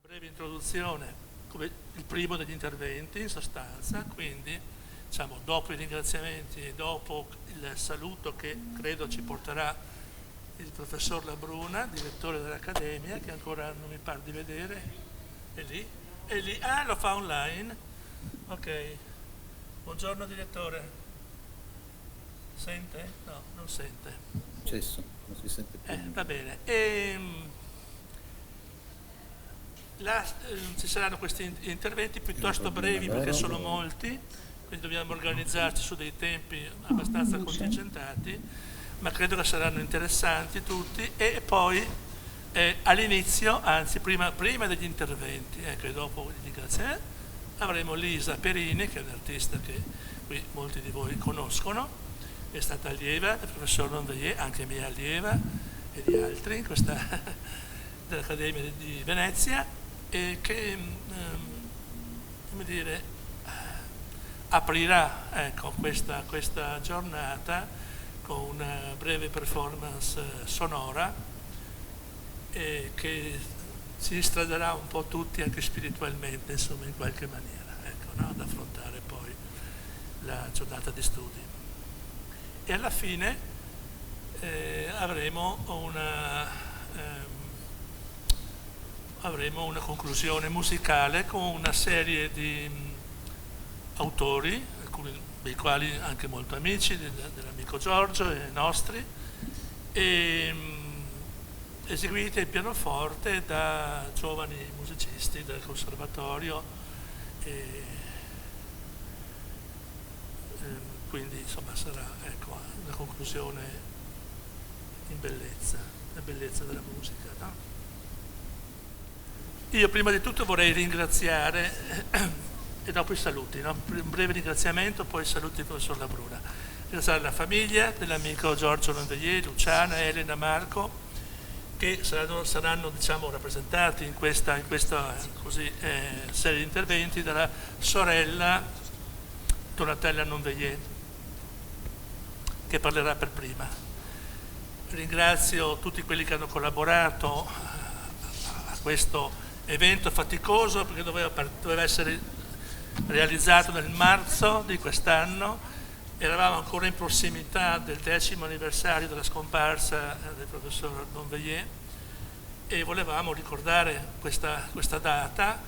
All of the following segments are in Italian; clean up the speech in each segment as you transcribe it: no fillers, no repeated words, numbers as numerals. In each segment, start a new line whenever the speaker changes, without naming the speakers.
Breve introduzione, come il primo degli interventi in sostanza, quindi diciamo, dopo i ringraziamenti e dopo il saluto che credo ci porterà il professor Labruna, direttore dell'Accademia, che ancora non mi pare di vedere, è lì, ah, lo fa online, ok, buongiorno direttore, sente? No, non sente.
Successo, non si sente più.
Va bene. Ci saranno questi interventi piuttosto brevi perché sono molti, quindi dobbiamo organizzarci su dei tempi abbastanza contingentati, ma credo che saranno interessanti tutti. E poi all'inizio, anzi prima degli interventi, ecco, e dopo gli ringraziamenti, avremo Lisa Perini, che è un'artista che qui molti di voi conoscono, è stata allieva del professor Nonveillet, anche mia allieva e di altri in questa dell'Accademia di Venezia, e che come dire, aprirà ecco, questa giornata con una breve performance sonora che ci straderà un po' tutti anche spiritualmente, insomma, in qualche maniera, ecco, no? Ad affrontare poi la giornata di studi. E alla fine avremo una conclusione musicale con una serie di autori, alcuni dei quali anche molto amici dell'amico Giorgio e nostri, eseguiti al pianoforte da giovani musicisti del conservatorio, quindi insomma sarà ecco, una conclusione in bellezza, la bellezza della musica, no? Io prima di tutto vorrei ringraziare, e dopo i saluti, no? Un breve ringraziamento, poi i saluti del professor Labruna. Ringraziare la famiglia dell'amico Giorgio Nonveillet, Luciana, Elena, Marco, che saranno diciamo, rappresentati in questa così, serie di interventi dalla sorella Donatella Nonveillet, che parlerà per prima. Ringrazio tutti quelli che hanno collaborato a questo evento faticoso perché doveva essere realizzato nel marzo di quest'anno, eravamo ancora in prossimità del 10° anniversario della scomparsa del professor Nonveillet e volevamo ricordare questa data,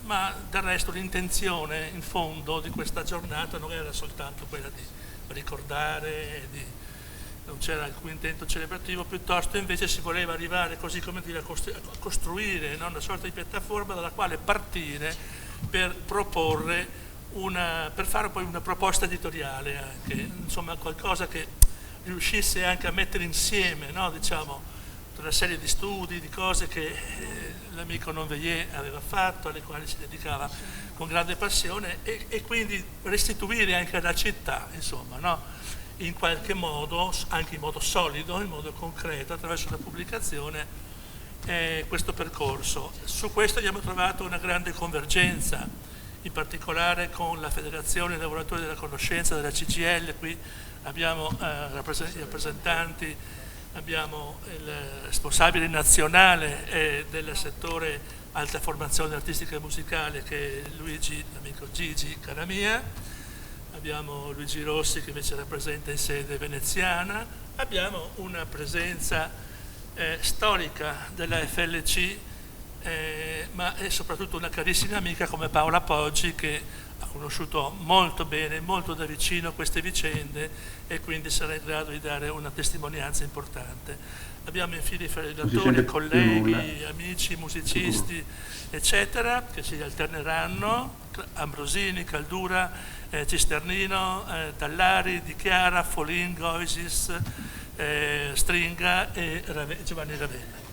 ma del resto l'intenzione in fondo di questa giornata non era soltanto quella di ricordare, non c'era alcun intento celebrativo, piuttosto invece si voleva arrivare così come dire, a costruire no? Una sorta di piattaforma dalla quale partire per proporre per fare poi una proposta editoriale anche, insomma qualcosa che riuscisse anche a mettere insieme, no? Diciamo, una serie di studi, di cose che l'amico Nonveillet aveva fatto, alle quali si dedicava con grande passione e quindi restituire anche alla città, insomma, no? In qualche modo, anche in modo solido, in modo concreto, attraverso la pubblicazione, questo percorso. Su questo abbiamo trovato una grande convergenza, in particolare con la Federazione dei Lavoratori della Conoscenza della CGIL, qui abbiamo i rappresentanti, abbiamo il responsabile nazionale del settore alta formazione artistica e musicale che è l'amico Gigi Caramia, abbiamo Luigi Rossi che invece rappresenta in sede veneziana, abbiamo una presenza storica della FLC, ma è soprattutto una carissima amica come Paola Poggi che ha conosciuto molto bene, molto da vicino queste vicende e quindi sarà in grado di dare una testimonianza importante. Abbiamo infine i relatori, colleghi, amici, musicisti, eccetera, che si alterneranno, Ambrosini, Caldura, Cisternino, Tallari, Di Chiara, Folin, Goisis, Stringa e Giovanni Ravenna.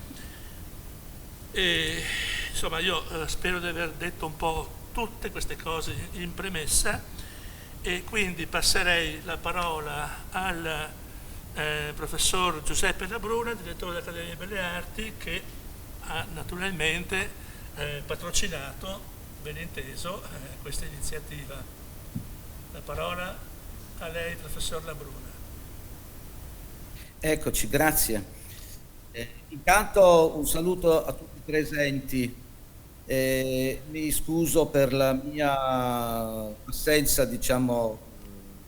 E, insomma, io spero di aver detto un po' tutte queste cose in premessa e quindi passerei la parola al professor Giuseppe Labruna, direttore dell'Accademia delle Belle Arti, che ha naturalmente patrocinato, ben inteso, questa iniziativa. La parola a lei, professor Labruna.
Eccoci, grazie. Intanto un saluto a tutti i presenti. Mi scuso per la mia assenza, diciamo,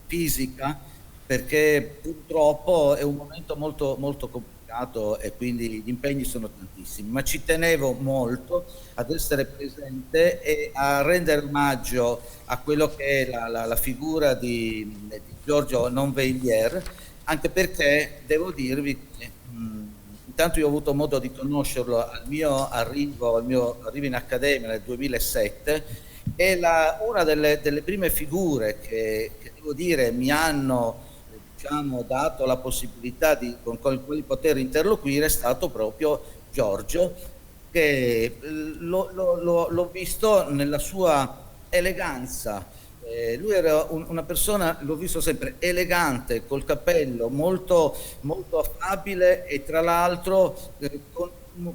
fisica, perché purtroppo è un momento molto, molto complicato e quindi gli impegni sono tantissimi, ma ci tenevo molto ad essere presente e a rendere omaggio a quello che è la figura di Giorgio Nonveilier, anche perché devo dirvi che intanto io ho avuto modo di conoscerlo al mio arrivo in accademia nel 2007 e una delle prime figure che devo dire mi hanno diciamo, dato la possibilità con il quale poter interloquire è stato proprio Giorgio, che l'ho visto nella sua eleganza. Lui era una persona, l'ho visto sempre elegante, col cappello, molto, molto affabile e tra l'altro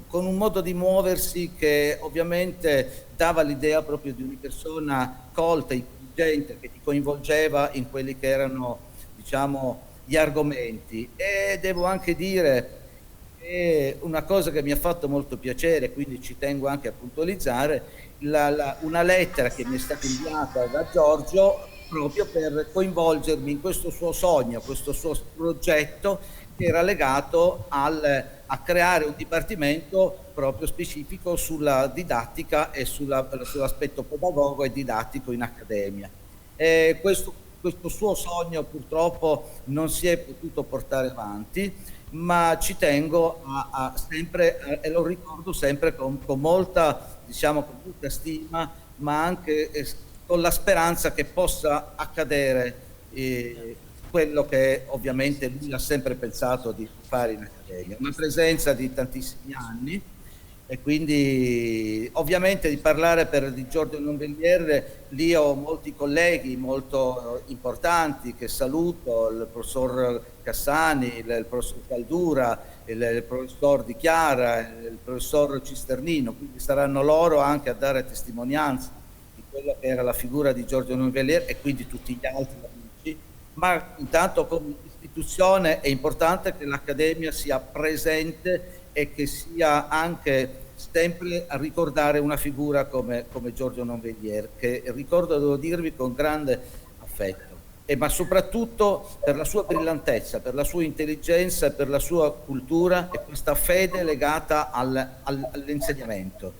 con un modo di muoversi che ovviamente dava l'idea proprio di una persona colta, intelligente, che ti coinvolgeva in quelli che erano, diciamo, gli argomenti. E devo anche dire che una cosa che mi ha fatto molto piacere, quindi ci tengo anche a puntualizzare, una lettera che mi è stata inviata da Giorgio proprio per coinvolgermi in questo suo sogno, questo suo progetto che era legato a creare un dipartimento proprio specifico sulla didattica e sull'aspetto pedagogo e didattico in accademia. Questo suo sogno purtroppo non si è potuto portare avanti, ma ci tengo sempre, e lo ricordo sempre con molta, diciamo, con molta stima, ma anche con la speranza che possa accadere quello che ovviamente lui ha sempre pensato di fare in accademia. Una presenza di tantissimi anni e quindi ovviamente di parlare di Giorgio Nonvegliere, lì ho molti colleghi molto importanti che saluto, il professor Cassani, il professor Caldura, il professor Di Chiara, il professor Cisternino, quindi saranno loro anche a dare testimonianza di quella che era la figura di Giorgio Nonvegliere e quindi tutti gli altri amici, ma intanto come istituzione è importante che l'Accademia sia presente e che sia anche sempre a ricordare una figura come Giorgio Nonveglier, che ricordo, devo dirvi, con grande affetto, ma soprattutto per la sua brillantezza, per la sua intelligenza e per la sua cultura e questa fede legata all'insegnamento.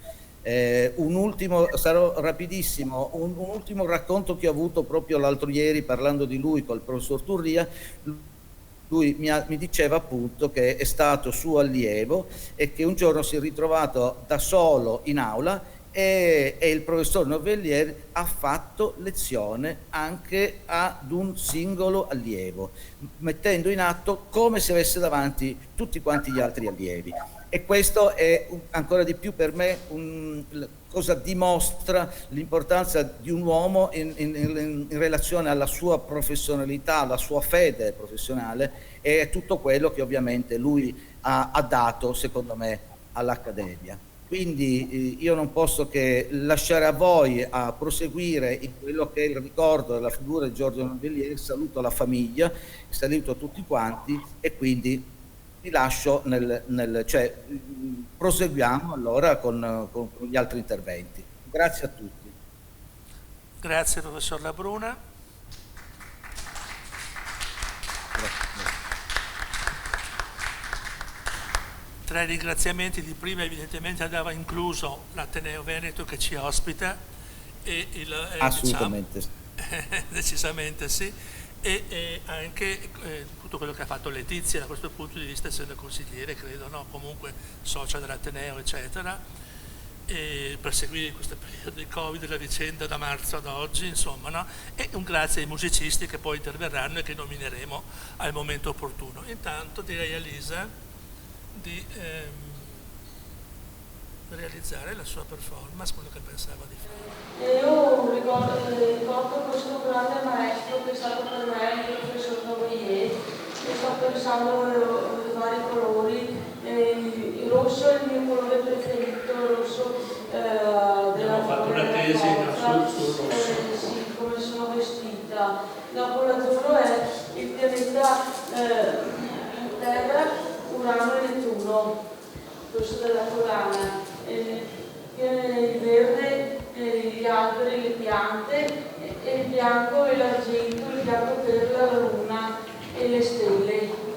Sarò rapidissimo, un ultimo racconto che ho avuto proprio l'altro ieri parlando di lui col professor Turria. Lui mi diceva appunto che è stato suo allievo e che un giorno si è ritrovato da solo in aula e il professor Novellier ha fatto lezione anche ad un singolo allievo, mettendo in atto come se avesse davanti tutti quanti gli altri allievi. E questo è ancora di più per me cosa dimostra l'importanza di un uomo in relazione alla sua professionalità, alla sua fede professionale e tutto quello che ovviamente lui ha dato, secondo me, all'Accademia. Quindi io non posso che lasciare a voi a proseguire in quello che è il ricordo della figura di Giorgio Nonveglier, saluto la famiglia, saluto tutti quanti e quindi vi lascio cioè, proseguiamo allora con gli altri interventi. Grazie a tutti.
Grazie professor Labruna. Tra i ringraziamenti di prima evidentemente andava incluso l'Ateneo Veneto che ci ospita e
assolutamente
diciamo, decisamente sì, e anche tutto quello che ha fatto Letizia da questo punto di vista, essendo consigliere, credo, no? Comunque socia dell'Ateneo, eccetera, e per seguire questo periodo di Covid, la vicenda da marzo ad oggi, insomma, no? E un grazie ai musicisti che poi interverranno e che nomineremo al momento opportuno. Intanto direi a Lisa di realizzare la sua performance, quello che pensava di fare.
Io ricordo questo grande maestro che è stato per me il professor Novellier, e sto pensando ai vari colori. Il rosso è il mio colore preferito, il rosso
abbiamo fatto una tesi sul rosso.
Sì, come sono vestita. Dopo l'azzurro è il pianeta Terra, Urano e Nettuno. rosso della collana, il verde gli alberi, le piante, e il bianco e l'argento, il bianco perla, la luna e le stelle.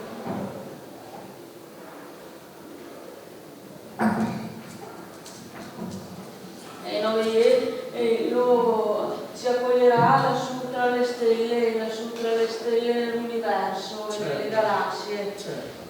E noi ci accoglierà lassù tra le stelle nell'universo e nelle galassie.
Certo.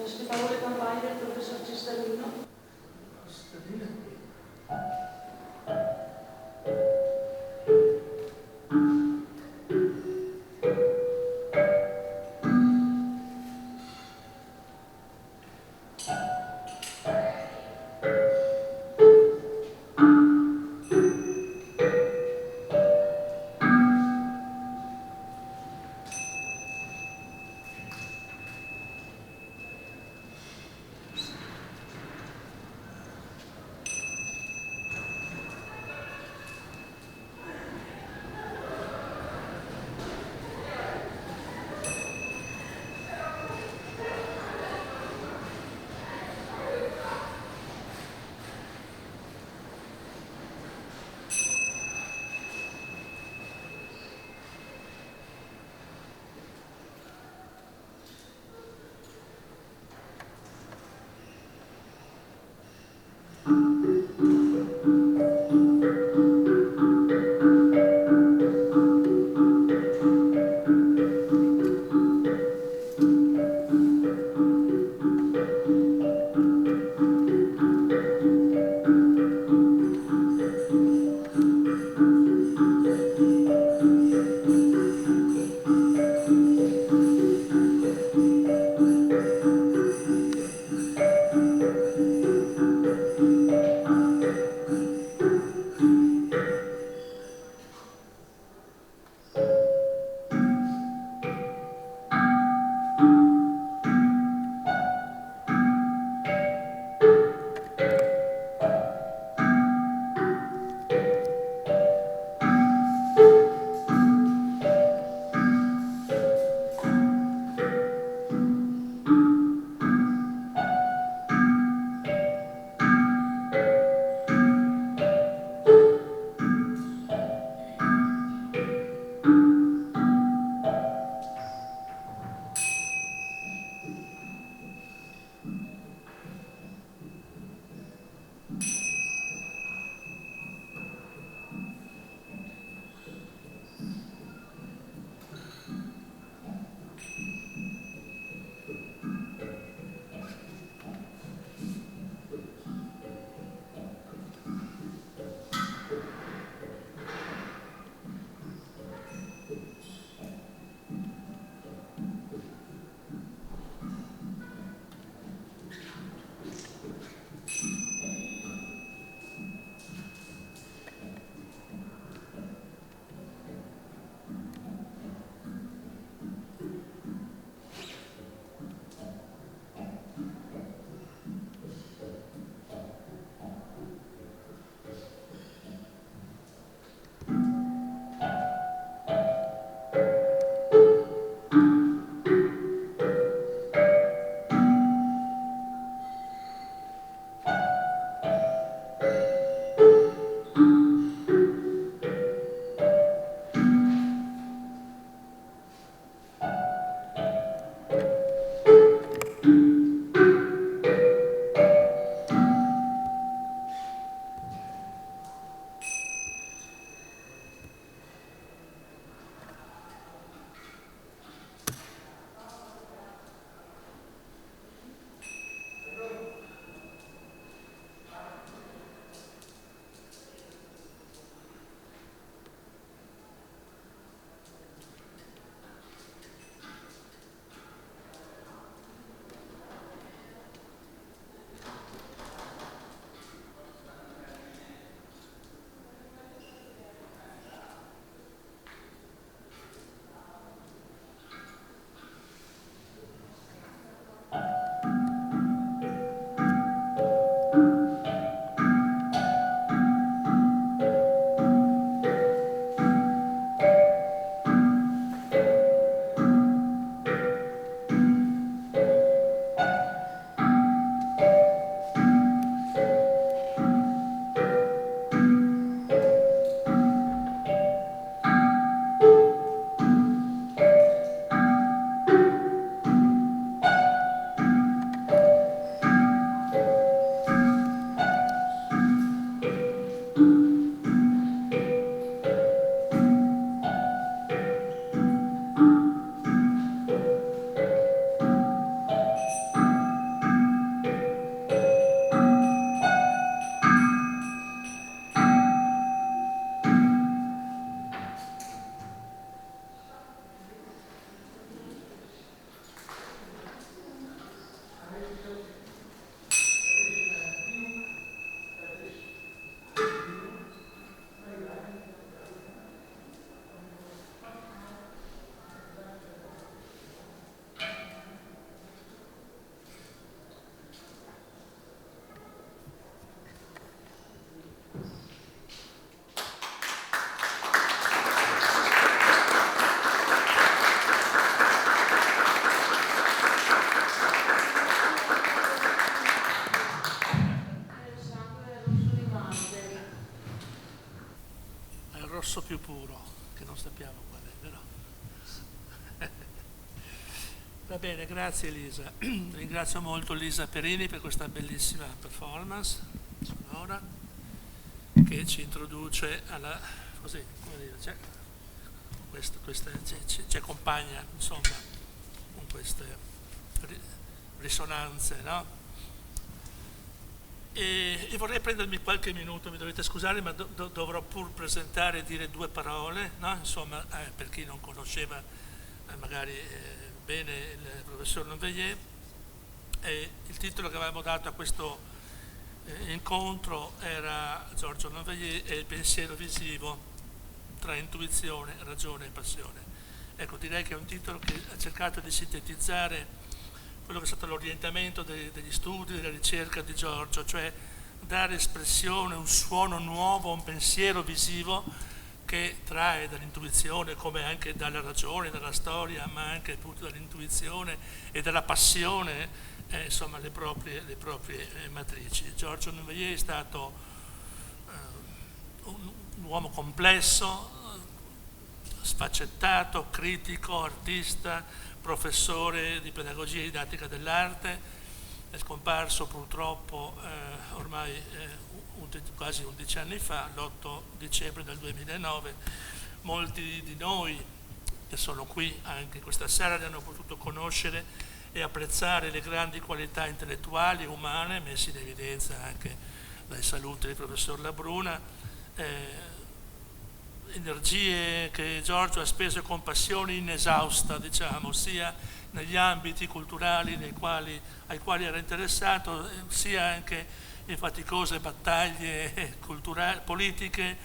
Aspettavo le campagne del professor Cisternino.
rosso più puro, che non sappiamo qual è, però. Va bene, grazie Elisa. Ringrazio molto Lisa Perini per questa bellissima performance sonora che ci introduce alla, così, come dire, ci accompagna, insomma, con queste risonanze, no? E vorrei prendermi qualche minuto, mi dovete scusare, ma dovrò pur presentare e dire due parole, no? Insomma, per chi non conosceva magari bene il professor Lonveiller. Il titolo che avevamo dato a questo incontro era Giorgio Lonveiller e il pensiero visivo tra intuizione, ragione e passione. Ecco, direi che è un titolo che ha cercato di sintetizzare quello che è stato l'orientamento degli studi, della ricerca di Giorgio, cioè dare espressione, un suono nuovo, un pensiero visivo che trae dall'intuizione, come anche dalla ragione, dalla storia, ma anche appunto dall'intuizione e dalla passione, insomma, le proprie matrici. Giorgio Lonveiller è stato un uomo complesso, sfaccettato, critico, artista, professore di pedagogia e didattica dell'arte, è scomparso purtroppo ormai quasi 11 anni fa, l'8 dicembre del 2009. Molti di noi che sono qui anche questa sera ne hanno potuto conoscere e apprezzare le grandi qualità intellettuali e umane messe in evidenza anche dai saluti del professor Labruna, energie che Giorgio ha speso con passione inesausta, diciamo, sia negli ambiti culturali ai quali era interessato, sia anche in faticose battaglie culturali, politiche,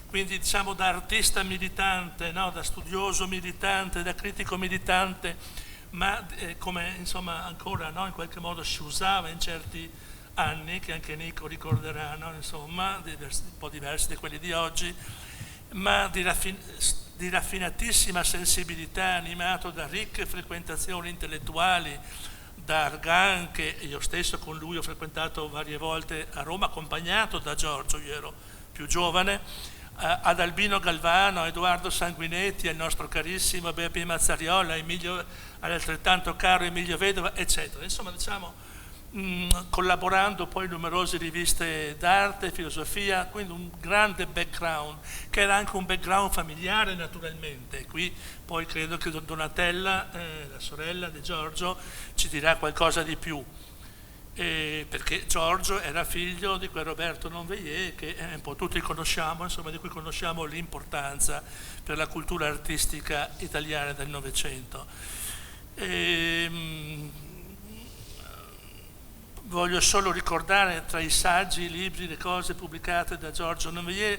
quindi diciamo da artista militante, no? Da studioso militante, da critico militante, ma come insomma ancora, no? In qualche modo si usava in certi anni, che anche Nico ricorderà, no? Insomma, un po' diversi da quelli di oggi, ma di raffinatissima sensibilità, animato da ricche frequentazioni intellettuali, da Argan, che io stesso con lui ho frequentato varie volte a Roma, accompagnato da Giorgio, io ero più giovane, ad Albino Galvano, a Edoardo Sanguinetti, al nostro carissimo Beppe Mazzariola, all'altrettanto caro Emilio Vedova, eccetera. Insomma, diciamo, collaborando poi in numerose riviste d'arte, filosofia, quindi un grande background, che era anche un background familiare naturalmente. Qui poi credo che Donatella, la sorella di Giorgio, ci dirà qualcosa di più, perché Giorgio era figlio di quel Roberto Lonveiller che un po' tutti conosciamo, insomma, di cui conosciamo l'importanza per la cultura artistica italiana del Novecento. Voglio solo ricordare tra i saggi, i libri, le cose pubblicate da Giorgio Lonveiller,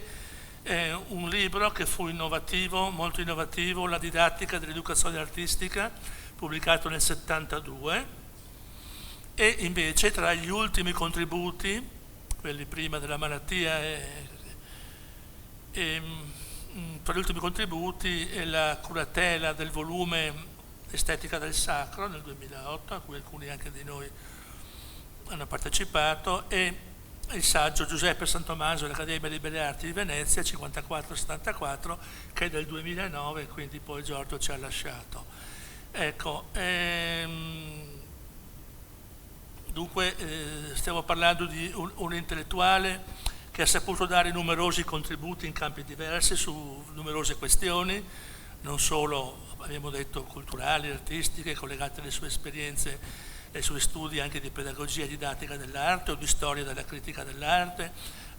un libro che fu innovativo, molto innovativo, La didattica dell'educazione artistica, pubblicato nel 72, e invece tra gli ultimi contributi, quelli prima della malattia, tra gli ultimi contributi è la curatela del volume Estetica del Sacro nel 2008, a cui alcuni anche di noi hanno partecipato, e il saggio Giuseppe Santomaso dell'Accademia delle Belle Arti di Venezia 54-74, che è del 2009, quindi poi Giorgio ci ha lasciato. Ecco, dunque stiamo parlando di un intellettuale che ha saputo dare numerosi contributi in campi diversi su numerose questioni, non solo, abbiamo detto, culturali, artistiche, collegate alle sue esperienze ai suoi studi anche di pedagogia e didattica dell'arte o di storia della critica dell'arte,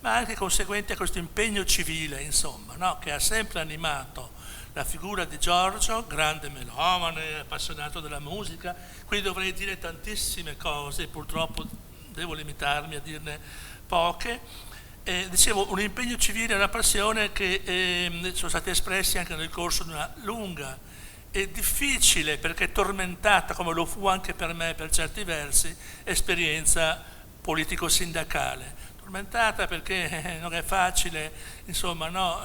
ma anche conseguenti a questo impegno civile, insomma, no? Che ha sempre animato la figura di Giorgio, grande melomane, appassionato della musica. Qui dovrei dire tantissime cose, purtroppo devo limitarmi a dirne poche. Dicevo, un impegno civile e una passione che sono stati espressi anche nel corso di una lunga e difficile, perché tormentata, come lo fu anche per me per certi versi, esperienza politico-sindacale. Tormentata perché non è facile, insomma, no,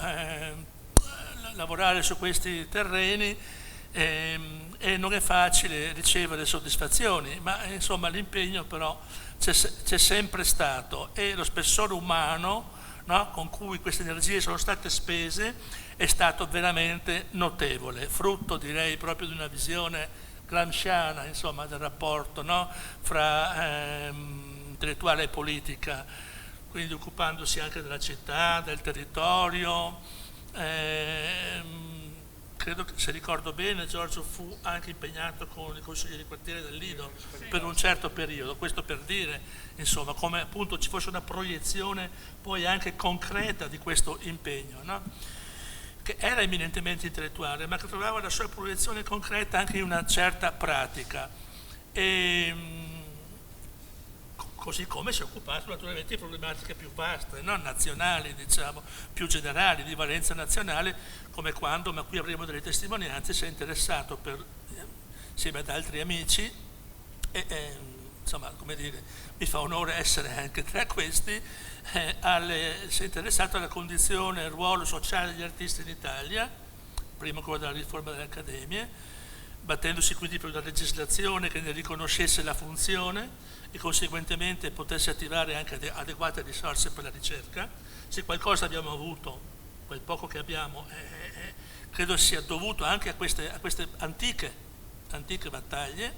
lavorare su questi terreni e non è facile ricevere soddisfazioni, ma insomma l'impegno però c'è sempre stato, e lo spessore umano, no? Con cui queste energie sono state spese è stato veramente notevole, frutto direi proprio di una visione gramsciana, insomma, del rapporto, no? Fra intellettuale e politica, quindi occupandosi anche della città, del territorio. Credo che, se ricordo bene, Giorgio fu anche impegnato con il consiglio di quartiere del Lido per un certo periodo, questo per dire, insomma, come appunto ci fosse una proiezione poi anche concreta di questo impegno, no? Che era eminentemente intellettuale, ma che trovava la sua proiezione concreta anche in una certa pratica. Così come si è occupato naturalmente di problematiche più vaste, no? Nazionali, diciamo, più generali, di valenza nazionale, come quando, ma qui avremo delle testimonianze, si è interessato insieme ad altri amici, insomma, come dire, mi fa onore essere anche tra questi, si è interessato alla condizione e al ruolo sociale degli artisti in Italia, prima con la riforma delle accademie, battendosi quindi per una legislazione che ne riconoscesse la funzione e conseguentemente potesse attivare anche adeguate risorse per la ricerca. Se qualcosa abbiamo avuto, quel poco che abbiamo, credo sia dovuto anche a queste antiche battaglie,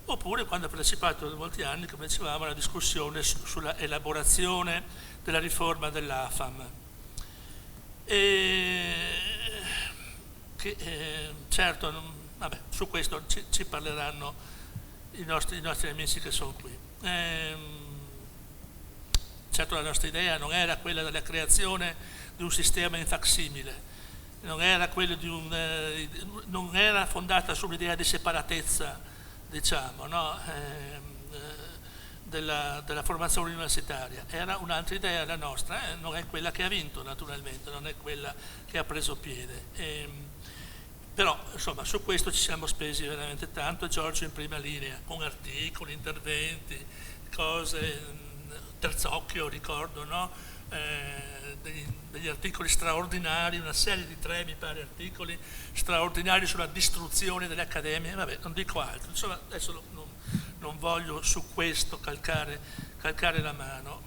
oppure quando ha partecipato da molti anni, come dicevamo, alla discussione sulla elaborazione della riforma dell'AFAM. Certo, vabbè, su questo ci parleranno i nostri amici che sono qui. Certo, la nostra idea non era quella della creazione di un sistema in facsimile, non era fondata sull'idea di separatezza, diciamo, no? Della formazione universitaria. Era un'altra idea la nostra, non è quella che ha vinto naturalmente, non è quella che ha preso piede. Però insomma su questo ci siamo spesi veramente tanto, Giorgio in prima linea, con articoli, interventi, cose, Terzocchio ricordo, no? Degli articoli straordinari, una serie di 3 mi pare articoli straordinari sulla distruzione delle accademie, vabbè non dico altro, insomma adesso non voglio su questo calcare la mano.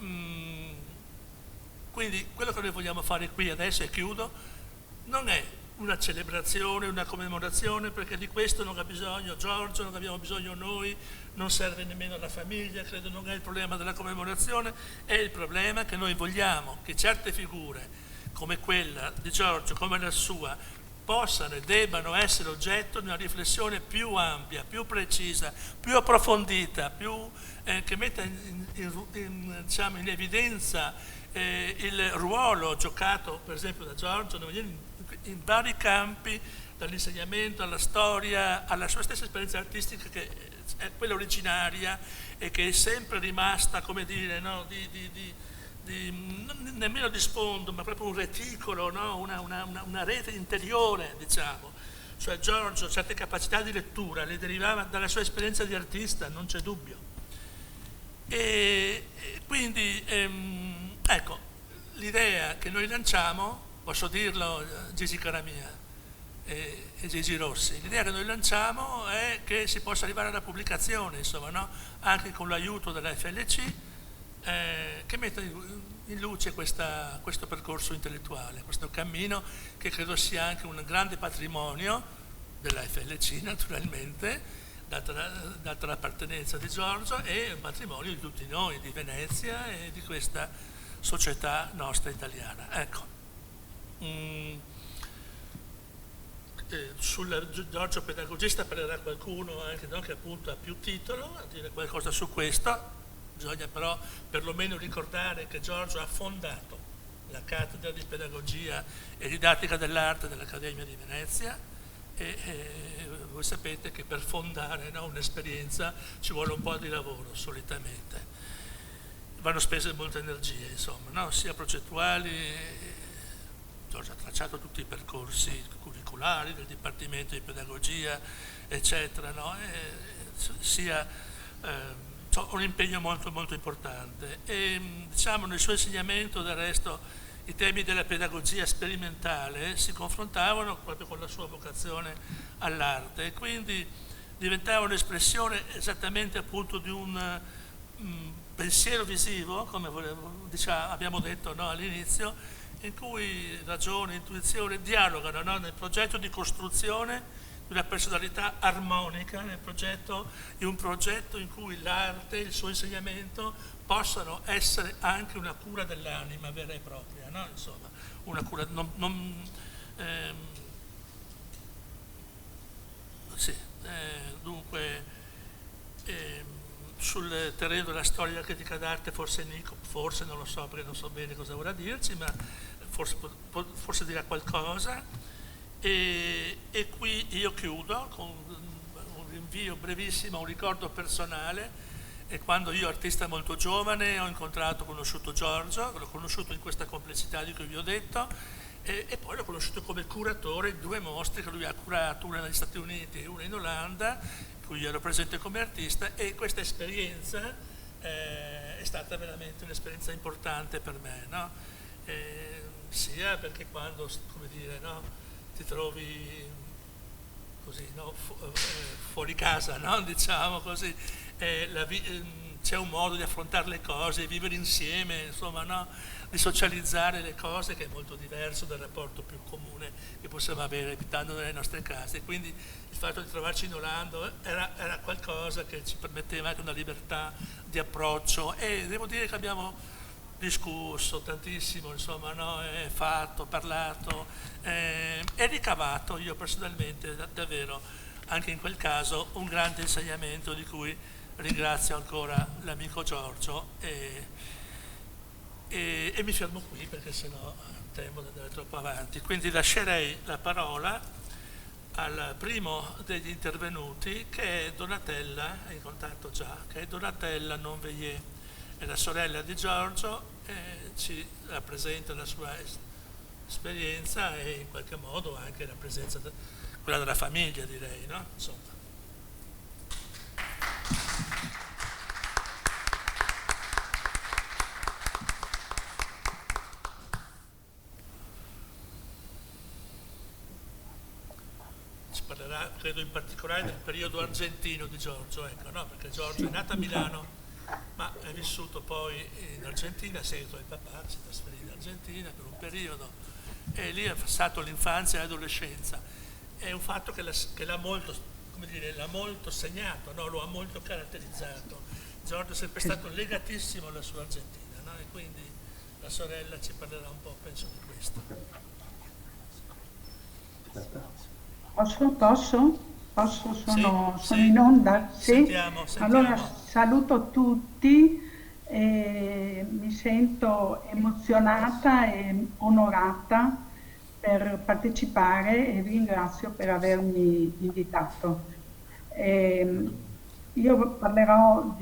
Quindi quello che noi vogliamo fare qui adesso, e chiudo, non è una celebrazione, una commemorazione, perché di questo non ha bisogno Giorgio, non abbiamo bisogno noi, non serve nemmeno alla famiglia, credo non è il problema della commemorazione, è il problema che noi vogliamo che certe figure come quella di Giorgio, come la sua, possano e debbano essere oggetto di una riflessione più ampia, più precisa, più approfondita, che metta diciamo, in evidenza il ruolo giocato per esempio da Giorgio in vari campi, dall'insegnamento alla storia, alla sua stessa esperienza artistica che è quella originaria e che è sempre rimasta, come dire, no? Nemmeno di sfondo, ma proprio un reticolo, no? una rete interiore, diciamo. Cioè Giorgio certe capacità di lettura le derivava dalla sua esperienza di artista, non c'è dubbio. E quindi ecco, l'idea che noi lanciamo, posso dirlo Gigi Caramia e Gigi Rossi, l'idea che noi lanciamo è che si possa arrivare alla pubblicazione, insomma, no? Anche con l'aiuto della FLC, che metta in luce questo percorso intellettuale, questo cammino che credo sia anche un grande patrimonio della FLC naturalmente, data l'appartenenza di Giorgio, e un patrimonio di tutti noi, di Venezia e di questa società nostra italiana. Ecco. Sul Giorgio pedagogista parlerà qualcuno anche, no, che appunto ha più titolo a dire qualcosa su questo. Bisogna però perlomeno ricordare che Giorgio ha fondato la cattedra di pedagogia e didattica dell'arte dell'Accademia di Venezia e voi sapete che per fondare, no, un'esperienza ci vuole un po' di lavoro solitamente, vanno spese molte energie, insomma, no? Sia progettuali. Giorgio ha tracciato tutti i percorsi curriculari del Dipartimento di Pedagogia, eccetera, no? Sia un impegno molto molto importante. E diciamo nel suo insegnamento, del resto, i temi della pedagogia sperimentale si confrontavano proprio con la sua vocazione all'arte e quindi diventava un'espressione esattamente appunto di un pensiero visivo, come abbiamo detto, no, all'inizio, in cui ragione e intuizione dialogano, no, nel progetto di costruzione di una personalità armonica, in un progetto in cui l'arte, il suo insegnamento possano essere anche una cura dell'anima vera e propria, no? Insomma, una cura ehm, sì, dunque sul terreno della storia della critica d'arte forse Nico, forse non lo so perché non so bene cosa vorrà dirci, ma forse dirà qualcosa. E qui io chiudo con un rinvio brevissimo a un ricordo personale. E quando io, artista molto giovane, ho conosciuto Giorgio, l'ho conosciuto in questa complessità di cui vi ho detto, e poi l'ho conosciuto come curatore di 2 mostre che lui ha curato, una negli Stati Uniti e una in Olanda, in cui io ero presente come artista, e questa esperienza è stata veramente un'esperienza importante per me, no? Sia perché quando, come dire, no, ti trovi così, no, fuori casa, no? Diciamo così, c'è un modo di affrontare le cose, vivere insieme, insomma, no? Di socializzare le cose che è molto diverso dal rapporto più comune che possiamo avere abitando nelle nostre case. Quindi il fatto di trovarci in Olanda era qualcosa che ci permetteva anche una libertà di approccio, e devo dire che abbiamo discusso tantissimo, insomma, no? Fatto, parlato e ricavato io personalmente davvero anche in quel caso un grande insegnamento di cui ringrazio ancora l'amico Giorgio, e mi fermo qui perché sennò temo di andare troppo avanti. Quindi lascerei la parola al primo degli intervenuti, che è Donatella, è in contatto già, che è Donatella Nonveillé, è la sorella di Giorgio, ci rappresenta la sua esperienza e in qualche modo anche rappresenta quella della famiglia, direi, no? Insomma. Ci parlerà, credo, in particolare del periodo argentino di Giorgio, ecco, no? Perché Giorgio è nato a Milano, ma è vissuto poi in Argentina, a seguito del papà, si è trasferito in Argentina per un periodo, e lì ha passato l'infanzia e l'adolescenza. È un fatto che l'ha molto, come dire, l'ha molto segnato, no? Lo ha molto caratterizzato. Giorgio è sempre stato legatissimo alla sua Argentina, no? E quindi la sorella ci parlerà un po', penso, di questo.
Posso? Sono
Sì,
in onda? Sì?
sentiamo.
Allora saluto tutti, mi sento emozionata e onorata per partecipare e vi ringrazio per avermi invitato. Io parlerò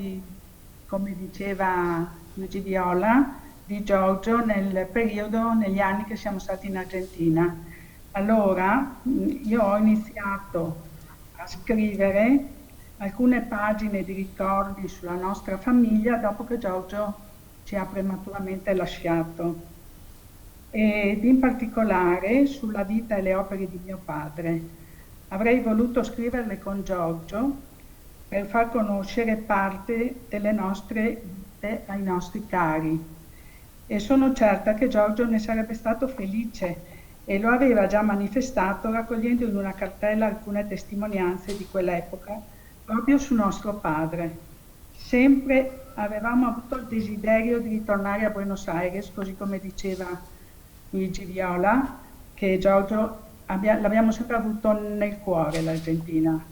come diceva Luigi Viola, di Giorgio negli anni che siamo stati in Argentina. Allora, io ho iniziato a scrivere alcune pagine di ricordi sulla nostra famiglia dopo che Giorgio ci ha prematuramente lasciato, ed in particolare sulla vita e le opere di mio padre. Avrei voluto scriverle con Giorgio per far conoscere parte delle nostre vite ai nostri cari, e sono certa che Giorgio ne sarebbe stato felice, e lo aveva già manifestato raccogliendo in una cartella alcune testimonianze di quell'epoca proprio su nostro padre. Sempre avevamo avuto il desiderio di ritornare a Buenos Aires, così come diceva Luigi Viola, che Giorgio l'abbiamo sempre avuto nel cuore, l'Argentina,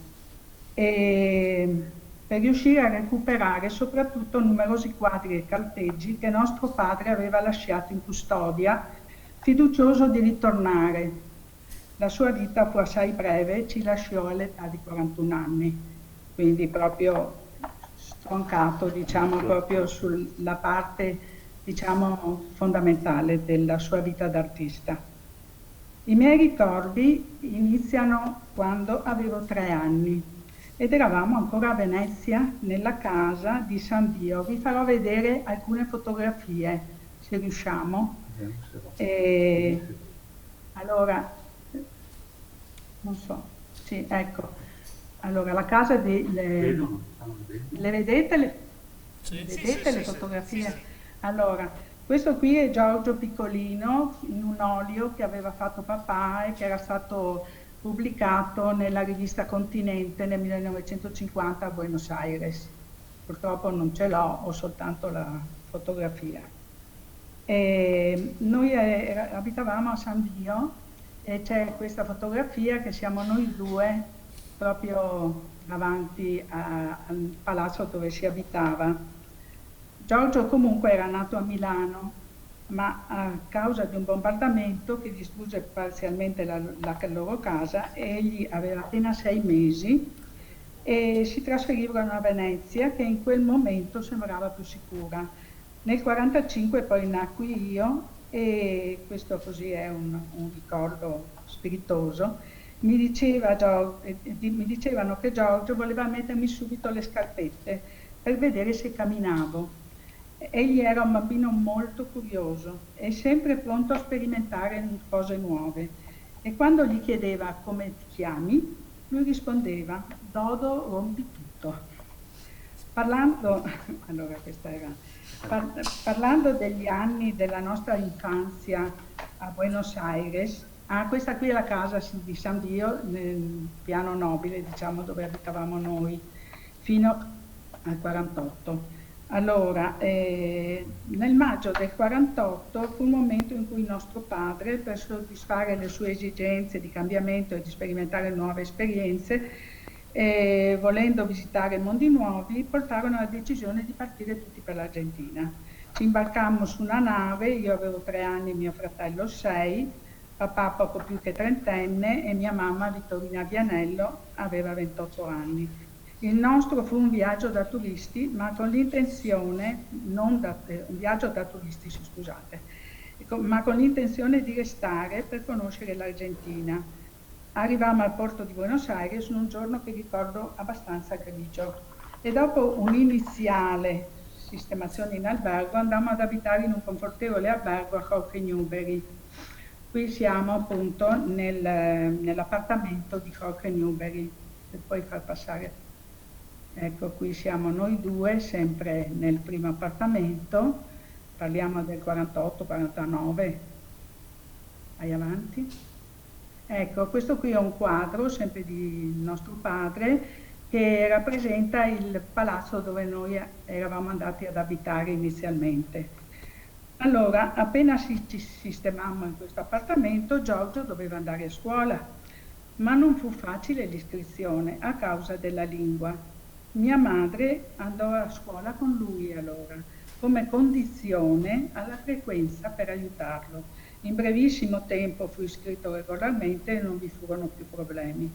e per riuscire a recuperare soprattutto numerosi quadri e carteggi che nostro padre aveva lasciato in custodia, fiducioso di ritornare. La sua vita fu assai breve, ci lasciò all'età di 41 anni, quindi proprio stroncato, diciamo, proprio sulla parte, diciamo, fondamentale della sua vita d'artista. I miei ricordi iniziano quando avevo 3 anni ed eravamo ancora a Venezia, nella casa di San Dio. Vi farò vedere alcune fotografie, se riusciamo. Allora, non so, sì, ecco. Allora, la casa le vedete?
Sì, sì,
vedete
sì,
le
sì,
fotografie?
sì, sì.
Allora, questo qui è Giorgio piccolino in un olio che aveva fatto papà e che era stato pubblicato nella rivista Continente nel 1950 a Buenos Aires. Purtroppo non ce l'ho, ho soltanto la fotografia. E noi abitavamo a San Dio e c'è questa fotografia che siamo noi due proprio davanti al palazzo dove si abitava. Giorgio comunque era nato a Milano, ma a causa di un bombardamento che distrugge parzialmente la loro casa, egli aveva appena 6 mesi e si trasferirono a Venezia, che in quel momento sembrava più sicura. Nel 1945 poi nacqui io e questo così è un ricordo spiritoso. Mi dicevano che Giorgio voleva mettermi subito le scarpette per vedere se camminavo. Egli era un bambino molto curioso e sempre pronto a sperimentare cose nuove. E quando gli chiedeva come ti chiami, lui rispondeva: Dodo rompi tutto. Parlando, allora questa era, parlando degli anni della nostra infanzia a Buenos Aires, questa qui è la casa di San Dio, nel piano nobile, diciamo, dove abitavamo noi, fino al 48. Allora, nel maggio del 48 fu un momento in cui il nostro padre, per soddisfare le sue esigenze di cambiamento e di sperimentare nuove esperienze, volendo visitare mondi nuovi, portarono alla decisione di partire tutti per l'Argentina. Ci imbarcammo su una nave, io avevo 3 anni, mio fratello 6, papà poco più che trentenne e mia mamma Vittorina Vianello aveva 28 anni. Il nostro fu un viaggio da turisti, ma con l'intenzione, un viaggio da turistici, scusate, ma con l'intenzione di restare per conoscere l'Argentina. Arrivammo al porto di Buenos Aires in un giorno che ricordo abbastanza grigio e dopo un'iniziale sistemazione in albergo andammo ad abitare in un confortevole albergo a Jorge Newbery. Qui siamo appunto nell'appartamento di Jorge Newbery, se puoi far passare. Ecco, qui siamo noi due, sempre nel primo appartamento, parliamo del 48-49, vai avanti. Ecco, questo qui è un quadro, sempre di nostro padre, che rappresenta il palazzo dove noi eravamo andati ad abitare inizialmente. Allora, appena ci sistemammo in questo appartamento, Giorgio doveva andare a scuola, ma non fu facile l'iscrizione a causa della lingua. Mia madre andò a scuola con lui allora, come condizione alla frequenza per aiutarlo. In brevissimo tempo fu iscritto regolarmente e non vi furono più problemi.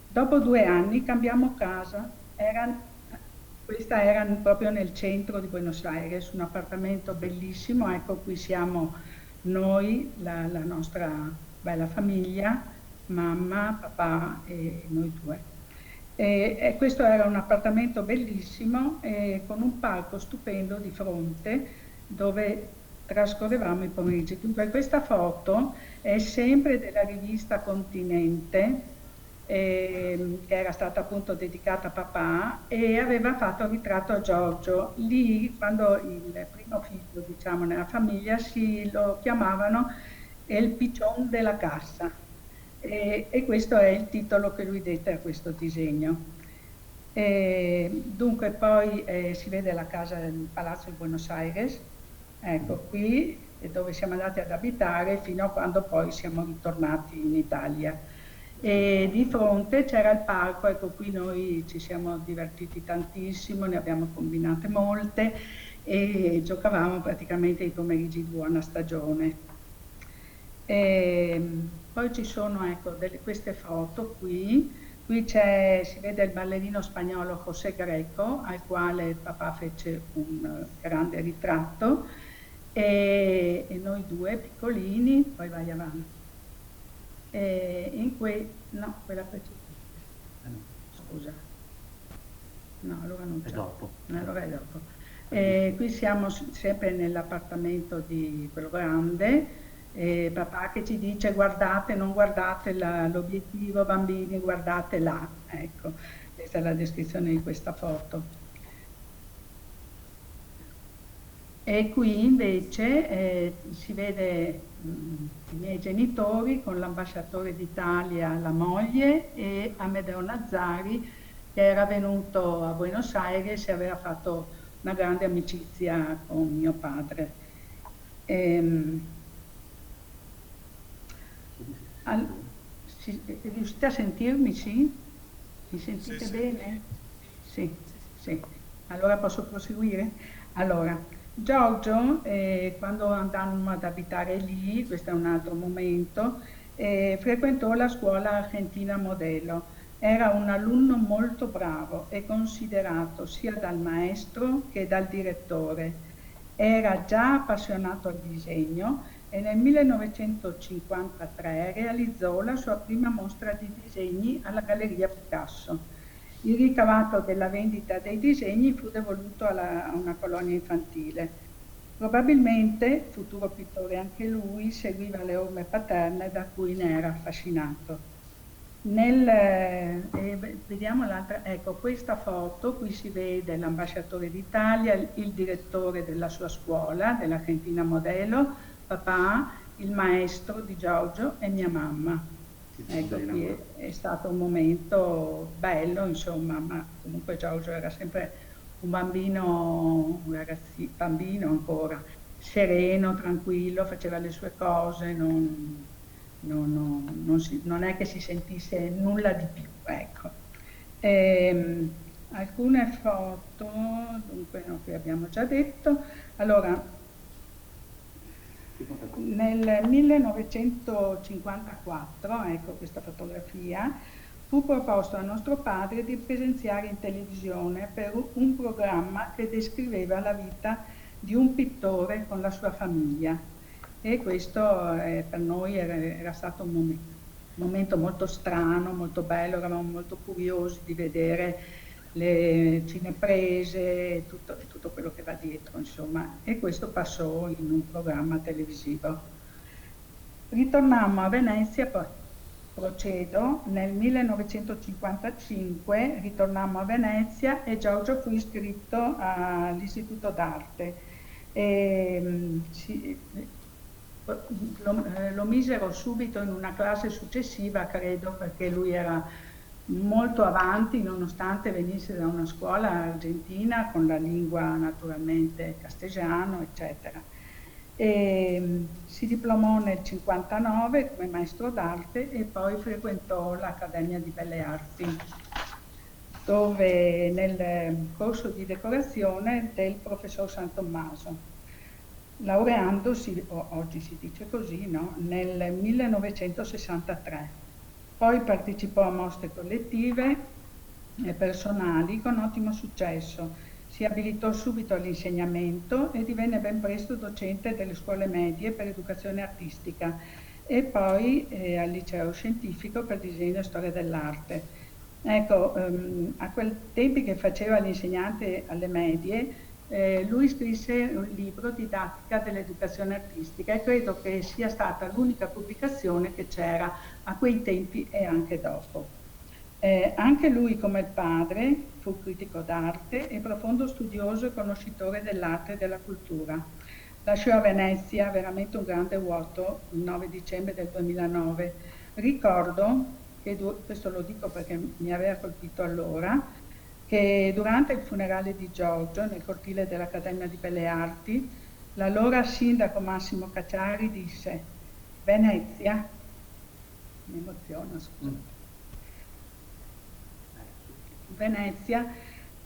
Dopo 2 anni cambiammo casa, questa era proprio nel centro di Buenos Aires, un appartamento bellissimo, ecco qui siamo noi, la nostra bella famiglia, mamma, papà e noi due. E questo era un appartamento bellissimo con un parco stupendo di fronte dove trascorrevamo i pomeriggi. Dunque questa foto è sempre della rivista Continente, che era stata appunto dedicata a papà e aveva fatto il ritratto a Giorgio. Lì, quando il primo figlio, diciamo, nella famiglia, lo chiamavano El Pichón della Cassa. E questo è il titolo che lui dette a questo disegno. Dunque poi si vede la casa del Palazzo di Buenos Aires, ecco qui dove siamo andati ad abitare fino a quando poi siamo ritornati in Italia. E di fronte c'era il parco, ecco qui noi ci siamo divertiti tantissimo, ne abbiamo combinate molte e giocavamo praticamente i pomeriggi di buona stagione. Poi ci sono ecco, queste foto qui si vede il ballerino spagnolo José Greco al quale papà fece un grande ritratto e noi due piccolini, poi vai avanti. No, quella precedente, scusa, no allora non c'è, allora è dopo. Qui siamo sempre nell'appartamento di quello grande. Papà che ci dice guardate, non guardate l'obiettivo bambini, guardate là, ecco, questa è la descrizione di questa foto. E qui invece si vede i miei genitori con l'ambasciatore d'Italia, la moglie, e Amedeo Nazzari, che era venuto a Buenos Aires e aveva fatto una grande amicizia con mio padre. Ehm, al- riuscite a sentirmi, sì? Mi sentite bene? Sì, sì. Allora posso proseguire? Allora, Giorgio, quando andammo ad abitare lì, questo è un altro momento, frequentò la scuola Argentina Modello. Era un alunno molto bravo e considerato sia dal maestro che dal direttore. Era già appassionato al disegno e nel 1953 realizzò la sua prima mostra di disegni alla Galleria Picasso. Il ricavato della vendita dei disegni fu devoluto a una colonia infantile. Probabilmente, futuro pittore anche lui, seguiva le orme paterne da cui ne era affascinato. Vediamo l'altra, ecco questa foto, qui si vede l'ambasciatore d'Italia, il direttore della sua scuola, dell'Argentina Modello, papà, il maestro di Giorgio e mia mamma. Ecco, qui è stato un momento bello, insomma, ma comunque Giorgio era sempre un bambino, bambino ancora, sereno, tranquillo, faceva le sue cose, non è che si sentisse nulla di più, ecco. Alcune foto, dunque no, qui abbiamo già detto. Allora, nel 1954, ecco questa fotografia, fu proposto a nostro padre di presenziare in televisione per un programma che descriveva la vita di un pittore con la sua famiglia. E questo per noi era stato un momento molto strano, molto bello, eravamo molto curiosi di vedere le cineprese, tutto quello che va dietro, insomma, e questo passò in un programma televisivo. Ritornammo a Venezia, poi procedo, nel 1955 ritornammo a Venezia e Giorgio fu iscritto all'Istituto d'Arte. Lo misero subito in una classe successiva, credo, perché lui era molto avanti nonostante venisse da una scuola argentina con la lingua naturalmente castigiano, eccetera. Si diplomò nel 59 come maestro d'arte e poi frequentò l'Accademia di Belle Arti, dove nel corso di decorazione del professor San Tommaso, laureandosi, oggi si dice così, no? Nel 1963. Poi partecipò a mostre collettive e personali con ottimo successo. Si abilitò subito all'insegnamento e divenne ben presto docente delle scuole medie per educazione artistica e poi al liceo scientifico per disegno e storia dell'arte. Ecco, a quei tempi che faceva l'insegnante alle medie, lui scrisse un libro, Didattica dell'educazione artistica, e credo che sia stata l'unica pubblicazione che c'era a quei tempi e anche dopo. Anche lui, come il padre, fu critico d'arte e profondo studioso e conoscitore dell'arte e della cultura. Lasciò a Venezia veramente un grande vuoto il 9 dicembre del 2009. Ricordo, che questo lo dico perché mi aveva colpito allora, che durante il funerale di Giorgio nel cortile dell'Accademia di Belle Arti, l'allora sindaco Massimo Cacciari disse: Venezia, mi emoziono, scusate, Venezia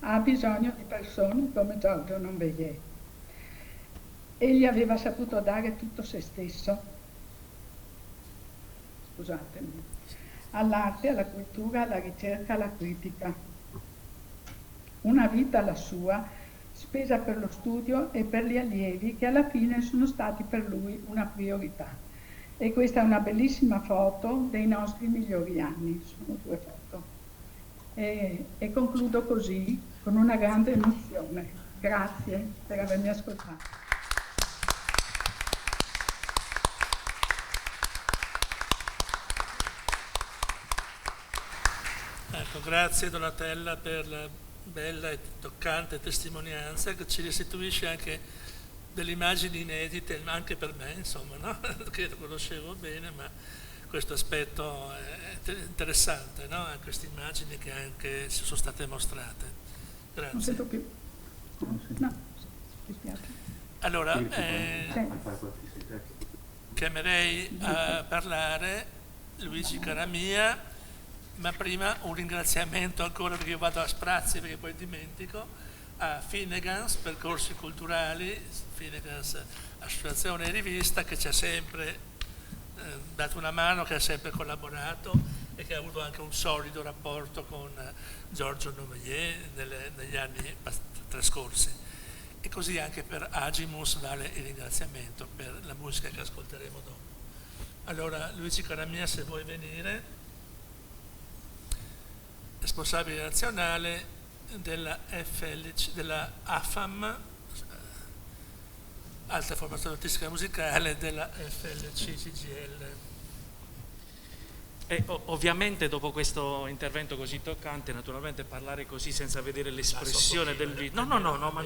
ha bisogno di persone come Giorgio Nonveglier. Egli aveva saputo dare tutto se stesso, scusatemi, all'arte, alla cultura, alla ricerca, alla critica. Una vita, la sua, spesa per lo studio e per gli allievi che alla fine sono stati per lui una priorità. E questa è una bellissima foto dei nostri migliori anni, sono due foto. E concludo così con una grande emozione. Grazie per avermi ascoltato.
Ecco, grazie Donatella per la bella e toccante testimonianza che ci restituisce anche delle immagini inedite anche per me, insomma, no? Che lo conoscevo bene, ma questo aspetto è interessante, no? Queste immagini che anche sono state mostrate.
Non
Grazie.
sento più. No, mi spiace.
Allora,
Sì.
chiamerei a parlare Luigi Caramia, ma prima un ringraziamento ancora, perché io vado a sprazzi perché poi dimentico, a Finnegans Percorsi Culturali, Finnegans Associazione e Rivista, che ci ha sempre dato una mano, che ha sempre collaborato e che ha avuto anche un solido rapporto con Giorgio Nouvellier negli anni trascorsi. E così anche per Agimus vale il ringraziamento per la musica che ascolteremo dopo. Allora, Luigi Caramia, se vuoi venire, responsabile nazionale della FLC, della AFAM, Alta Formazione Artistica Musicale, della FLC CGIL.
Ovviamente dopo questo intervento così toccante, naturalmente parlare così senza vedere l'espressione del video, no, ma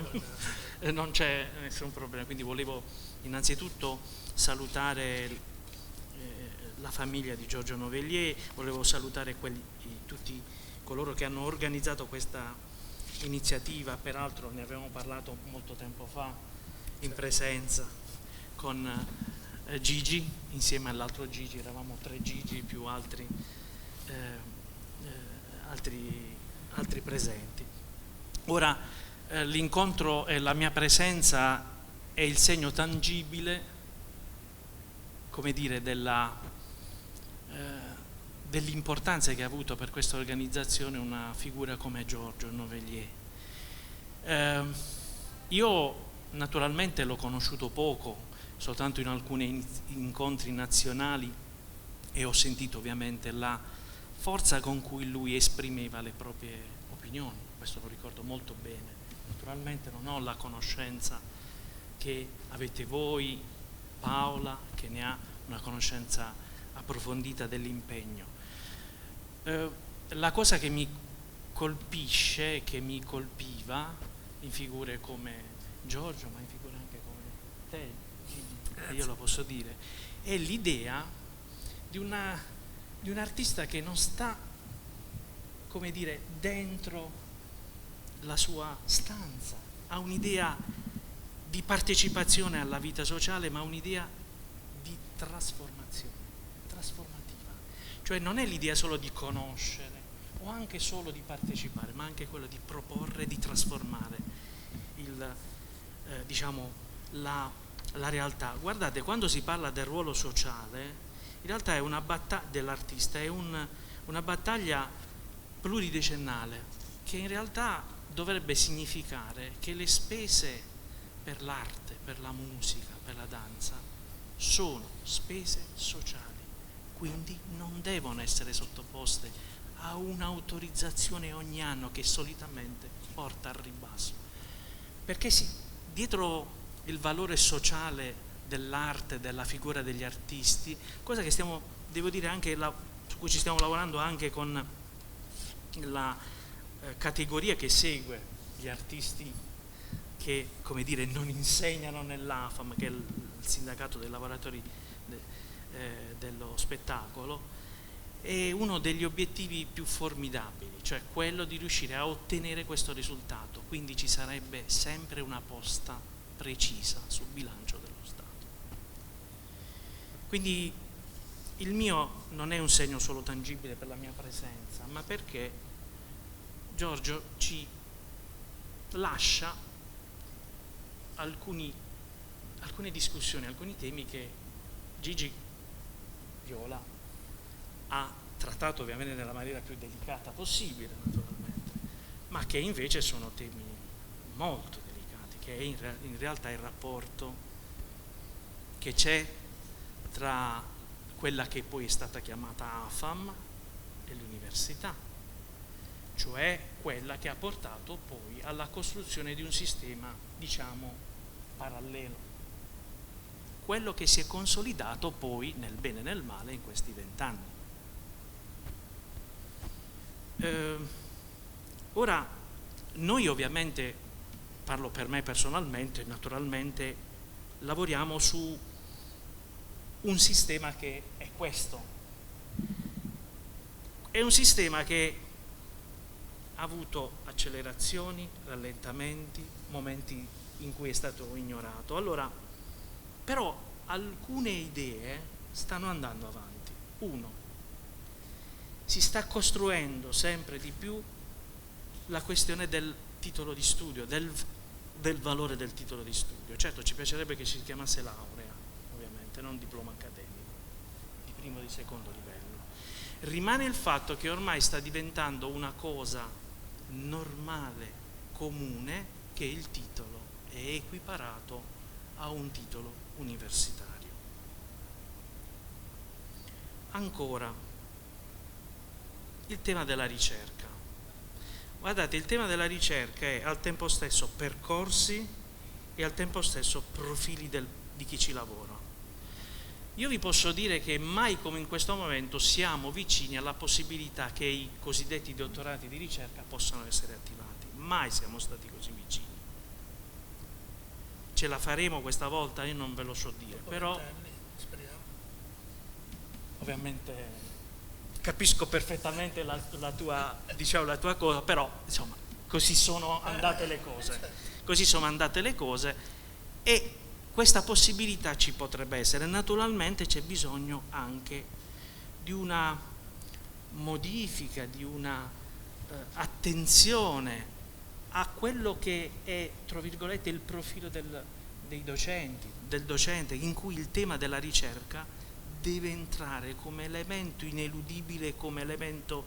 non c'è nessun problema, quindi volevo innanzitutto salutare la famiglia di Giorgio Nouvellier, volevo salutare tutti coloro che hanno organizzato questa iniziativa, peraltro ne avevamo parlato molto tempo fa in presenza con Gigi, insieme all'altro Gigi, eravamo 3 Gigi più altri presenti. Ora l'incontro e la mia presenza è il segno tangibile, come dire, dell'importanza che ha avuto per questa organizzazione una figura come Giorgio Nouvellier. Io naturalmente l'ho conosciuto poco, soltanto in alcuni incontri nazionali, e ho sentito ovviamente la forza con cui lui esprimeva le proprie opinioni, questo lo ricordo molto bene. Naturalmente non ho la conoscenza che avete voi, Paola, che ne ha una conoscenza approfondita dell'impegno. La cosa che mi colpisce, che mi colpiva in figure come Giorgio, ma in figure anche come te, io lo posso dire, è l'idea di un artista che non sta, come dire, dentro la sua stanza, ha un'idea di partecipazione alla vita sociale, ma un'idea di trasformazione, trasformativa. Cioè non è l'idea solo di conoscere o anche solo di partecipare, ma anche quello di proporre, di trasformare la realtà. Guardate, quando si parla del ruolo sociale, in realtà è una battaglia dell'artista, è una battaglia pluridecennale che in realtà dovrebbe significare che le spese per l'arte, per la musica, per la danza sono spese sociali, quindi non devono essere sottoposte a un'autorizzazione ogni anno che solitamente porta al ribasso. Perché sì, dietro il valore sociale dell'arte, della figura degli artisti, cosa che devo dire anche su cui ci stiamo lavorando anche con la categoria che segue gli artisti che, come dire, non insegnano nell'AFAM, che è il sindacato dei lavoratori dello spettacolo, è uno degli obiettivi più formidabili, cioè quello di riuscire a ottenere questo risultato, quindi ci sarebbe sempre una posta precisa sul bilancio dello Stato. Quindi il mio non è un segno solo tangibile per la mia presenza, ma perché Giorgio ci lascia alcune discussioni, alcuni temi che Gigi Viola ha trattato ovviamente nella maniera più delicata possibile, naturalmente, ma che invece sono temi molto delicati, che è in realtà il rapporto che c'è tra quella che poi è stata chiamata AFAM e l'università, cioè quella che ha portato poi alla costruzione di un sistema, diciamo, parallelo, quello che si è consolidato poi nel bene e nel male in questi 20 anni. Ora, noi ovviamente, parlo per me personalmente, naturalmente lavoriamo su un sistema che è questo. È un sistema che ha avuto accelerazioni, rallentamenti, momenti in cui è stato ignorato. Allora, però alcune idee stanno andando avanti. Uno, si sta costruendo sempre di più la questione del titolo di studio, del valore del titolo di studio. Certo, ci piacerebbe che si chiamasse laurea, ovviamente, non diploma accademico, di primo o di secondo livello. Rimane il fatto che ormai sta diventando una cosa normale, comune, che il titolo è equiparato a un titolo universitario. Ancora, il tema della ricerca. Guardate, il tema della ricerca è al tempo stesso percorsi e al tempo stesso profili di chi ci lavora. Io vi posso dire che mai come in questo momento siamo vicini alla possibilità che i cosiddetti dottorati di ricerca possano essere attivati. Mai siamo stati così vicini. Ce la faremo questa volta? Io non ve lo so dire, però ovviamente capisco perfettamente la tua cosa, però insomma così sono andate le cose, e questa possibilità ci potrebbe essere. Naturalmente c'è bisogno anche di una modifica, di una attenzione a quello che è, tra virgolette, il profilo dei docenti, del docente, in cui il tema della ricerca deve entrare come elemento ineludibile, come elemento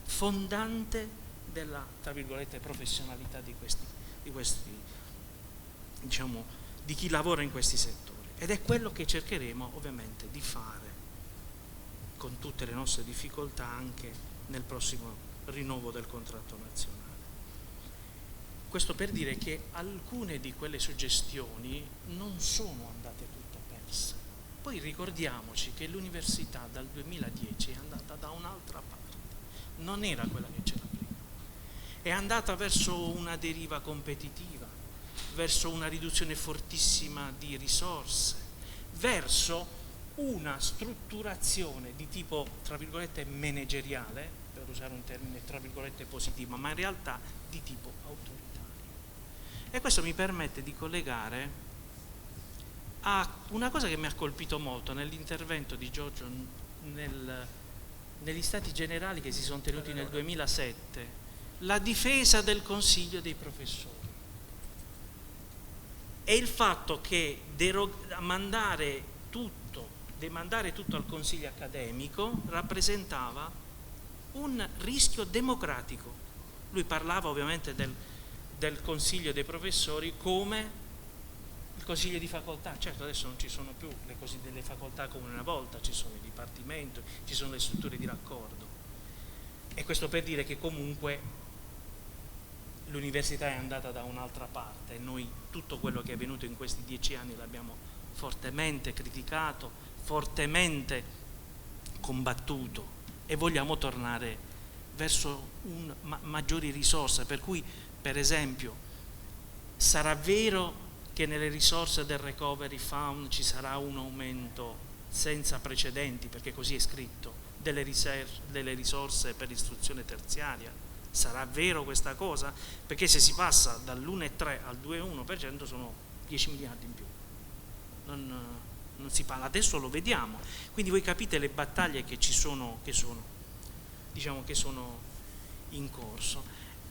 fondante della, tra virgolette, professionalità di questi diciamo, di chi lavora in questi settori. Ed è quello che cercheremo ovviamente di fare, con tutte le nostre difficoltà, anche nel prossimo rinnovo del contratto nazionale. Questo per dire che alcune di quelle suggestioni non sono andate tutte perse. Poi ricordiamoci che l'università dal 2010 è andata da un'altra parte, non era quella che c'era prima, è andata verso una deriva competitiva, verso una riduzione fortissima di risorse, verso una strutturazione di tipo, tra virgolette, manageriale, per usare un termine, tra virgolette, positivo, ma in realtà di tipo autoritario. E questo mi permette di collegare a una cosa che mi ha colpito molto nell'intervento di Giorgio negli Stati Generali che si sono tenuti nel 2007, la difesa del Consiglio dei professori e il fatto che demandare tutto al Consiglio accademico rappresentava un rischio democratico. Lui parlava ovviamente del Consiglio dei professori come il Consiglio di facoltà. Certo, adesso non ci sono più delle facoltà come una volta, ci sono i dipartimenti, ci sono le strutture di raccordo. E questo per dire che comunque l'università è andata da un'altra parte e noi tutto quello che è avvenuto in questi 10 anni l'abbiamo fortemente criticato, fortemente combattuto e vogliamo tornare verso maggiori risorse, per cui per esempio sarà vero che nelle risorse del Recovery Fund ci sarà un aumento senza precedenti, perché così è scritto, delle risorse per l'istruzione terziaria. Sarà vero questa cosa? Perché se si passa dall'1,3 al 2,1% sono 10 miliardi in più. Non si parla, adesso lo vediamo. Quindi voi capite le battaglie che ci sono, che sono in corso.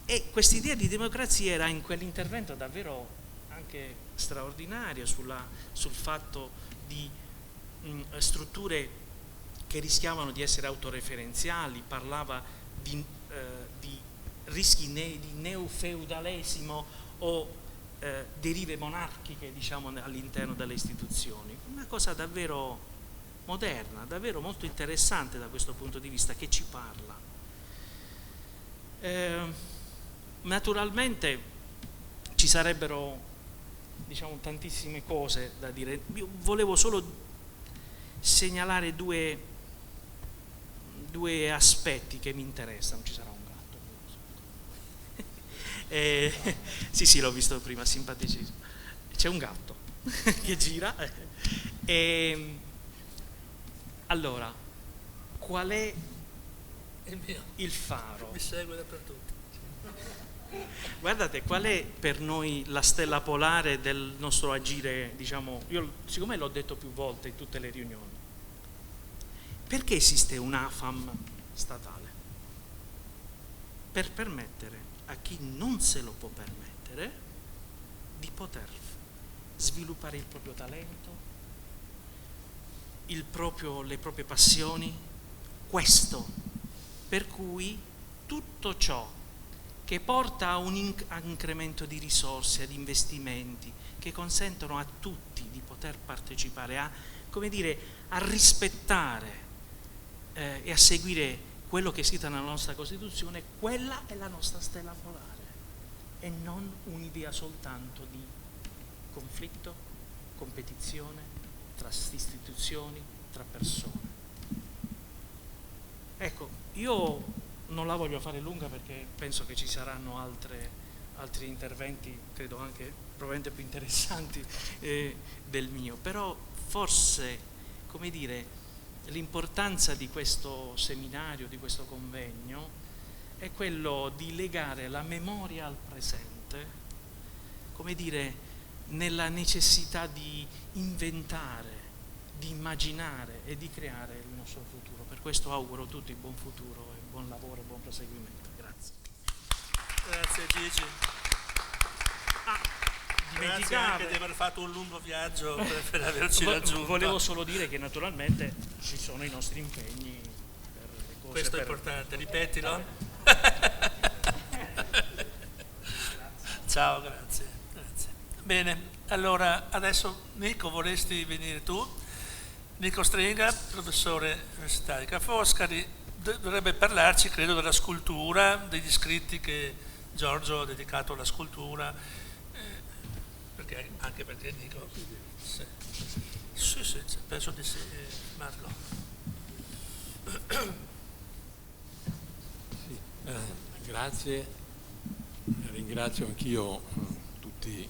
E quest'idea di democrazia era in quell'intervento davvero anche straordinario sul fatto di strutture che rischiavano di essere autoreferenziali, parlava di rischi di neofeudalesimo o derive monarchiche, diciamo, all'interno delle istituzioni. Una cosa davvero moderna, davvero molto interessante da questo punto di vista, che ci parla. Naturalmente ci sarebbero, diciamo, tantissime cose da dire. Io volevo solo segnalare due aspetti che mi interessano. Ci sarà un gatto. Sì, l'ho visto prima, simpaticissimo. C'è un gatto. che gira. Allora, qual è il faro?
Mi segue dappertutto.
Guardate, qual è per noi la stella polare del nostro agire, diciamo, io siccome l'ho detto più volte in tutte le riunioni, perché esiste un AFAM statale? Per permettere a chi non se lo può permettere di poter sviluppare il proprio talento, le proprie passioni, questo, per cui tutto ciò che porta a un incremento di risorse, ad investimenti, che consentono a tutti di poter partecipare a, come dire, a rispettare e a seguire quello che è scritto nella nostra Costituzione, quella è la nostra stella polare e non un'idea soltanto di conflitto, competizione tra istituzioni, tra persone. Ecco, io non la voglio fare lunga perché penso che ci saranno altri interventi, credo anche probabilmente più interessanti del mio, però forse, come dire, l'importanza di questo seminario, di questo convegno, è quello di legare la memoria al presente, come dire, nella necessità di inventare, di immaginare e di creare il nostro futuro. Per questo auguro a tutti buon futuro e buon lavoro e buon proseguimento. Grazie.
Grazie Gigi. Grazie anche di aver fatto un lungo viaggio per averci raggiunto.
Volevo solo dire che naturalmente ci sono i nostri impegni per le cose.
Questo è importante, ripetilo. Ciao, grazie. Bene, allora adesso Nico, vorresti venire tu? Nico Stringa, professore universitario Ca' Foscari, dovrebbe parlarci, credo, della scultura, degli scritti che Giorgio ha dedicato alla scultura, anche perché Nico... Sì, penso di sì, Marco.
Sì, grazie, ringrazio anch'io tutti i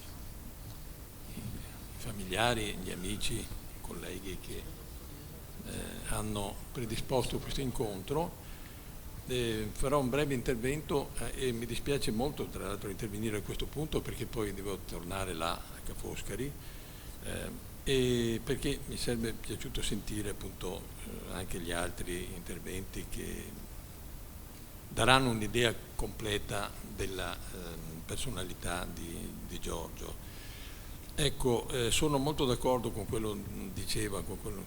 familiari, gli amici, i colleghi che hanno predisposto questo incontro. Farò un breve intervento e mi dispiace molto tra l'altro intervenire a questo punto perché poi devo tornare là a Ca' Foscari e perché mi sarebbe piaciuto sentire appunto anche gli altri interventi che daranno un'idea completa della personalità di Giorgio. Ecco, sono molto d'accordo con quello diceva,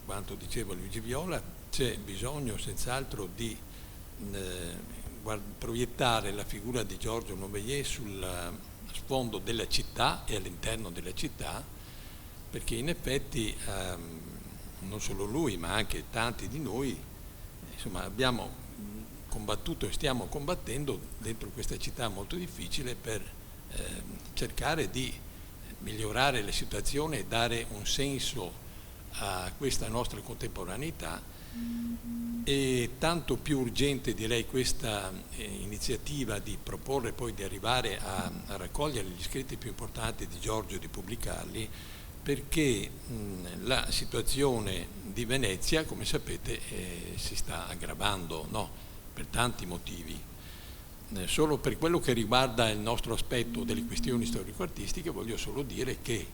quanto diceva Luigi Viola. C'è bisogno senz'altro di proiettare la figura di Giorgio Noumeillé sul sfondo della città e all'interno della città, perché in effetti non solo lui ma anche tanti di noi insomma abbiamo combattuto e stiamo combattendo dentro questa città molto difficile per cercare di migliorare la situazione e dare un senso a questa nostra contemporaneità. E tanto più urgente direi questa iniziativa di proporre poi di arrivare a raccogliere gli scritti più importanti di Giorgio e di pubblicarli, perché la situazione di Venezia, come sapete, si sta aggravando, no? Per tanti motivi. Solo per quello che riguarda il nostro aspetto delle questioni storico-artistiche voglio solo dire che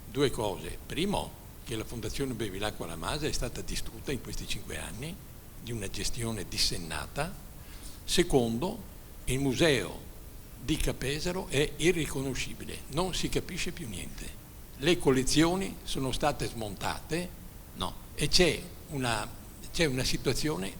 due cose. Primo, che la Fondazione Bevilacqua La Masa è stata distrutta in questi 5 anni di una gestione dissennata. Secondo, il museo di Capesaro è irriconoscibile, non si capisce più niente. Le collezioni sono state smontate, no, e c'è una situazione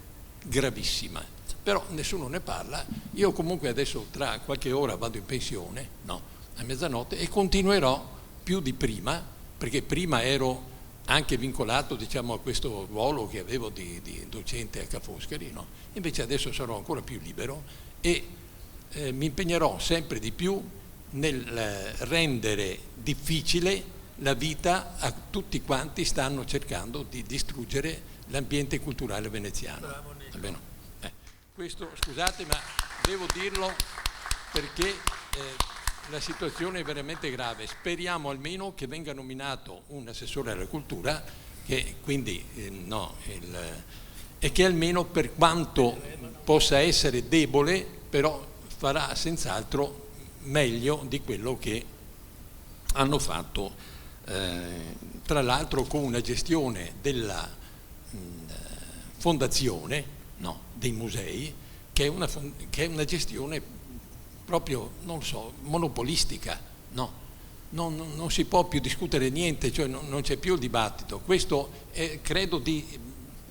gravissima, però nessuno ne parla. Io comunque adesso tra qualche ora vado in pensione, no, a mezzanotte, e continuerò più di prima, perché prima ero anche vincolato, diciamo, a questo ruolo che avevo di docente a Ca' Foscari, no? Invece adesso sarò ancora più libero e mi impegnerò sempre di più nel rendere difficile la vita a tutti quanti stanno cercando di distruggere l'ambiente culturale veneziano.
Bravo, Nico.
Almeno, questo, scusate, ma devo dirlo perché la situazione è veramente grave. Speriamo almeno che venga nominato un assessore alla cultura, che quindi e che almeno, per quanto possa essere debole, però farà senz'altro meglio di quello che hanno fatto, tra l'altro con una gestione della fondazione, dei musei, che è una gestione proprio, non so, monopolistica, non si può più discutere niente, cioè non c'è più il dibattito. Questo credo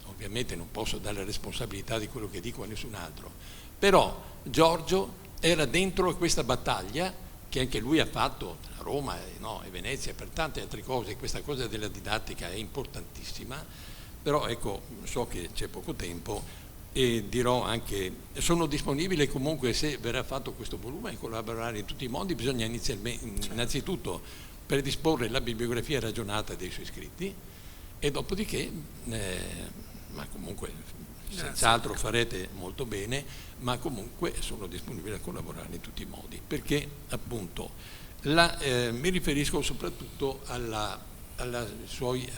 ovviamente non posso dare la responsabilità di quello che dico a nessun altro, però Giorgio era dentro questa battaglia che anche lui ha fatto a Roma e Venezia, per tante altre cose. Questa cosa della didattica è importantissima, però ecco, so che c'è poco tempo e dirò anche, sono disponibile comunque, se verrà fatto questo volume, a collaborare in tutti i modi. Bisogna innanzitutto predisporre la bibliografia ragionata dei suoi scritti, e dopodiché, ma comunque senz'altro farete molto bene, ma comunque sono disponibile a collaborare in tutti i modi, perché appunto mi riferisco soprattutto ai suoi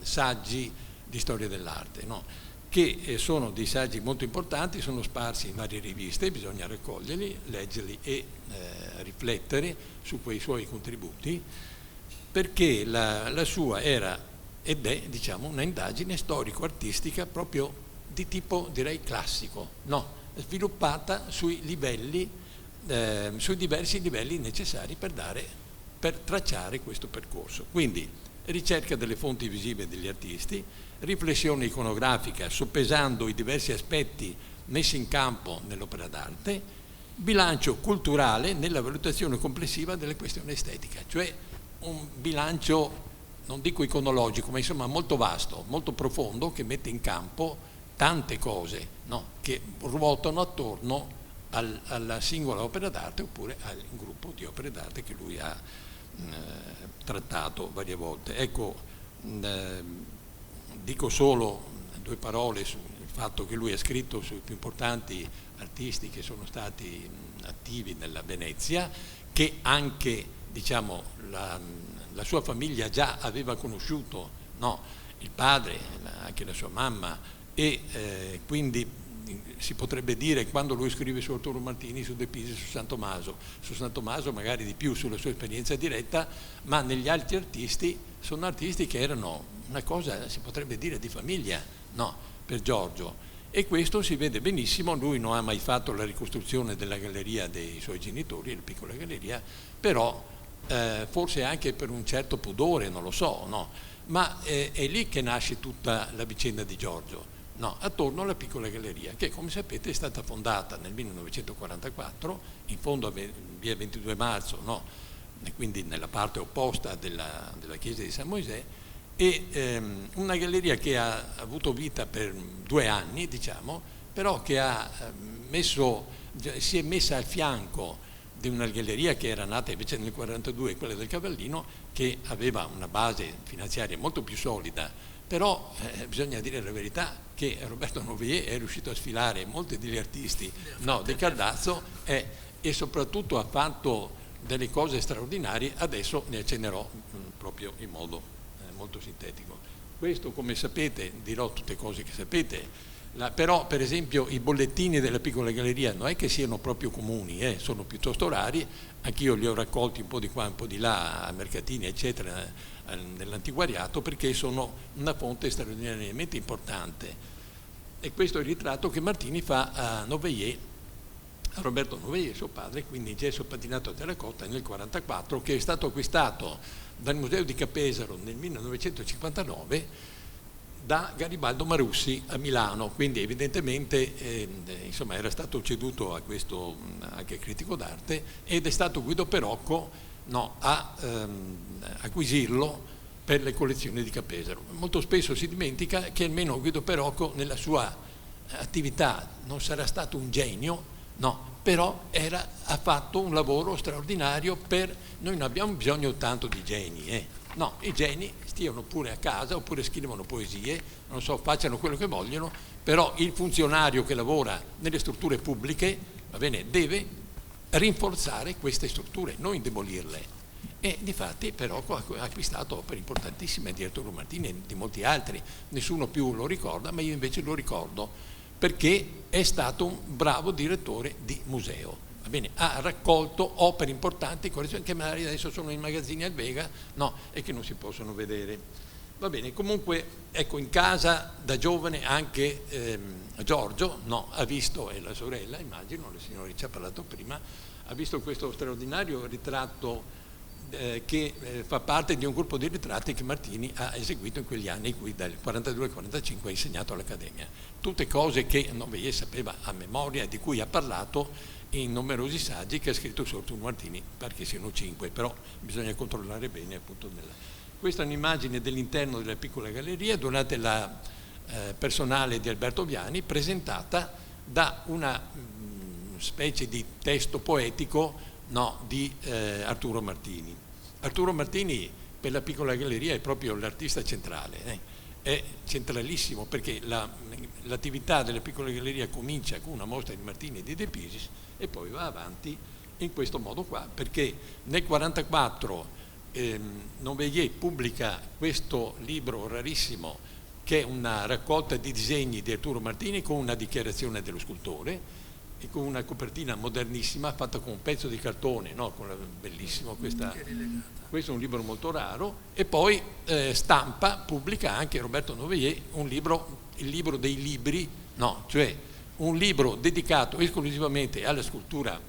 saggi di storia dell'arte, che sono dei saggi molto importanti, sono sparsi in varie riviste, bisogna raccoglierli, leggerli e riflettere su quei suoi contributi, perché la sua era ed è, diciamo, una indagine storico-artistica proprio di tipo, direi, classico, sviluppata sui livelli, sui diversi livelli necessari per tracciare questo percorso. Quindi ricerca delle fonti visive degli artisti, riflessione iconografica soppesando i diversi aspetti messi in campo nell'opera d'arte, bilancio culturale nella valutazione complessiva delle questioni estetiche, cioè un bilancio, non dico iconologico, ma insomma molto vasto, molto profondo, che mette in campo tante cose che ruotano attorno alla singola opera d'arte oppure al gruppo di opere d'arte che lui ha trattato varie volte. Ecco, dico solo due parole sul fatto che lui ha scritto sui più importanti artisti che sono stati attivi nella Venezia, che anche, diciamo, la sua famiglia già aveva conosciuto, il padre, anche la sua mamma, e quindi si potrebbe dire, quando lui scrive su Arturo Martini, su De Pisi, su San Tommaso magari di più sulla sua esperienza diretta, ma negli altri artisti sono artisti che erano una cosa, si potrebbe dire, di famiglia, per Giorgio, e questo si vede benissimo. Lui non ha mai fatto la ricostruzione della galleria dei suoi genitori, la piccola galleria, però forse anche per un certo pudore, non lo so, ma è lì che nasce tutta la vicenda di Giorgio. Attorno alla piccola galleria, che come sapete è stata fondata nel 1944, in fondo a via 22 marzo, e quindi nella parte opposta della chiesa di San Mosè, e una galleria che ha avuto vita per 2 anni, diciamo, però che si è messa al fianco di una galleria che era nata invece nel 1942, quella del Cavallino, che aveva una base finanziaria molto più solida. Però bisogna dire la verità che Roberto Nouvier è riuscito a sfilare molti degli artisti del Cardazzo e soprattutto ha fatto delle cose straordinarie. Adesso ne accennerò proprio in modo molto sintetico. Questo, come sapete, dirò tutte cose che sapete, però per esempio i bollettini della piccola galleria non è che siano proprio comuni, sono piuttosto rari. Anch'io li ho raccolti un po' di qua, un po' di là, a mercatini eccetera, nell'antiquariato, perché sono una fonte straordinariamente importante. E questo è il ritratto che Martini fa a Roberto Nouvier, suo padre, quindi in gesso patinato a terracotta nel 1944, che è stato acquistato dal Museo di Capesaro nel 1959 da Garibaldo Marussi a Milano, quindi evidentemente insomma, era stato ceduto a questo anche critico d'arte, ed è stato Guido Perocco a acquisirlo per le collezioni di Capesaro. Molto spesso si dimentica che almeno Guido Perocco nella sua attività non sarà stato un genio, però ha fatto un lavoro straordinario. Noi non abbiamo bisogno tanto di geni, i geni stiano pure a casa oppure scrivono poesie, non so, facciano quello che vogliono, però il funzionario che lavora nelle strutture pubbliche, va bene, deve rinforzare queste strutture, non indebolirle. E difatti però ha acquistato opere importantissime di Arturo Martini e di molti altri, nessuno più lo ricorda, ma io invece lo ricordo perché è stato un bravo direttore di museo. Va bene, ha raccolto opere importanti che magari adesso sono in magazzini al Vega, no, e che non si possono vedere. Va bene, comunque ecco, in casa da giovane anche Giorgio, no, ha visto, e la sorella immagino, la signora ci ha parlato prima, ha visto questo straordinario ritratto che fa parte di un gruppo di ritratti che Martini ha eseguito in quegli anni in cui dal 42 al 45 ha insegnato all'Accademia. Tutte cose che Noveye sapeva a memoria e di cui ha parlato in numerosi saggi che ha scritto su Arturo Martini, pare che siano 5, però bisogna controllare bene appunto. Questa è un'immagine dell'interno della piccola galleria durante la personale di Alberto Viani, presentata da una specie di testo poetico, no, di Arturo Martini. Arturo Martini per la piccola galleria è proprio l'artista centrale, è centralissimo perché l'attività della piccola galleria comincia con una mostra di Martini e di De Pisis e poi va avanti in questo modo qua, perché nel 1944 Noveye pubblica questo libro rarissimo che è una raccolta di disegni di Arturo Martini con una dichiarazione dello scultore e con una copertina modernissima fatta con un pezzo di cartone, no? Bellissimo, questo è un libro molto raro, e poi pubblica anche Roberto Noveye il libro dei libri, no, cioè un libro dedicato esclusivamente alla scultura,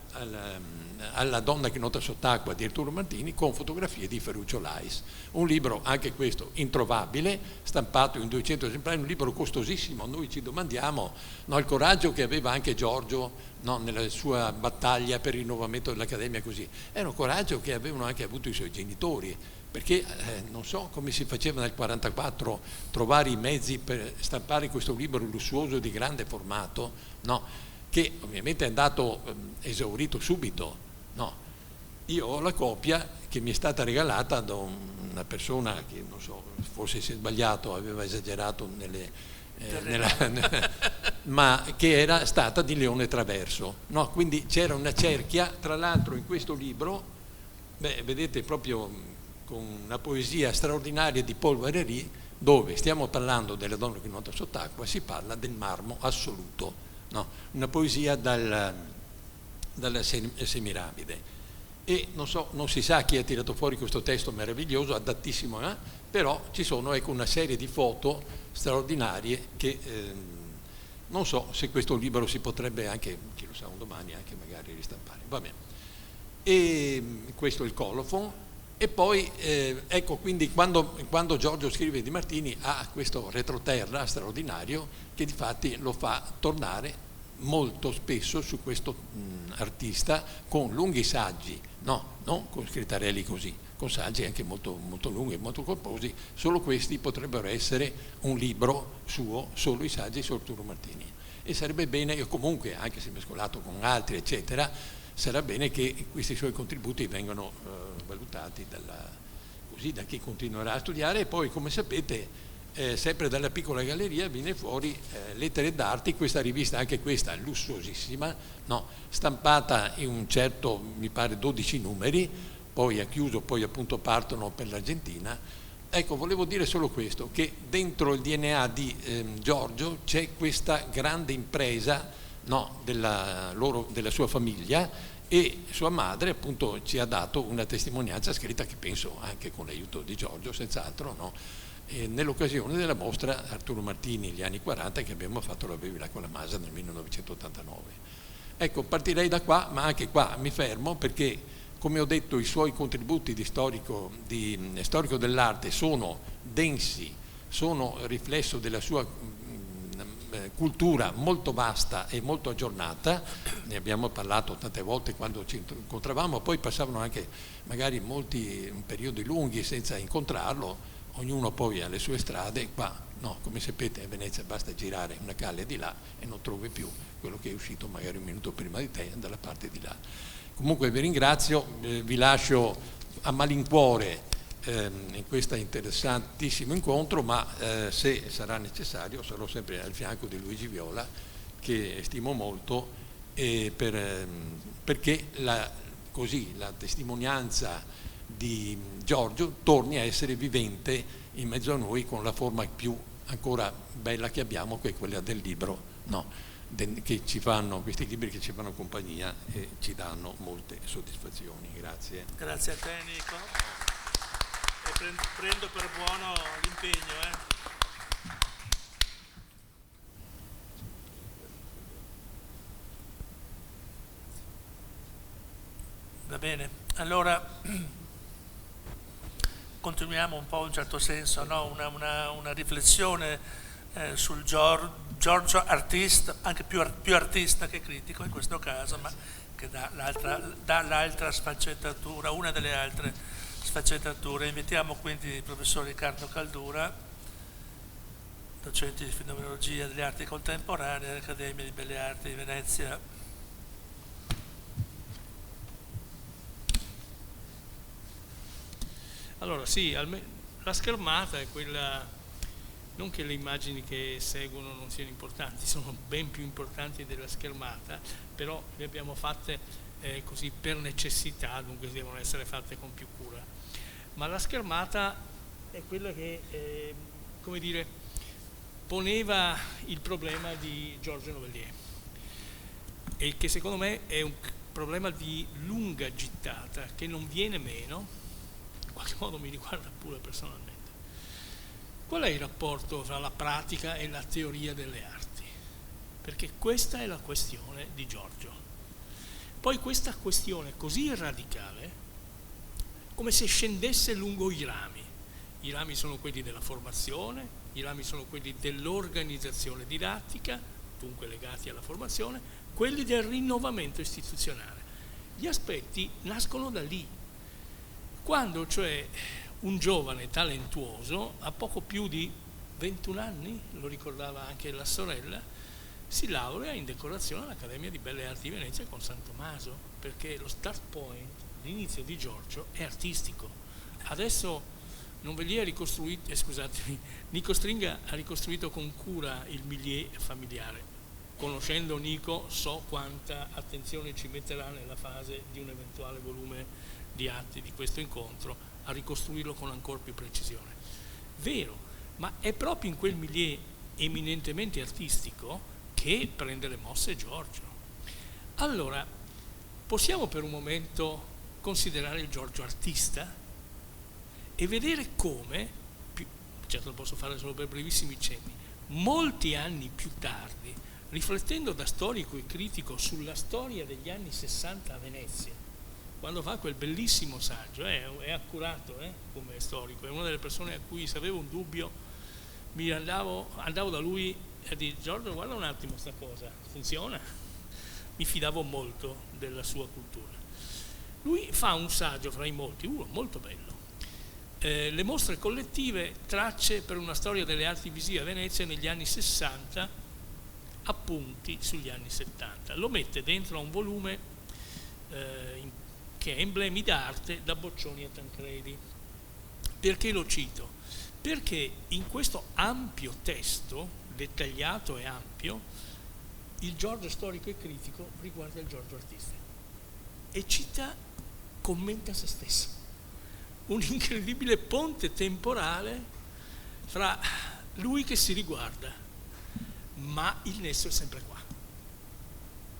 alla donna che nuota sott'acqua di Arturo Martini con fotografie di Ferruccio Lais. Un libro anche questo introvabile, stampato in 200 esemplari, un libro costosissimo. Noi ci domandiamo, no, il coraggio che aveva anche Giorgio, no, nella sua battaglia per il rinnovamento dell'Accademia, così. Era un coraggio che avevano anche avuto i suoi genitori, perché non so come si faceva nel 1944 trovare i mezzi per stampare questo libro lussuoso di grande formato, no, che ovviamente è andato esaurito subito. No, io ho la copia che mi è stata regalata da una persona che non so, forse si è sbagliato, aveva esagerato ma che era stata di Leone Traverso, no? Quindi c'era una cerchia, tra l'altro in questo libro, vedete proprio con una poesia straordinaria di Paul Valéry, dove stiamo parlando della donna che nuota sott'acqua, si parla del marmo assoluto, no? Una poesia dalla Semiramide, e non si sa chi ha tirato fuori questo testo meraviglioso, adattissimo, però ci sono, ecco, una serie di foto straordinarie che non so se questo libro si potrebbe anche, chi lo sa, un domani anche magari ristampare. Va bene. E questo è il colofon. E poi ecco, quindi quando Giorgio scrive di Martini ha questo retroterra straordinario che di fatti lo fa tornare molto spesso su questo artista con lunghi saggi, no, non con scrittarelli così, con saggi anche molto, molto lunghi e molto corposi. Solo questi potrebbero essere un libro suo, solo i saggi su Arturo Martini, e sarebbe bene, io comunque, anche se mescolato con altri eccetera, sarà bene che questi suoi contributi vengano valutati da chi continuerà a studiare. E poi, come sapete, sempre dalla piccola galleria viene fuori Lettere d'Arte, questa rivista, anche questa lussuosissima, no, stampata in un certo, mi pare 12 numeri, poi ha chiuso, poi appunto partono per l'Argentina. Ecco, volevo dire solo questo, che dentro il DNA di Giorgio c'è questa grande impresa, no, della sua famiglia, e sua madre appunto ci ha dato una testimonianza scritta che penso anche con l'aiuto di Giorgio, senz'altro, no? Nell'occasione della mostra Arturo Martini gli anni 40 che abbiamo fatto la Bevi con la Masa nel 1989. Ecco, partirei da qua, ma anche qua mi fermo perché, come ho detto, i suoi contributi di storico dell'arte sono densi, sono riflesso della sua cultura molto vasta e molto aggiornata. Ne abbiamo parlato tante volte quando ci incontravamo, poi passavano anche magari periodi lunghi senza incontrarlo, ognuno poi ha le sue strade. Qua no, come sapete a Venezia basta girare una calle di là e non trovi più quello che è uscito magari un minuto prima di te dalla parte di là. Comunque vi ringrazio, vi lascio a malincuore in questo interessantissimo incontro, ma se sarà necessario sarò sempre al fianco di Luigi Viola, che stimo molto, perché così la testimonianza di Giorgio torni a essere vivente in mezzo a noi con la forma più ancora bella che abbiamo, che è quella del libro, no? Che ci fanno, questi libri che ci fanno compagnia e ci danno molte soddisfazioni. Grazie.
Grazie a te, Nico. E prendo per buono l'impegno. Va bene, allora continuiamo un po' in un certo senso, no? una riflessione sul Giorgio artista, anche più artista che critico in questo caso, ma che dà l'altra sfaccettatura, una delle altre sfaccettature. Invitiamo quindi il professor Riccardo Caldura, docente di fenomenologia delle arti contemporanee all'Accademia di Belle Arti di Venezia.
Allora sì, la schermata è quella, non che le immagini che seguono non siano importanti, sono ben più importanti della schermata, però le abbiamo fatte così per necessità, dunque devono essere fatte con più cura. Ma la schermata è quella che, come dire, poneva il problema di Giorgio Novellier, e che secondo me è un problema di lunga gittata che non viene meno. In qualche modo mi riguarda pure personalmente. Qual è il rapporto tra la pratica e la teoria delle arti? Perché questa è la questione di Giorgio. Poi questa questione così radicale, come se scendesse lungo i rami. I rami sono quelli della formazione, i rami sono quelli dell'organizzazione didattica, dunque legati alla formazione, quelli del rinnovamento istituzionale. Gli aspetti nascono da lì. Quando cioè un giovane talentuoso, a poco più di 21 anni, lo ricordava anche la sorella, si laurea in decorazione all'Accademia di Belle Arti di Venezia con San Tommaso, perché lo start point, l'inizio di Giorgio, è artistico. Adesso Novellier Nico Stringa ha ricostruito con cura il milieu familiare. Conoscendo Nico so quanta attenzione ci metterà nella fase di un eventuale volume di atti di questo incontro a ricostruirlo con ancora più precisione. Vero, ma è proprio in quel milieu eminentemente artistico che prende le mosse Giorgio. Allora, possiamo per un momento considerare il Giorgio artista e vedere come, certo lo posso fare solo per brevissimi cenni, molti anni più tardi, riflettendo da storico e critico sulla storia degli anni 60 a Venezia, quando fa quel bellissimo saggio, è accurato come storico, è una delle persone a cui se avevo un dubbio andavo da lui e dicevo: Giorgio, guarda un attimo sta cosa, funziona? Mi fidavo molto della sua cultura. Lui fa un saggio fra i molti, uno molto bello, le mostre collettive, tracce per una storia delle arti visive a Venezia negli anni 60, appunti sugli anni 70. Lo mette dentro a un volume che è Emblemi d'arte da Boccioni a Tancredi. Perché lo cito? Perché in questo ampio testo, dettagliato e ampio, il Giorgio storico e critico riguarda il Giorgio artista e commenta se stesso. Un incredibile ponte temporale fra lui che si riguarda, ma il nesso è sempre qua.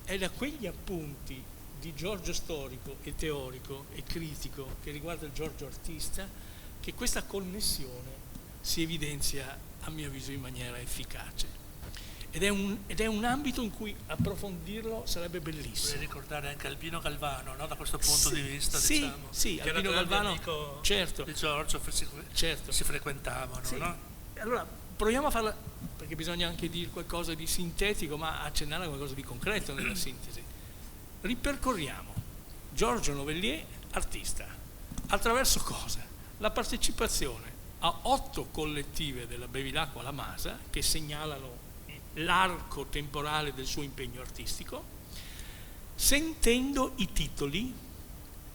È da quegli appunti di Giorgio storico e teorico e critico che riguarda il Giorgio artista che questa connessione si evidenzia a mio avviso in maniera efficace ed è un ambito in cui approfondirlo sarebbe bellissimo.
Vorrei ricordare anche Albino Galvano, no? Da questo punto di vista, diciamo,
sì,
che
Albino Galvano, certo,
di Giorgio, si frequentavano, sì. No?
Allora proviamo a farla, perché bisogna anche dire qualcosa di sintetico, ma accennare a qualcosa di concreto nella sintesi. Ripercorriamo Giorgio Novellier, artista, attraverso cosa? La partecipazione a 8 collettive della Bevilacqua alla Masa che segnalano l'arco temporale del suo impegno artistico, sentendo i titoli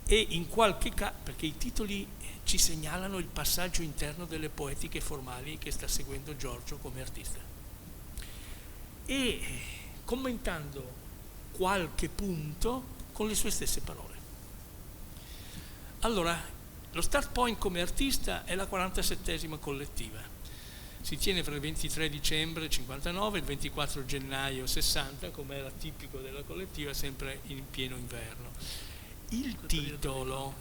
e in qualche caso, perché i titoli ci segnalano il passaggio interno delle poetiche formali che sta seguendo Giorgio come artista, e commentando qualche punto con le sue stesse parole. Allora, lo start point come artista è la 47esima collettiva. Si tiene fra il 23 dicembre 59 e il 24 gennaio 60, come era tipico della collettiva, sempre in pieno inverno. Il titolo...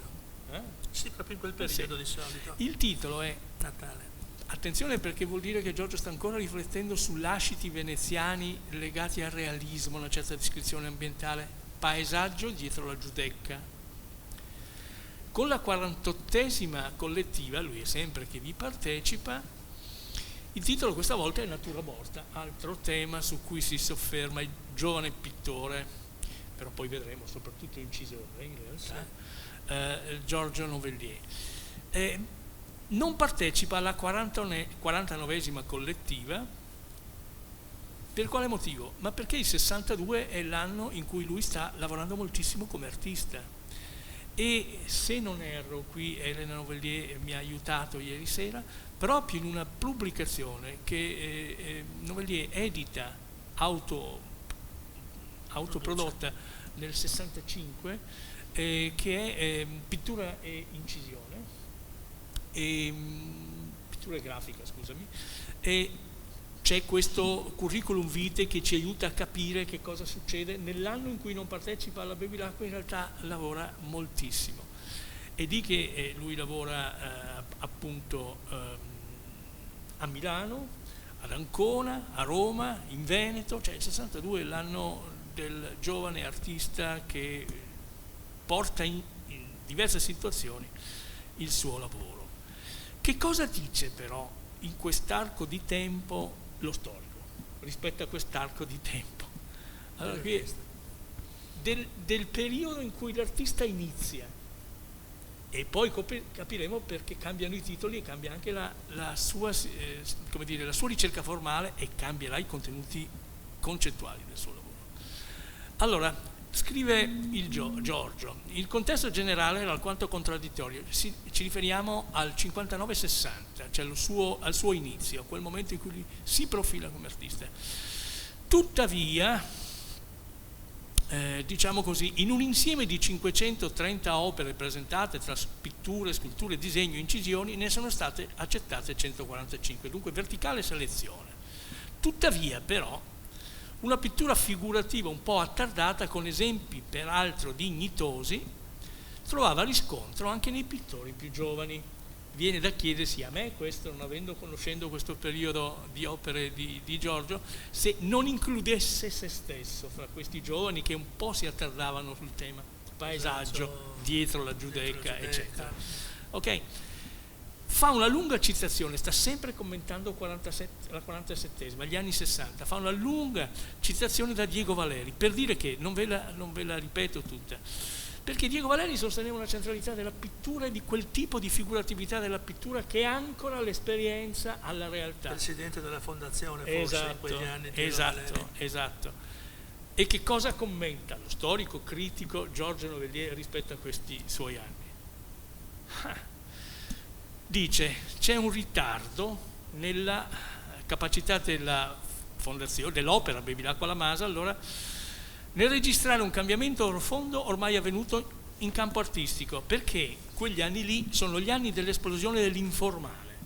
Sì, proprio in quel periodo di solito.
Il titolo è
Natale.
Attenzione, perché vuol dire che Giorgio sta ancora riflettendo su lasciti veneziani legati al realismo, una certa descrizione ambientale, paesaggio dietro la Giudecca. Con la 48esima collettiva, lui è sempre che vi partecipa, il titolo questa volta è Natura morta, altro tema su cui si sofferma il giovane pittore, però poi vedremo soprattutto incisore in realtà, Giorgio Novellier. Non partecipa alla 49esima collettiva. Per quale motivo? Ma perché il 62 è l'anno in cui lui sta lavorando moltissimo come artista, e se non erro, qui Elena Novellier mi ha aiutato ieri sera, proprio in una pubblicazione che Novellier edita autoprodotta nel 65, che è pittura e incisione, pittura grafica, scusami, e c'è questo curriculum vitae che ci aiuta a capire che cosa succede nell'anno in cui non partecipa alla Bevilacqua. In realtà lavora moltissimo, e di che lui lavora appunto a Milano, ad Ancona, a Roma, in Veneto, cioè il 62 è l'anno del giovane artista che porta in diverse situazioni il suo lavoro. Che cosa dice però in quest'arco di tempo lo storico rispetto a quest'arco di tempo? Allora, qui del periodo in cui l'artista inizia, e poi capiremo perché cambiano i titoli e cambia anche la sua ricerca formale, e cambierà i contenuti concettuali del suo lavoro. Allora, scrive il Giorgio, il contesto generale era alquanto contraddittorio, ci riferiamo al 59-60, cioè al suo inizio, a quel momento in cui lui si profila come artista. Tuttavia, diciamo così, in un insieme di 530 opere presentate tra pitture, sculture, disegno e incisioni, ne sono state accettate 145, dunque verticale selezione. Tuttavia, però, una pittura figurativa un po' attardata, con esempi peraltro dignitosi, trovava riscontro anche nei pittori più giovani. Viene da chiedersi a me questo, non conoscendo questo periodo di opere di Giorgio, se non includesse se stesso fra questi giovani che un po' si attardavano sul tema paesaggio, dietro la Giudecca, eccetera. Ok? Fa una lunga citazione, sta sempre commentando la 47esima, gli anni 60, fa una lunga citazione da Diego Valeri, per dire che, non ve la ripeto tutta, perché Diego Valeri sosteneva una centralità della pittura e di quel tipo di figuratività della pittura che ancora l'esperienza alla realtà.
Presidente della fondazione, forse, in quegli anni.
Esatto. E che cosa commenta lo storico critico Giorgio Novellier rispetto a questi suoi anni? Dice, c'è un ritardo nella capacità della fondazione, dell'opera Bevilacqua La Masa, allora, nel registrare un cambiamento profondo ormai avvenuto in campo artistico, perché quegli anni lì sono gli anni dell'esplosione dell'informale.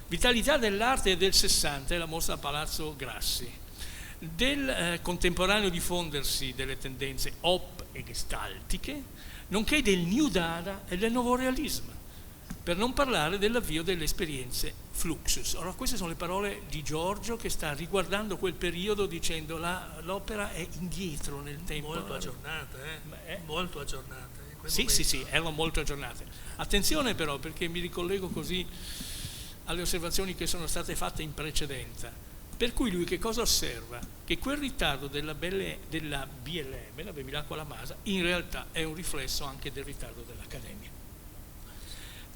Vitalità dell'arte del 60 è la mostra a Palazzo Grassi, del contemporaneo diffondersi delle tendenze op e gestaltiche, nonché del new dada e del nuovo realismo, per non parlare dell'avvio delle esperienze fluxus. Ora, queste sono le parole di Giorgio, che sta riguardando quel periodo dicendo l'opera è indietro nel tempo.
Molto aggiornata, molto aggiornata.
Sì, erano molto aggiornate. Attenzione però, perché mi ricollego così alle osservazioni che sono state fatte in precedenza. Per cui lui che cosa osserva? Che quel ritardo della BLM, la Bevilacqua La Masa, in realtà è un riflesso anche del ritardo dell'Accademia.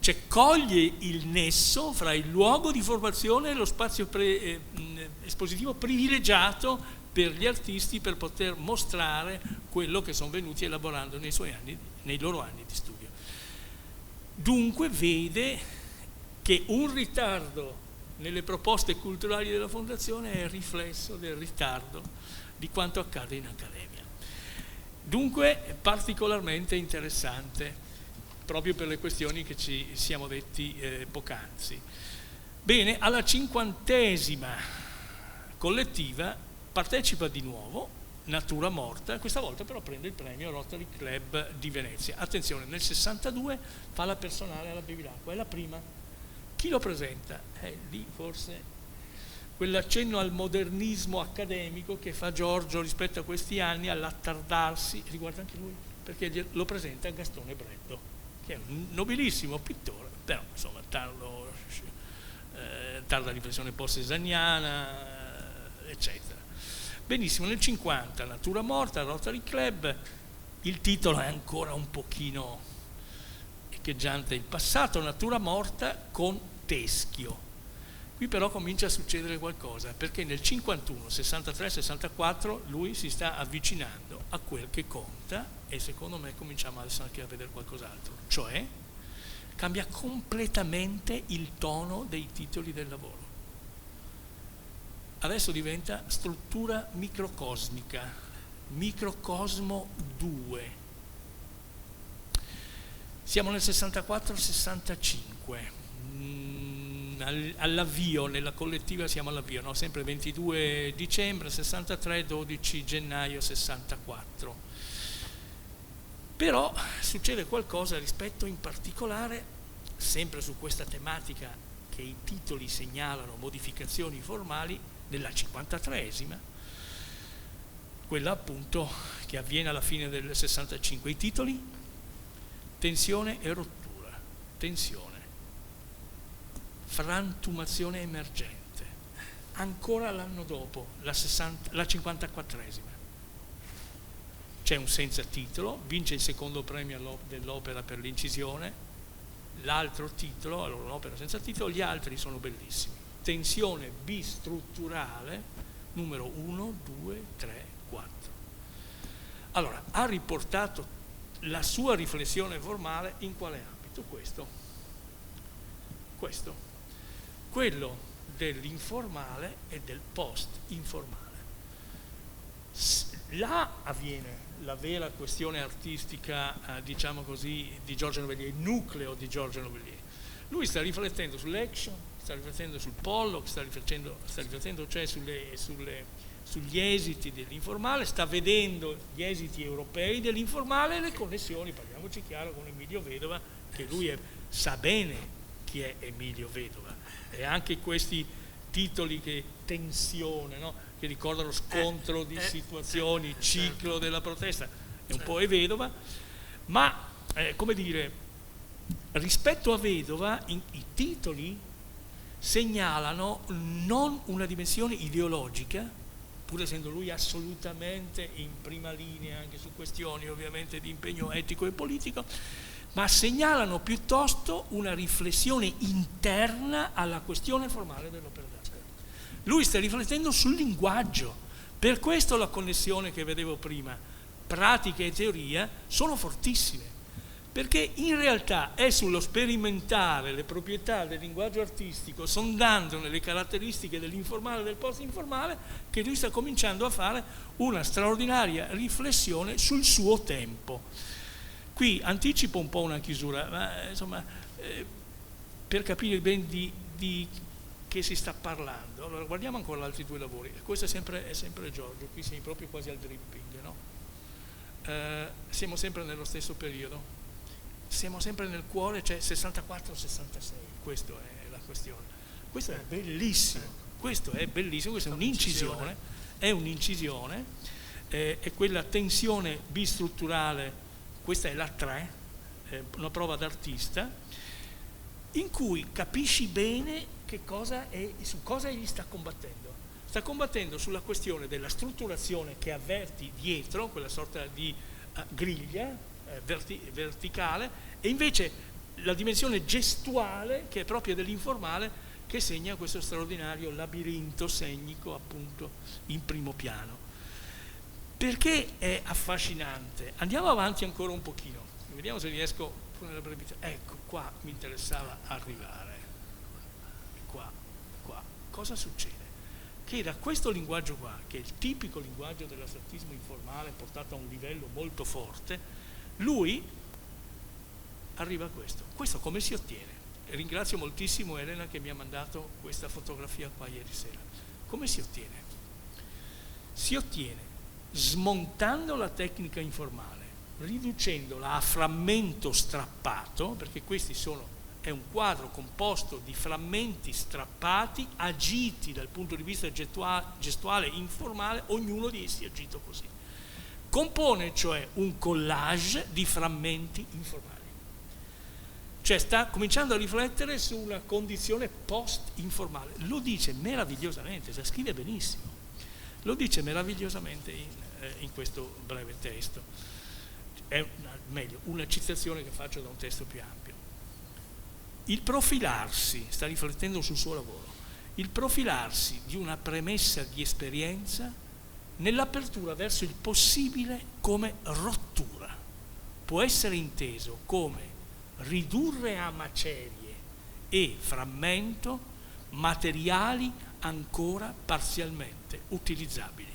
Cioè coglie il nesso fra il luogo di formazione e lo spazio espositivo privilegiato per gli artisti per poter mostrare quello che sono venuti elaborando nei loro anni di studio. Dunque vede che un ritardo nelle proposte culturali della Fondazione è il riflesso del ritardo di quanto accade in Accademia. Dunque particolarmente interessante, proprio per le questioni che ci siamo detti poc'anzi. Bene, alla 50ª collettiva partecipa di nuovo Natura Morta, questa volta però prende il premio Rotary Club di Venezia. Attenzione, nel 62 fa la personale alla Bevilacqua, è la prima. Chi lo presenta? Lì forse quell'accenno al modernismo accademico che fa Giorgio rispetto a questi anni, all'attardarsi, riguarda anche lui, perché lo presenta Gastone Breddo, che è un nobilissimo pittore, però insomma tarda riflessione post-cesaniana, eccetera. Benissimo, nel 50 Natura Morta, Rotary Club, il titolo è ancora un pochino echeggiante il passato, Natura Morta con Teschio. Qui però comincia a succedere qualcosa, perché nel 51, 63, 64 lui si sta avvicinando a quel che conta e secondo me cominciamo adesso anche a vedere qualcos'altro, cioè cambia completamente il tono dei titoli del lavoro. Adesso diventa struttura microcosmica, microcosmo 2. Siamo nel 64-65. All'avvio, nella collettiva siamo all'avvio, no? Sempre 22 dicembre 63, 12 gennaio 64. Però succede qualcosa rispetto in particolare, sempre su questa tematica che i titoli segnalano modificazioni formali, nella 53esima, quella appunto che avviene alla fine del 65. I titoli? Tensione e rottura, tensione, frantumazione emergente, ancora l'anno dopo, la 54esima. C'è un senza titolo, vince il secondo premio dell'opera per l'incisione, l'altro titolo, allora l'opera senza titolo, gli altri sono bellissimi. Tensione bistrutturale, numero 1, 2, 3, 4. Allora, ha riportato la sua riflessione formale in quale ambito? Questo. Quello dell'informale e del post-informale. Là avviene la vera questione artistica, diciamo così, di Giorgio Novellier, il nucleo di Giorgio Novellier. Lui sta riflettendo sull'action, sta riflettendo sul Pollock, sta riflettendo cioè sugli esiti dell'informale, sta vedendo gli esiti europei dell'informale e le connessioni, parliamoci chiaro, con Emilio Vedova, che lui sa bene chi è Emilio Vedova, e anche questi titoli che tensione, no? Che ricordano scontro di situazioni, ciclo della protesta, è un po' Vedova, ma come dire, rispetto a Vedova i titoli segnalano non una dimensione ideologica, pur essendo lui assolutamente in prima linea anche su questioni ovviamente di impegno etico e politico, ma segnalano piuttosto una riflessione interna alla questione formale dell'opera d'arte. Lui sta riflettendo sul linguaggio, per questo la connessione che vedevo prima, pratica e teoria, sono fortissime, perché in realtà è sullo sperimentare le proprietà del linguaggio artistico, sondandone le caratteristiche dell'informale e del post-informale, che lui sta cominciando a fare una straordinaria riflessione sul suo tempo. Qui anticipo un po' una chiusura, ma insomma, per capire bene di che si sta parlando. Allora, guardiamo ancora gli altri due lavori. Questo è sempre Giorgio, qui siamo proprio quasi al dripping, no? Siamo sempre nello stesso periodo. Siamo sempre nel cuore, cioè 64-66, questa è la questione. Questo è bellissimo, questa è un'incisione, è quella tensione bistrutturale, questa è la 3, una prova d'artista, in cui capisci bene che cosa è, su cosa egli sta combattendo. Sta combattendo sulla questione della strutturazione che avverti dietro, quella sorta di griglia, verticale, e invece la dimensione gestuale che è propria dell'informale, che segna questo straordinario labirinto segnico appunto in primo piano. Perché è affascinante? Andiamo avanti ancora un pochino, vediamo se riesco con la brevità. Ecco, qua mi interessava arrivare. Qua. Cosa succede? che da questo linguaggio qua, che è il tipico linguaggio dell'astrattismo informale portato a un livello molto forte, lui arriva a questo. Questo come si ottiene? E ringrazio moltissimo Elena che mi ha mandato questa fotografia qua ieri sera. Come si ottiene? Si ottiene smontando la tecnica informale, riducendola a frammento strappato, perché è un quadro composto di frammenti strappati, agiti dal punto di vista gestuale informale, ognuno di essi agito così. Compone cioè un collage di frammenti informali. Cioè sta cominciando a riflettere su una condizione post-informale. Lo dice meravigliosamente, si scrive benissimo. Lo dice meravigliosamente in questo breve testo. È una citazione che faccio da un testo più ampio. Il profilarsi, sta riflettendo sul suo lavoro, il profilarsi di una premessa di esperienza nell'apertura verso il possibile come rottura può essere inteso come ridurre a macerie e frammento materiali ancora parzialmente utilizzabili,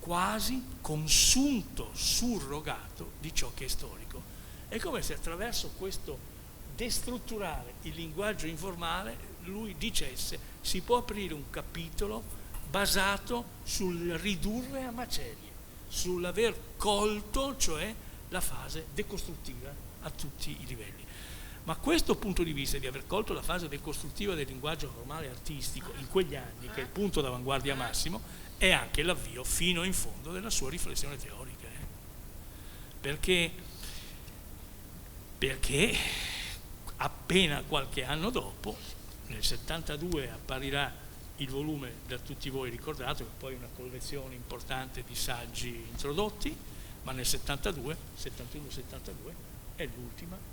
quasi consunto surrogato di ciò che è storico. È come se attraverso questo destrutturare il linguaggio informale lui dicesse si può aprire un capitolo basato sul ridurre a macerie, sull'aver colto cioè la fase decostruttiva a tutti i livelli. Ma questo punto di vista di aver colto la fase decostruttiva del linguaggio formale artistico in quegli anni, che è il punto d'avanguardia massimo, è anche l'avvio fino in fondo della sua riflessione teorica. Perché appena qualche anno dopo, nel 72 apparirà il volume da tutti voi ricordato, che poi è una collezione importante di saggi introdotti, ma nel 71-72 è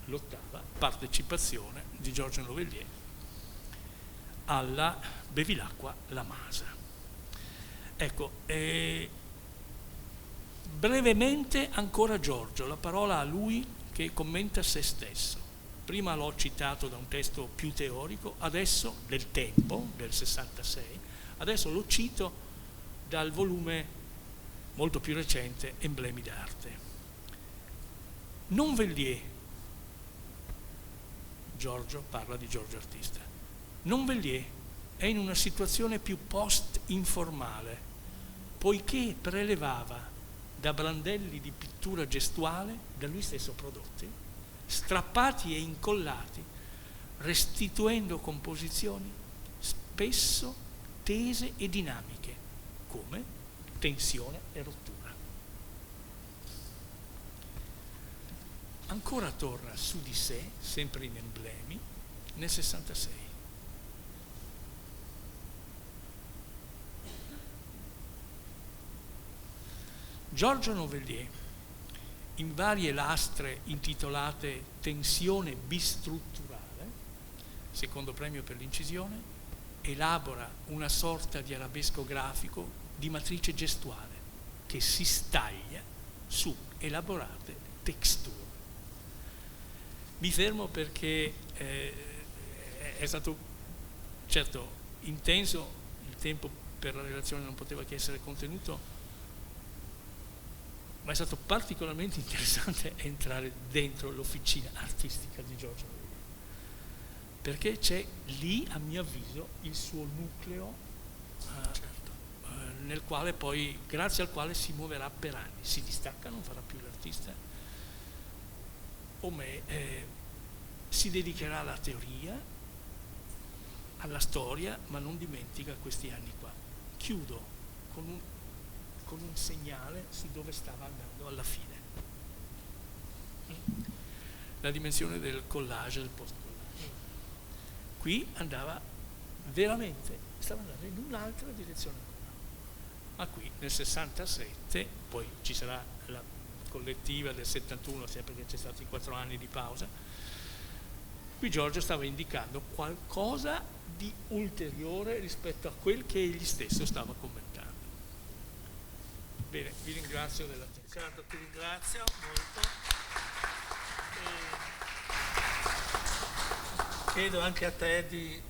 l'ottava partecipazione di Giorgio Novellier alla Bevilacqua La Masa. Ecco, brevemente ancora Giorgio, la parola a lui che commenta se stesso. Prima l'ho citato da un testo più teorico, adesso del tempo, del 66, adesso lo cito dal volume molto più recente, Emblemi d'arte. Novellier, Giorgio parla di Giorgio artista, Novellier è in una situazione più post-informale, poiché prelevava da brandelli di pittura gestuale, da lui stesso prodotti, strappati e incollati, restituendo composizioni spesso tese e dinamiche, come tensione e rottura. Ancora torna su di sé, sempre in Emblemi, nel 66. Giorgio Novellier, in varie lastre intitolate Tensione bistrutturale, secondo premio per l'incisione, elabora una sorta di arabesco grafico di matrice gestuale che si staglia su elaborate texture. Mi fermo perché è stato certo intenso, il tempo per la relazione non poteva che essere contenuto, ma è stato particolarmente interessante entrare dentro l'officina artistica di Giorgio Novellier, perché c'è lì, a mio avviso, il suo nucleo nel quale poi, grazie al quale si muoverà per anni, si distacca, non farà più l'artista, si dedicherà alla teoria, alla storia, ma non dimentica questi anni qua. Chiudo con un segnale su dove stava andando alla fine. La dimensione del collage, del post-collage. Qui stava andando in un'altra direzione ancora. Ma qui nel 67, poi ci sarà la collettiva del 71, sempre che c'è stati 4 anni di pausa, qui Giorgio stava indicando qualcosa di ulteriore rispetto a quel che egli stesso stava commentando. Bene, vi ringrazio dell'attenzione.
Riccardo, ti ringrazio molto. Chiedo anche a te di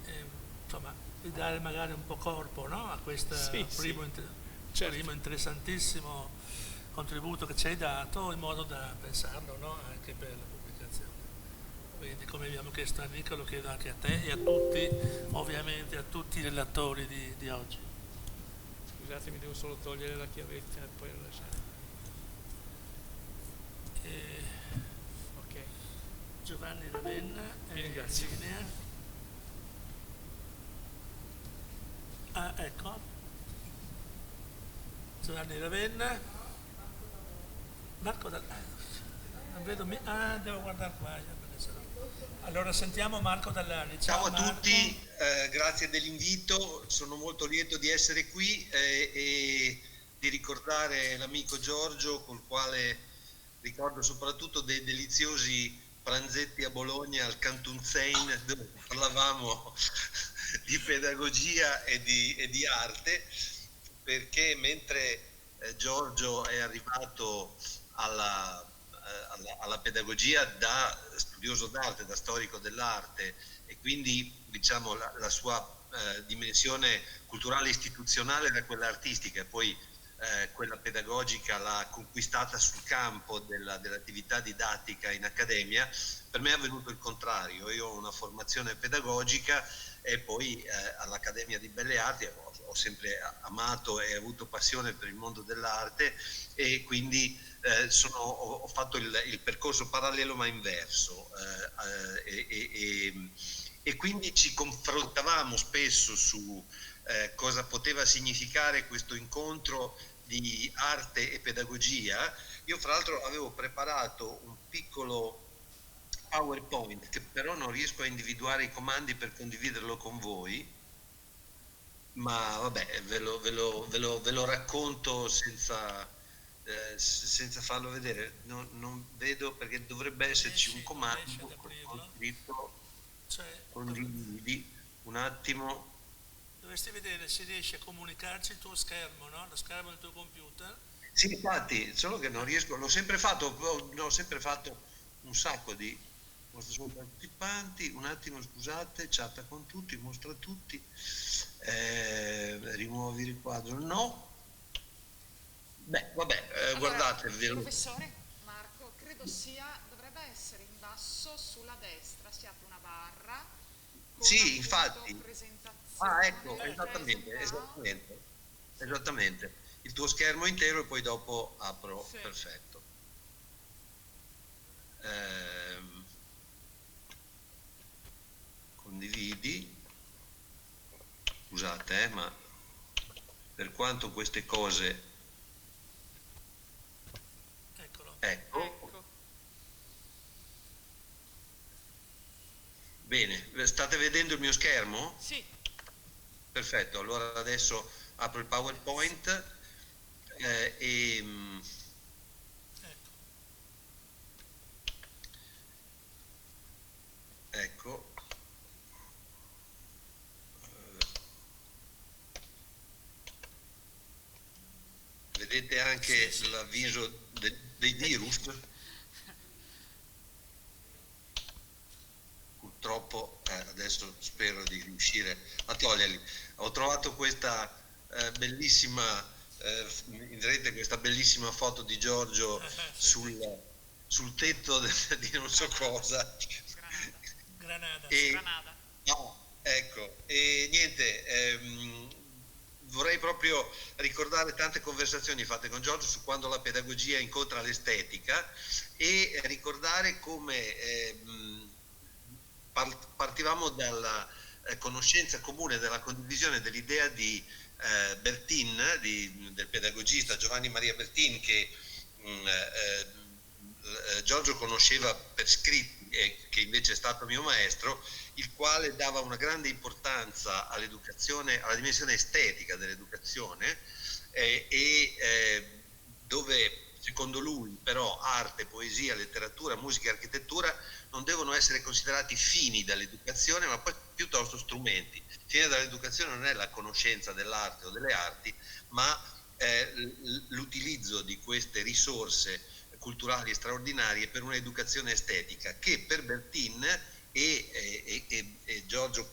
di dare magari un po' corpo, no? A questo
Sì,
primo,
sì, certo.
primo interessantissimo contributo che ci hai dato, in modo da pensarlo, no? Anche per la pubblicazione. Quindi, come abbiamo chiesto a Nicola, lo chiedo anche a te e a tutti, ovviamente a tutti i relatori di oggi.
Scusatemi, devo solo togliere la chiavetta e poi lasciare. Ok.
Giovanni Ravenna,
Ringrazio.
linea. Ah, ecco. Giovanni Ravenna. Marco Dall'Aia. Non vedo devo guardare qua. Allora sentiamo Marco Dall'Aia.
Ciao a
Marco.
tutti, grazie dell'invito, sono molto lieto di essere qui e di ricordare l'amico Giorgio, col quale ricordo soprattutto dei deliziosi pranzetti a Bologna al Cantunzein, dove parlavamo di pedagogia e di arte, perché mentre Giorgio è arrivato alla pedagogia da studioso d'arte, da storico dell'arte, e quindi diciamo la sua dimensione culturale istituzionale era quella artistica, e poi quella pedagogica l'ha conquistata sul campo dell'attività didattica in accademia. Per me è avvenuto il contrario, io ho una formazione pedagogica e poi all'Accademia di Belle Arti ho sempre amato e avuto passione per il mondo dell'arte, e quindi ho fatto il percorso parallelo ma inverso, e quindi ci confrontavamo spesso su cosa poteva significare questo incontro di arte e pedagogia. Io fra l'altro avevo preparato un piccolo PowerPoint che però non riesco a individuare i comandi per condividerlo con voi, ma vabbè, ve lo racconto senza farlo vedere. Non vedo, perché dovrebbe esserci un comando con scritto condividi. Un attimo.
Dovresti vedere se riesci a comunicarci il tuo schermo, no? Lo schermo del tuo computer.
Sì, infatti, solo che non riesco, l'ho sempre fatto un sacco di mostra solo partecipanti, un attimo scusate, chatta con tutti, mostra a tutti, rimuovi il quadro, no. Beh, vabbè,
allora,
guardate.
Professore Marco, credo dovrebbe essere in basso sulla destra, si apre una barra. Con
sì, infatti. Ecco,
esattamente.
Il tuo schermo intero e poi dopo apro, sì. Perfetto. Condividi. Scusate, ma per quanto queste cose... Ecco. Bene, state vedendo il mio schermo?
Sì.
Perfetto, allora adesso apro il PowerPoint ecco. Vedete anche l'avviso dei virus? Purtroppo adesso spero di riuscire a toglierli. Ho trovato questa bellissima in rete, questa bellissima foto di Giorgio sul tetto di non so cosa.
Granada.
No, ecco, e niente, vorrei proprio ricordare tante conversazioni fatte con Giorgio su quando la pedagogia incontra l'estetica, e ricordare come partivamo dalla conoscenza comune, della condivisione dell'idea di Bertin, del pedagogista Giovanni Maria Bertin, che Giorgio conosceva per scritti e che invece è stato mio maestro, il quale dava una grande importanza all'educazione, alla dimensione estetica dell'educazione, dove secondo lui però arte, poesia, letteratura, musica e architettura non devono essere considerati fini dall'educazione, ma poi piuttosto strumenti. Fine dall'educazione non è la conoscenza dell'arte o delle arti, ma l'utilizzo di queste risorse culturali straordinarie per un'educazione estetica che per Bertin e Giorgio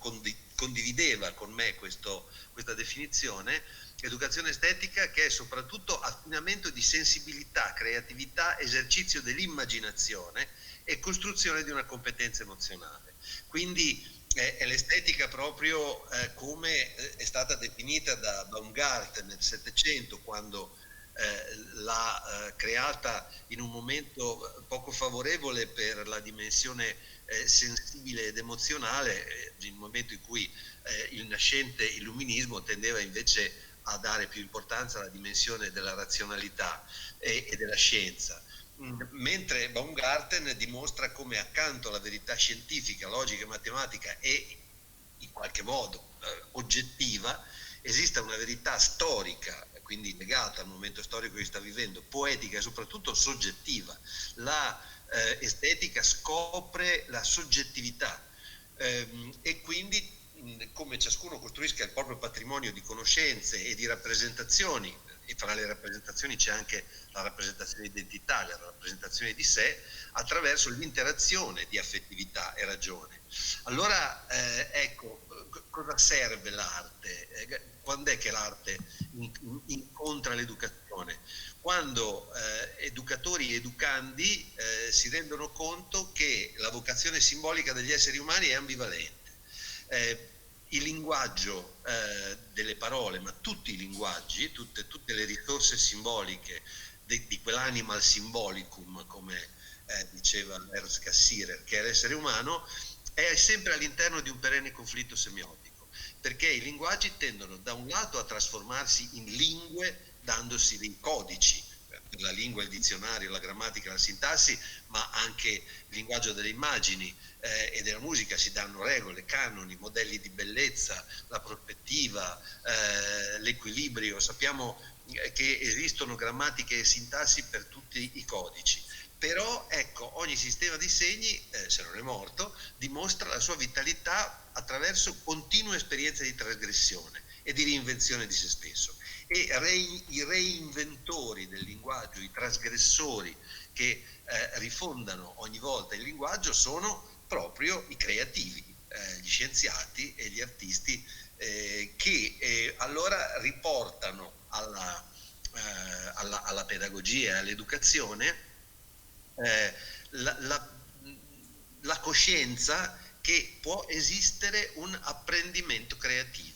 condivideva con me questa definizione, educazione estetica che è soprattutto affinamento di sensibilità, creatività, esercizio dell'immaginazione e costruzione di una competenza emozionale. Quindi è l'estetica proprio come è stata definita da Baumgarten nel Settecento, quando l'ha creata in un momento poco favorevole per la dimensione sensibile ed emozionale, nel momento in cui il nascente illuminismo tendeva invece a dare più importanza alla dimensione della razionalità e della scienza. Mentre Baumgarten dimostra come accanto alla verità scientifica, logica e matematica e in qualche modo oggettiva esista una verità storica, quindi legata al momento storico che sta vivendo, poetica e soprattutto soggettiva. La estetica scopre la soggettività e quindi come ciascuno costruisca il proprio patrimonio di conoscenze e di rappresentazioni, e fra le rappresentazioni c'è anche la rappresentazione identitaria, la rappresentazione di sé, attraverso l'interazione di affettività e ragione. Allora, ecco, cosa serve l'arte? Quando è che l'arte incontra l'educazione? Quando educatori e educandi si rendono conto che la vocazione simbolica degli esseri umani è ambivalente. Il linguaggio delle parole, ma tutti i linguaggi, tutte le risorse simboliche di quell'animal symbolicum, come diceva Ernst Cassirer, che è l'essere umano, è sempre all'interno di un perenne conflitto semiotico, perché i linguaggi tendono da un lato a trasformarsi in lingue dandosi dei codici. La lingua, il dizionario, la grammatica, la sintassi, ma anche il linguaggio delle immagini e della musica si danno regole, canoni, modelli di bellezza, la prospettiva, l'equilibrio. Sappiamo che esistono grammatiche e sintassi per tutti i codici. Però ecco, ogni sistema di segni, se non è morto, dimostra la sua vitalità attraverso continue esperienze di trasgressione e di reinvenzione di se stesso. E i reinventori del linguaggio, i trasgressori che rifondano ogni volta il linguaggio sono proprio i creativi, gli scienziati e gli artisti che allora riportano alla pedagogia e all'educazione la coscienza che può esistere un apprendimento creativo.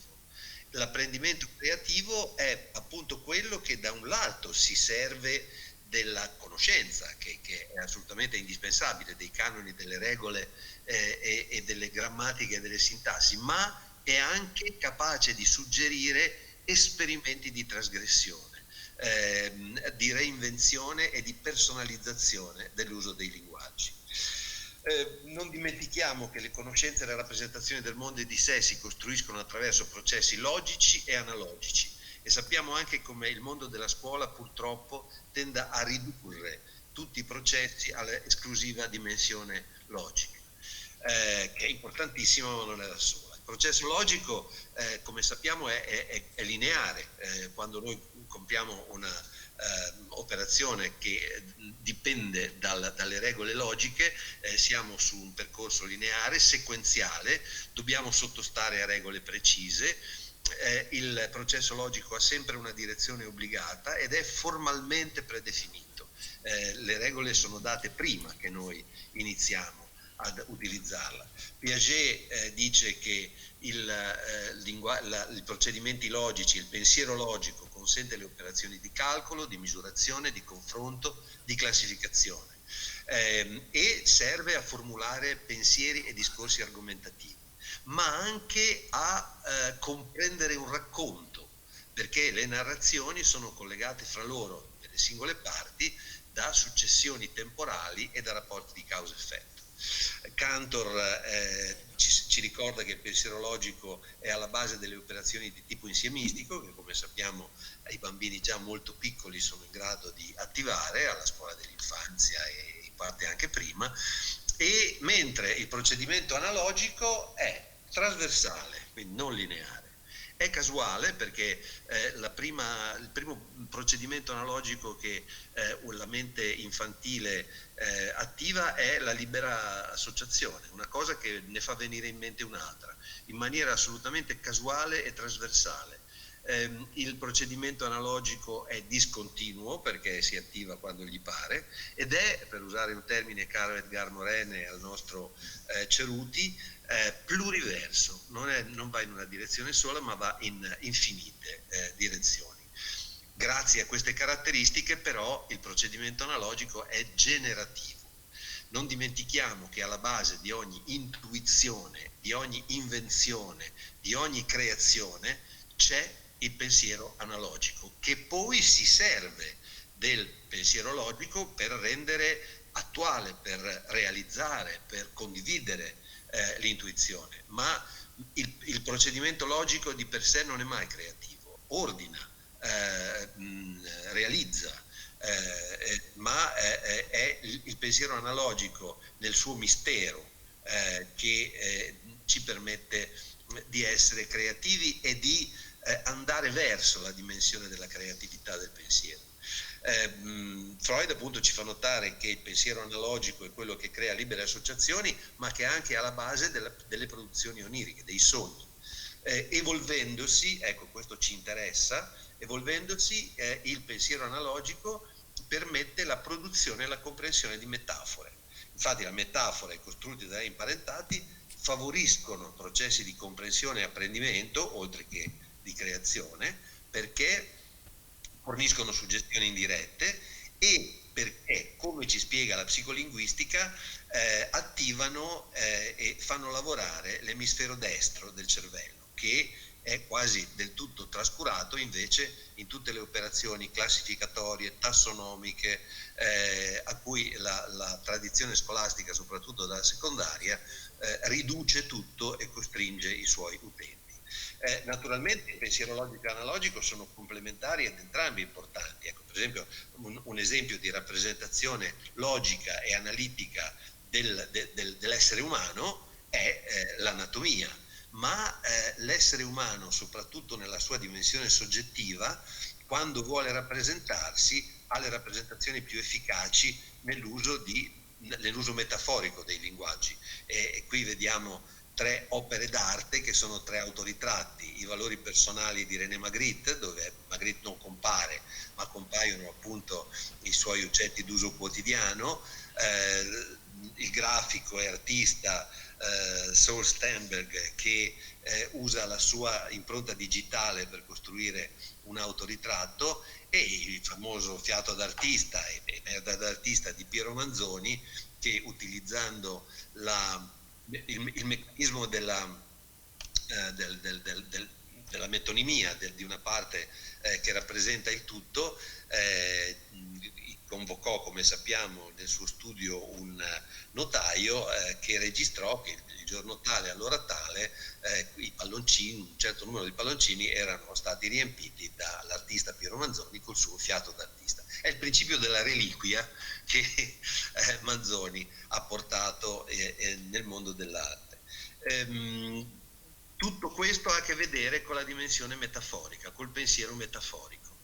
L'apprendimento creativo è appunto quello che da un lato si serve della conoscenza, che è assolutamente indispensabile, dei canoni, delle regole e delle grammatiche e delle sintassi, ma è anche capace di suggerire esperimenti di trasgressione, di reinvenzione e di personalizzazione dell'uso dei linguaggi. Non dimentichiamo che le conoscenze e le rappresentazioni del mondo e di sé si costruiscono attraverso processi logici e analogici, e sappiamo anche come il mondo della scuola purtroppo tenda a ridurre tutti i processi all'esclusiva dimensione logica, che è importantissima ma non è la sola. Il processo logico, come sappiamo, è lineare. Quando noi compiamo una operazione che dipende dalle regole logiche, siamo su un percorso lineare, sequenziale, dobbiamo sottostare a regole precise. Il processo logico ha sempre una direzione obbligata ed è formalmente predefinito. Le regole sono date prima che noi iniziamo ad utilizzarla. Piaget dice che i procedimenti logici, il pensiero logico consente le operazioni di calcolo, di misurazione, di confronto, di classificazione e serve a formulare pensieri e discorsi argomentativi, ma anche a comprendere un racconto, perché le narrazioni sono collegate fra loro, nelle singole parti, da successioni temporali e da rapporti di causa-effetto. Cantor ci ricorda che il pensiero logico è alla base delle operazioni di tipo insiemistico, che come sappiamo i bambini già molto piccoli sono in grado di attivare alla scuola dell'infanzia e in parte anche prima, e mentre il procedimento analogico è trasversale, quindi non lineare, È casuale perché il primo procedimento analogico che la mente infantile attiva è la libera associazione, una cosa che ne fa venire in mente un'altra, in maniera assolutamente casuale e trasversale. Il procedimento analogico è discontinuo perché si attiva quando gli pare ed è, per usare un termine caro a Edgar Morin e al nostro Ceruti, pluriverso, non va in una direzione sola ma va in infinite direzioni. Grazie a queste caratteristiche però il procedimento analogico è generativo. Non dimentichiamo che alla base di ogni intuizione, di ogni invenzione, di ogni creazione c'è il pensiero analogico, che poi si serve del pensiero logico per rendere attuale, per realizzare, per condividere l'intuizione, ma il procedimento logico di per sé non è mai creativo, ordina, realizza, ma è il pensiero analogico nel suo mistero che ci permette di essere creativi e di andare verso la dimensione della creatività del pensiero. Freud appunto ci fa notare che il pensiero analogico è quello che crea libere associazioni, ma che è anche alla base delle produzioni oniriche, dei sogni. Evolvendosi, ecco questo ci interessa, evolvendosi il pensiero analogico permette la produzione e la comprensione di metafore. Infatti la metafora e i costrutti da imparentati favoriscono processi di comprensione e apprendimento, oltre che di creazione, perché forniscono suggestioni indirette e perché, come ci spiega la psicolinguistica, attivano e fanno lavorare l'emisfero destro del cervello, che è quasi del tutto trascurato invece in tutte le operazioni classificatorie, tassonomiche, a cui la tradizione scolastica, soprattutto dalla secondaria, riduce tutto e costringe i suoi utenti. Naturalmente il pensiero logico e analogico sono complementari ed entrambi importanti. Ecco, per esempio un esempio di rappresentazione logica e analitica dell'essere umano è l'anatomia, ma l'essere umano, soprattutto nella sua dimensione soggettiva, quando vuole rappresentarsi ha le rappresentazioni più efficaci nell'uso metaforico dei linguaggi. E qui vediamo 3 opere d'arte che sono 3 autoritratti: i valori personali di René Magritte, dove Magritte non compare ma compaiono appunto i suoi oggetti d'uso quotidiano, il grafico e artista Saul Sternberg, che usa la sua impronta digitale per costruire un autoritratto, e il famoso fiato d'artista e merda d'artista di Piero Manzoni, che utilizzando il meccanismo della metonimia di una parte che rappresenta il tutto, convocò, come sappiamo, nel suo studio un notaio che registrò che il giorno tale, all'ora tale, i palloncini, un certo numero di palloncini erano stati riempiti dall'artista Piero Manzoni col suo fiato d'artista. È il principio della reliquia che Manzoni ha portato nel mondo dell'arte. Tutto questo ha a che vedere con la dimensione metaforica, col pensiero metaforico,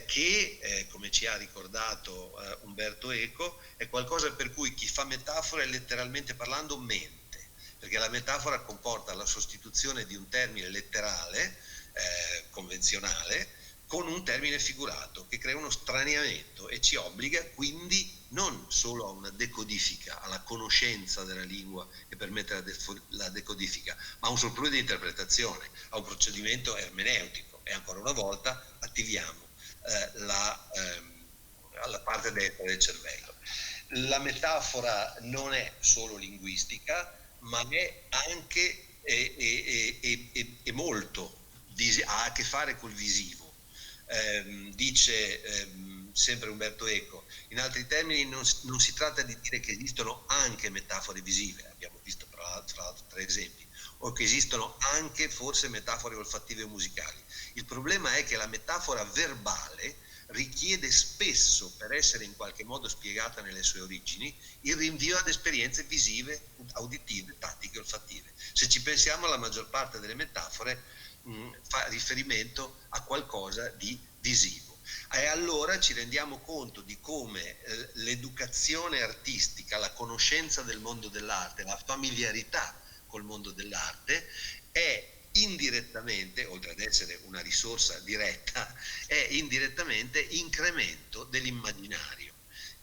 che, come ci ha ricordato Umberto Eco, è qualcosa per cui chi fa metafora, letteralmente parlando, mente, perché la metafora comporta la sostituzione di un termine letterale, convenzionale, con un termine figurato, che crea uno straniamento e ci obbliga quindi non solo a una decodifica, alla conoscenza della lingua che permette la decodifica, ma a un surplus di interpretazione, a un procedimento ermeneutico. E ancora una volta attiviamo la parte destra del cervello. La metafora non è solo linguistica, ma è anche e molto, ha a che fare col visivo. Dice sempre Umberto Eco, in altri termini non si tratta di dire che esistono anche metafore visive, abbiamo visto tra l'altro 3 esempi, o che esistono anche forse metafore olfattive o musicali. Il problema è che la metafora verbale richiede spesso, per essere in qualche modo spiegata nelle sue origini, il rinvio ad esperienze visive, auditive, tattiche, olfattive. Se ci pensiamo, la maggior parte delle metafore fa riferimento a qualcosa di visivo. E allora ci rendiamo conto di come l'educazione artistica, la conoscenza del mondo dell'arte, la familiarità col mondo dell'arte è indirettamente, oltre ad essere una risorsa diretta, è indirettamente incremento dell'immaginario,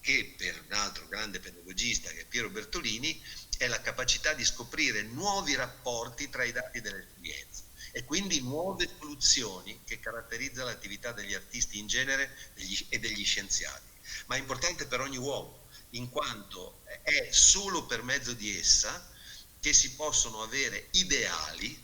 che per un altro grande pedagogista che è Piero Bertolini è la capacità di scoprire nuovi rapporti tra i dati dell'esperienza e quindi nuove soluzioni che caratterizzano l'attività degli artisti in genere e degli scienziati. Ma è importante per ogni uomo, in quanto è solo per mezzo di essa che si possono avere ideali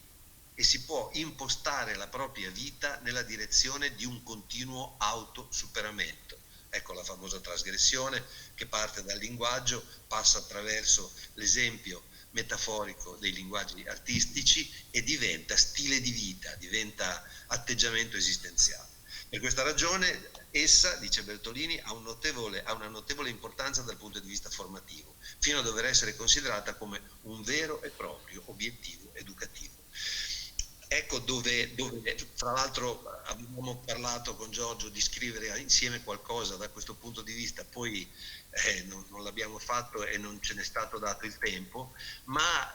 e si può impostare la propria vita nella direzione di un continuo autosuperamento. Ecco la famosa trasgressione che parte dal linguaggio, passa attraverso l'esempio metaforico dei linguaggi artistici e diventa stile di vita, diventa atteggiamento esistenziale. Per questa ragione essa, dice Bertolini, ha una notevole importanza dal punto di vista formativo, fino a dover essere considerata come un vero e proprio obiettivo educativo. Ecco dove tra l'altro abbiamo parlato con Giorgio di scrivere insieme qualcosa da questo punto di vista, poi non l'abbiamo fatto e non ce n'è stato dato il tempo, ma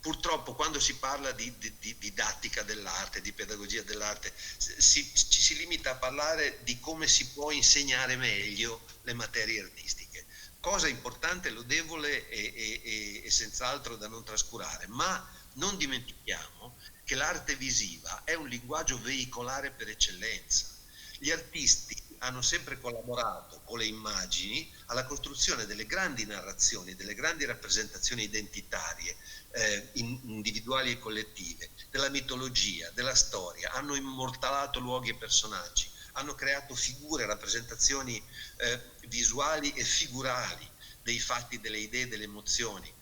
purtroppo quando si parla di didattica dell'arte, di pedagogia dell'arte, ci si limita a parlare di come si può insegnare meglio le materie artistiche. Cosa importante, lodevole e senz'altro da non trascurare, ma non dimentichiamo che l'arte visiva è un linguaggio veicolare per eccellenza. Gli artisti hanno sempre collaborato con le immagini alla costruzione delle grandi narrazioni, delle grandi rappresentazioni identitarie, individuali e collettive, della mitologia, della storia, hanno immortalato luoghi e personaggi, hanno creato figure, rappresentazioni visuali e figurali dei fatti, delle idee, delle emozioni.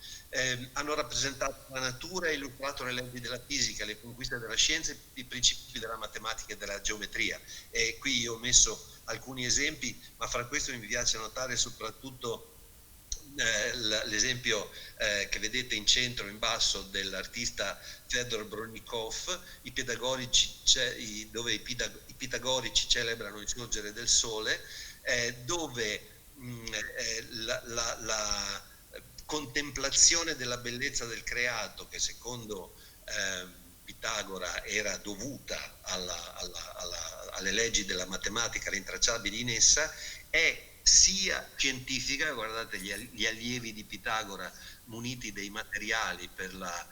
Hanno rappresentato la natura e illustrato le leggi della fisica, le conquiste della scienza, i principi della matematica e della geometria. E qui io ho messo alcuni esempi, ma fra questi mi piace notare soprattutto l'esempio che vedete in centro, in basso, dell'artista Fedor Brodnikov, dove i pitagorici celebrano il sorgere del sole, dove la contemplazione della bellezza del creato, che secondo Pitagora era dovuta alle leggi della matematica rintracciabili in essa, è sia scientifica, guardate gli allievi di Pitagora muniti dei materiali per la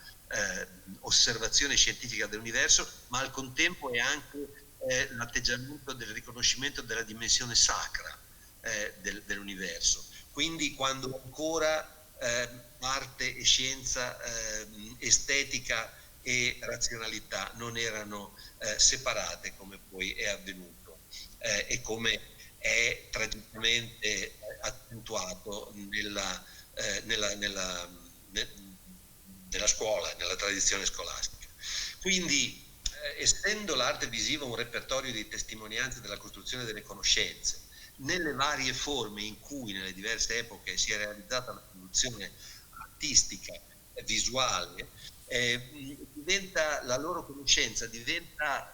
osservazione scientifica dell'universo, ma al contempo è anche l'atteggiamento del riconoscimento della dimensione sacra dell'universo. Quindi quando ancora arte e scienza, estetica e razionalità non erano separate, come poi è avvenuto e come è tragicamente accentuato nella scuola, nella tradizione scolastica. Quindi essendo l'arte visiva un repertorio di testimonianze della costruzione delle conoscenze, nelle varie forme in cui nelle diverse epoche si è realizzata la produzione artistica, visuale, la loro conoscenza diventa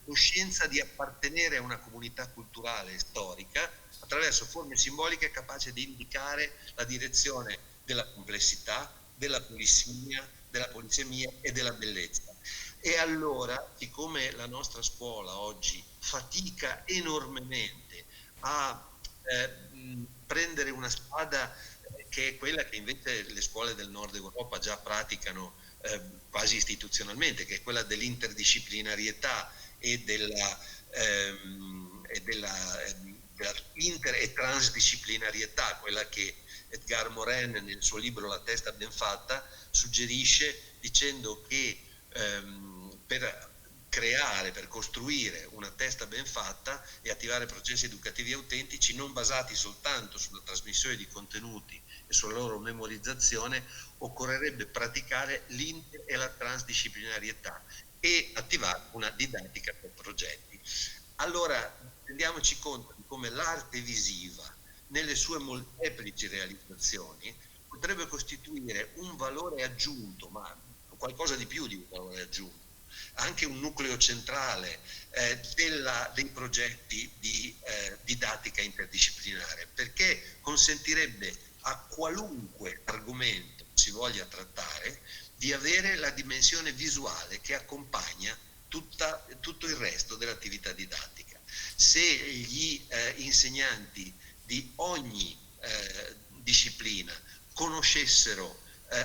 coscienza di appartenere a una comunità culturale e storica attraverso forme simboliche capaci di indicare la direzione della complessità, della polissemia e della bellezza. E allora, siccome la nostra scuola oggi fatica enormemente a prendere una strada che è quella che invece le scuole del nord Europa già praticano quasi istituzionalmente, che è quella dell'interdisciplinarietà e della inter- e transdisciplinarietà, quella che Edgar Morin nel suo libro La testa ben fatta suggerisce, dicendo che per costruire una testa ben fatta e attivare processi educativi autentici non basati soltanto sulla trasmissione di contenuti e sulla loro memorizzazione, occorrerebbe praticare l'inter e la transdisciplinarietà e attivare una didattica per progetti. Allora rendiamoci conto di come l'arte visiva nelle sue molteplici realizzazioni potrebbe costituire un valore aggiunto, ma qualcosa di più di un valore aggiunto, anche un nucleo centrale dei progetti di didattica interdisciplinare, perché consentirebbe a qualunque argomento si voglia trattare di avere la dimensione visuale che accompagna tutto il resto dell'attività didattica. Se gli insegnanti di ogni disciplina conoscessero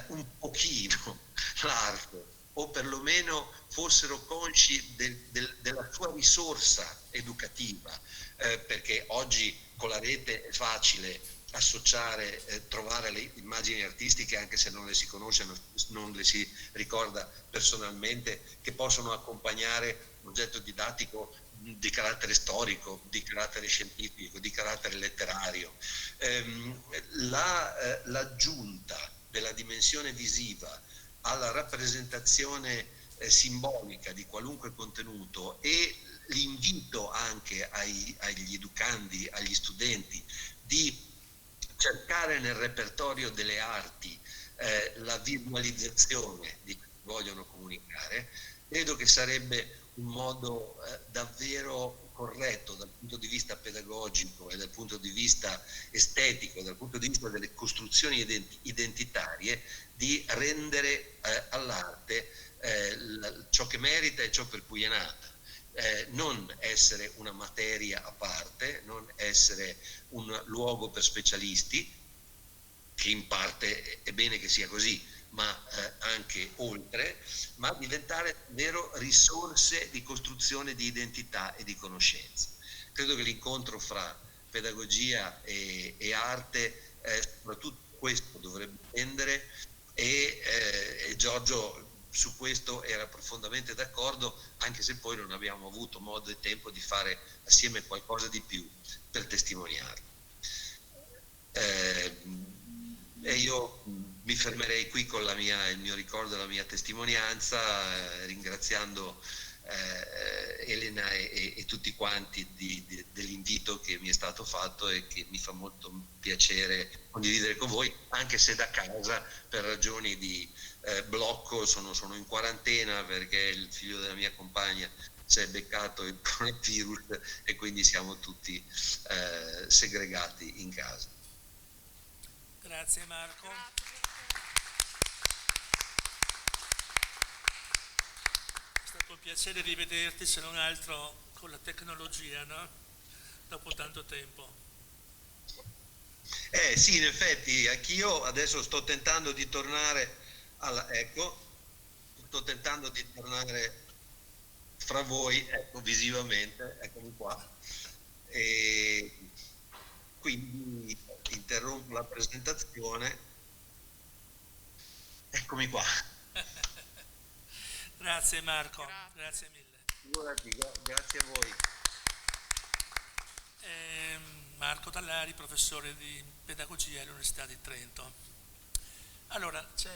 un pochino l'arte, o perlomeno fossero consci della sua risorsa educativa, perché oggi con la rete è facile associare, trovare le immagini artistiche, anche se non le si conosce, non le si ricorda personalmente, che possono accompagnare un oggetto didattico di carattere storico, di carattere scientifico, di carattere letterario. L'aggiunta della dimensione visiva alla rappresentazione simbolica di qualunque contenuto e l'invito anche agli educandi, agli studenti di cercare nel repertorio delle arti la visualizzazione di cui vogliono comunicare, credo che sarebbe un modo davvero corretto dal punto di vista pedagogico e dal punto di vista estetico, dal punto di vista delle costruzioni identitarie, di rendere all'arte ciò che merita e ciò per cui è nata. Non essere una materia a parte, non essere un luogo per specialisti, che in parte è bene che sia così, ma anche oltre, ma diventare vero risorse di costruzione di identità e di conoscenza. Credo che l'incontro fra pedagogia e arte, soprattutto questo dovrebbe tendere, e Giorgio su questo era profondamente d'accordo, anche se poi non abbiamo avuto modo e tempo di fare assieme qualcosa di più per testimoniarlo. E io mi fermerei qui con il mio ricordo e la mia testimonianza, ringraziando Elena e tutti quanti dell'invito che mi è stato fatto e che mi fa molto piacere condividere con voi, anche se da casa per ragioni di blocco sono in quarantena, perché il figlio della mia compagna si è beccato il coronavirus e quindi siamo tutti segregati in casa.
Grazie Marco. È stato un piacere rivederti, se non altro con la tecnologia, no? Dopo tanto tempo.
Sì, in effetti, anch'io adesso sto tentando di tornare fra voi, ecco, visivamente, eccomi qua. E quindi interrompo la presentazione. Eccomi qua.
Grazie Marco, grazie mille.
Grazie a voi.
Marco Tallari, professore di pedagogia all'Università di Trento. Allora, c'è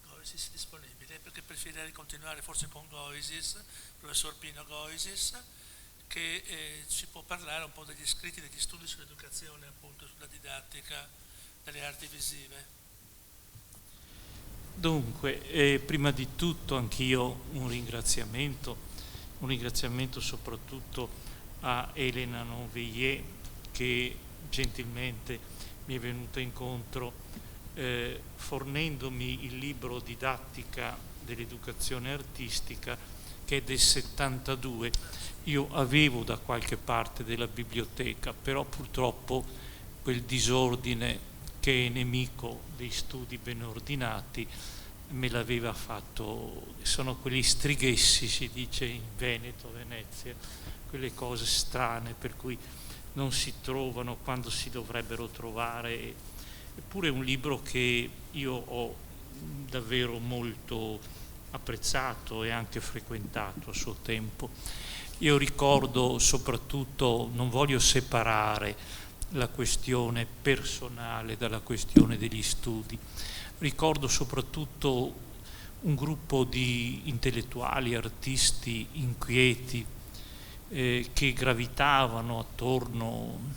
Goisis disponibile, perché preferirei continuare forse con Goisis, professor Pino Goisis, che ci può parlare un po' degli scritti, degli studi sull'educazione, appunto sulla didattica delle arti visive.
Dunque, prima di tutto anch'io un ringraziamento soprattutto a Elena Nonveillet, che gentilmente mi è venuta incontro fornendomi il libro Didattica dell'educazione artistica, che è del 72. Io avevo da qualche parte della biblioteca, però purtroppo quel disordine che è nemico dei studi ben ordinati me l'aveva fatto. Sono quegli strighessi, si dice in Veneto, Venezia, quelle cose strane per cui non si trovano quando si dovrebbero trovare. Eppure è un libro che io ho davvero molto apprezzato e anche frequentato a suo tempo. Io ricordo soprattutto, non voglio separare la questione personale dalla questione degli studi, ricordo soprattutto un gruppo di intellettuali, artisti inquieti che gravitavano attorno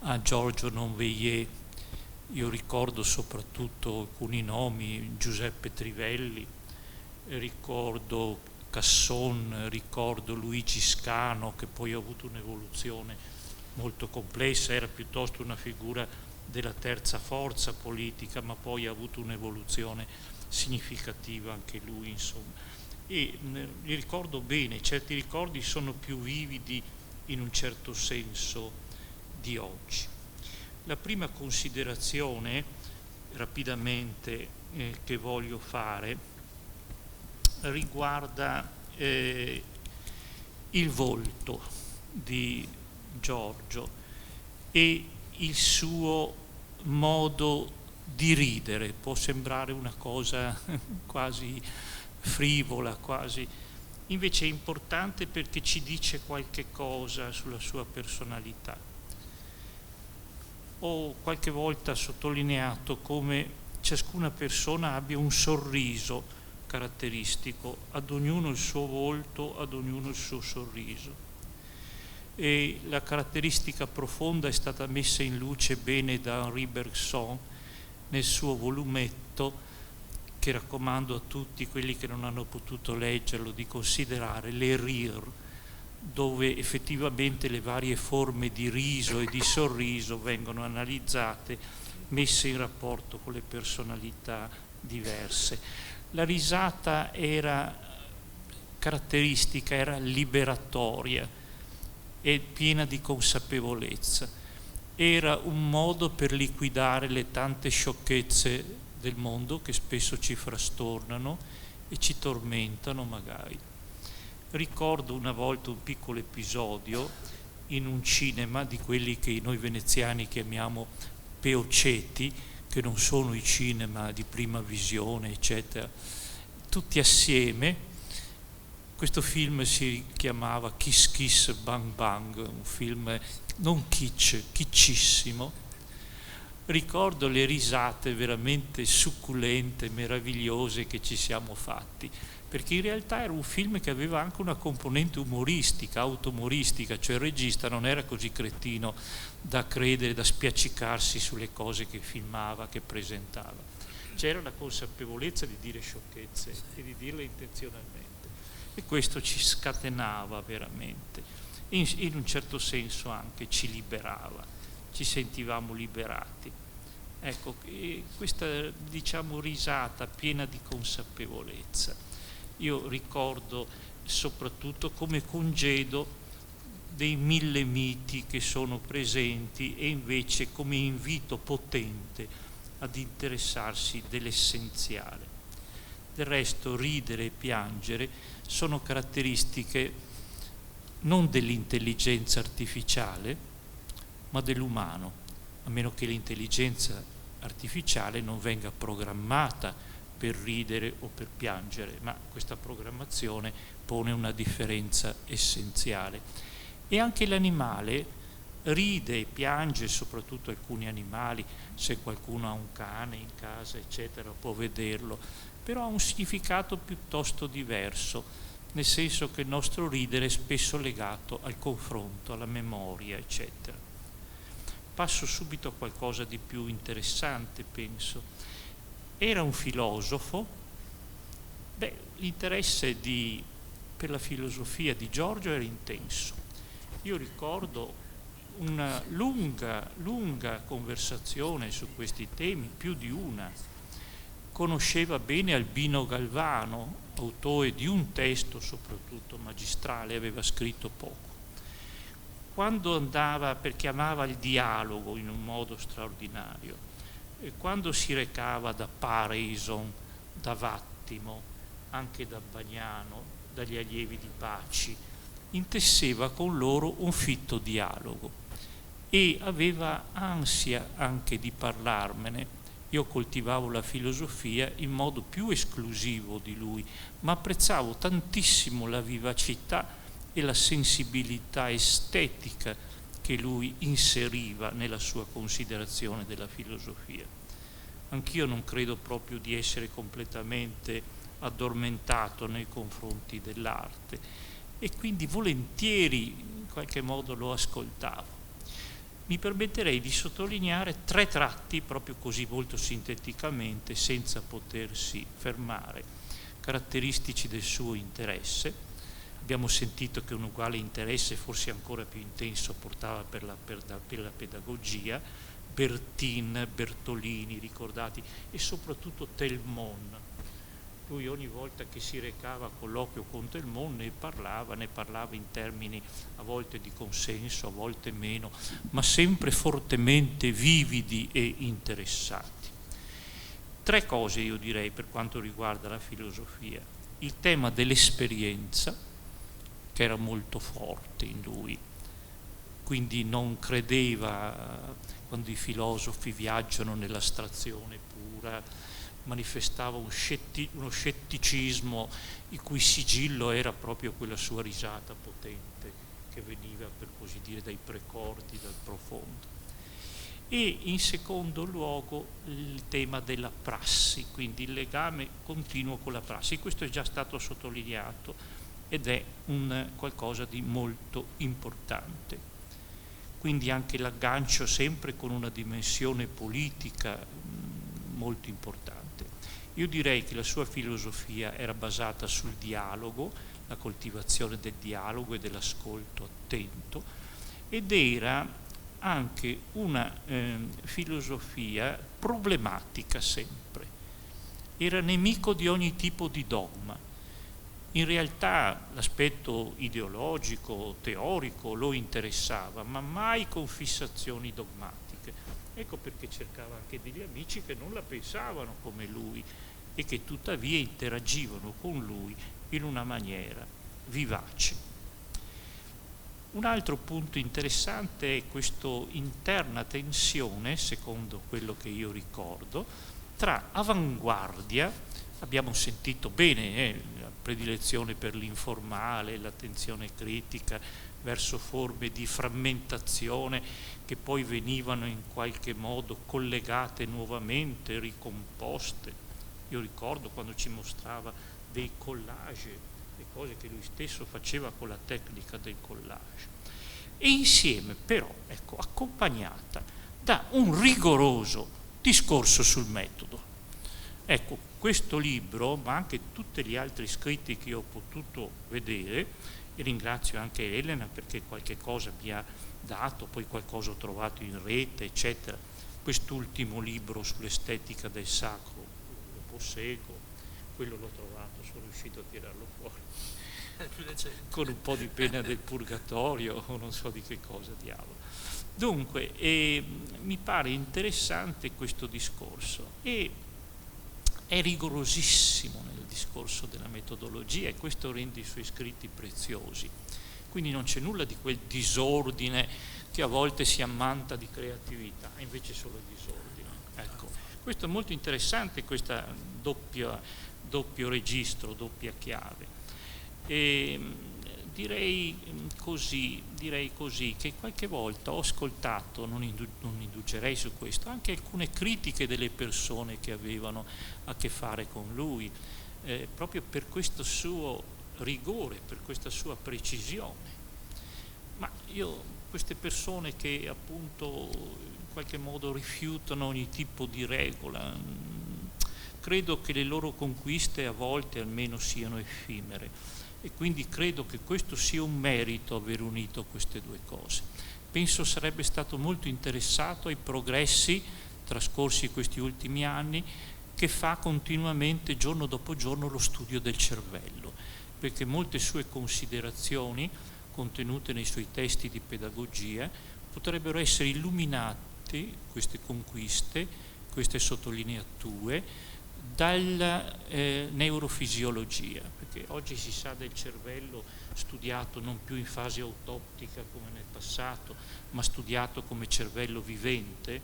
a Giorgio Nonveillet,
Io ricordo soprattutto alcuni nomi, Giuseppe Trivelli, ricordo Casson, ricordo Luigi Scano, che poi ha avuto un'evoluzione molto complessa, era piuttosto una figura della terza forza politica, ma poi ha avuto un'evoluzione significativa anche lui, insomma. E li ricordo bene, certi ricordi sono più vividi in un certo senso di oggi. La prima considerazione, rapidamente, che voglio fare, riguarda il volto di Giorgio e il suo modo di ridere. Può sembrare una cosa quasi frivola, quasi, invece è importante perché ci dice qualche cosa sulla sua personalità. Ho qualche volta sottolineato come ciascuna persona abbia un sorriso caratteristico, ad ognuno il suo volto, ad ognuno il suo sorriso. E la caratteristica profonda è stata messa in luce bene da Henri Bergson nel suo volumetto, che raccomando a tutti quelli che non hanno potuto leggerlo di considerare, Les Rires, dove effettivamente le varie forme di riso e di sorriso vengono analizzate, messe in rapporto con le personalità diverse. La risata era caratteristica, era liberatoria e piena di consapevolezza. Era un modo per liquidare le tante sciocchezze del mondo che spesso ci frastornano e ci tormentano magari. Ricordo una volta un piccolo episodio in un cinema di quelli che noi veneziani chiamiamo peoceti, che non sono i cinema di prima visione, eccetera, tutti assieme. Questo film si chiamava Kiss Kiss Bang Bang, un film non kitsch, kitschissimo. Ricordo le risate veramente succulente, meravigliose che ci siamo fatti, perché in realtà era un film che aveva anche una componente umoristica, autoumoristica, cioè il regista non era così cretino da credere, da spiaccicarsi sulle cose che filmava, che presentava. C'era la consapevolezza di dire sciocchezze e di dirle intenzionalmente, e questo ci scatenava veramente, in un certo senso anche ci liberava, ci sentivamo liberati. Ecco, questa, diciamo, risata piena di consapevolezza. Io ricordo soprattutto come congedo dei 1000 miti che sono presenti e invece come invito potente ad interessarsi dell'essenziale. Del resto ridere e piangere sono caratteristiche non dell'intelligenza artificiale, ma dell'umano, a meno che l'intelligenza artificiale non venga programmata per ridere o per piangere, ma questa programmazione pone una differenza essenziale. E anche l'animale ride e piange, soprattutto alcuni animali, se qualcuno ha un cane in casa, eccetera, può vederlo, però ha un significato piuttosto diverso, nel senso che il nostro ridere è spesso legato al confronto, alla memoria, eccetera. Passo subito a qualcosa di più interessante, penso. Era un filosofo. L'interesse per la filosofia di Giorgio era intenso. Io ricordo una lunga conversazione su questi temi, più di una. Conosceva bene Albino Galvano, autore di un testo soprattutto magistrale, aveva scritto poco. Quando andava, perché amava il dialogo in un modo straordinario, e quando si recava da Parison, da Vattimo, anche da Bagnano, dagli allievi di Paci, intesseva con loro un fitto dialogo e aveva ansia anche di parlarmene. Io coltivavo la filosofia in modo più esclusivo di lui, ma apprezzavo tantissimo la vivacità e la sensibilità estetica che lui inseriva nella sua considerazione della filosofia. Anch'io non credo proprio di essere completamente addormentato nei confronti dell'arte e quindi volentieri in qualche modo lo ascoltavo. mi permetterei di sottolineare 3 tratti, proprio così molto sinteticamente, senza potersi fermare, caratteristici del suo interesse. Abbiamo sentito che un uguale interesse, forse ancora più intenso, portava per la pedagogia, Bertin, Bertolini, ricordati, e soprattutto Telmon. Lui ogni volta che si recava a colloquio con Telmon ne parlava in termini a volte di consenso, a volte meno, ma sempre fortemente vividi e interessati. 3 cose io direi per quanto riguarda la filosofia. Il tema dell'esperienza, che era molto forte in lui, quindi non credeva, quando i filosofi viaggiano nell'astrazione pura, manifestava uno scetticismo il cui sigillo era proprio quella sua risata potente che veniva, per così dire, dai precordi, dal profondo. E in secondo luogo il tema della prassi, quindi il legame continuo con la prassi. Questo è già stato sottolineato ed è qualcosa di molto importante. Quindi anche l'aggancio sempre con una dimensione politica molto importante. Io direi che la sua filosofia era basata sul dialogo, la coltivazione del dialogo e dell'ascolto attento, ed era anche una filosofia problematica sempre. Era nemico di ogni tipo di dogma. In realtà l'aspetto ideologico, teorico lo interessava, ma mai con fissazioni dogmatiche. Ecco perché cercava anche degli amici che non la pensavano come lui e che tuttavia interagivano con lui in una maniera vivace. Un altro punto interessante è questa interna tensione, secondo quello che io ricordo, tra avanguardia, abbiamo sentito bene la predilezione per l'informale, l'attenzione critica verso forme di frammentazione che poi venivano in qualche modo collegate nuovamente, ricomposte. Io ricordo quando ci mostrava dei collage, le cose che lui stesso faceva con la tecnica del collage. E insieme però, ecco, accompagnata da un rigoroso discorso sul metodo. Ecco, questo libro, ma anche tutti gli altri scritti che ho potuto vedere, e ringrazio anche Elena perché qualche cosa mi ha dato, poi qualcosa ho trovato in rete, eccetera. Quest'ultimo libro sull'estetica del sacro lo posseggo, quello l'ho trovato, sono riuscito a tirarlo fuori con un po' di pena del purgatorio o non so di che cosa diavolo. Dunque, mi pare interessante questo discorso e è rigorosissimo nel discorso della metodologia e questo rende i suoi scritti preziosi. Quindi non c'è nulla di quel disordine che a volte si ammanta di creatività, invece solo il disordine. Ecco, questo è molto interessante, questo doppio registro, doppia chiave. E direi così che qualche volta ho ascoltato, non indugerei su questo, anche alcune critiche delle persone che avevano a che fare con lui, proprio per questo suo rigore, per questa sua precisione. Ma queste persone che appunto in qualche modo rifiutano ogni tipo di regola, credo che le loro conquiste a volte almeno siano effimere. E quindi credo che questo sia un merito aver unito queste due cose. Penso sarebbe stato molto interessato ai progressi trascorsi questi ultimi anni che fa continuamente giorno dopo giorno lo studio del cervello, perché molte sue considerazioni contenute nei suoi testi di pedagogia potrebbero essere illuminate, queste conquiste, queste sottolineature, dalla neurofisiologia, perché oggi si sa del cervello studiato non più in fase autoptica come nel passato, ma studiato come cervello vivente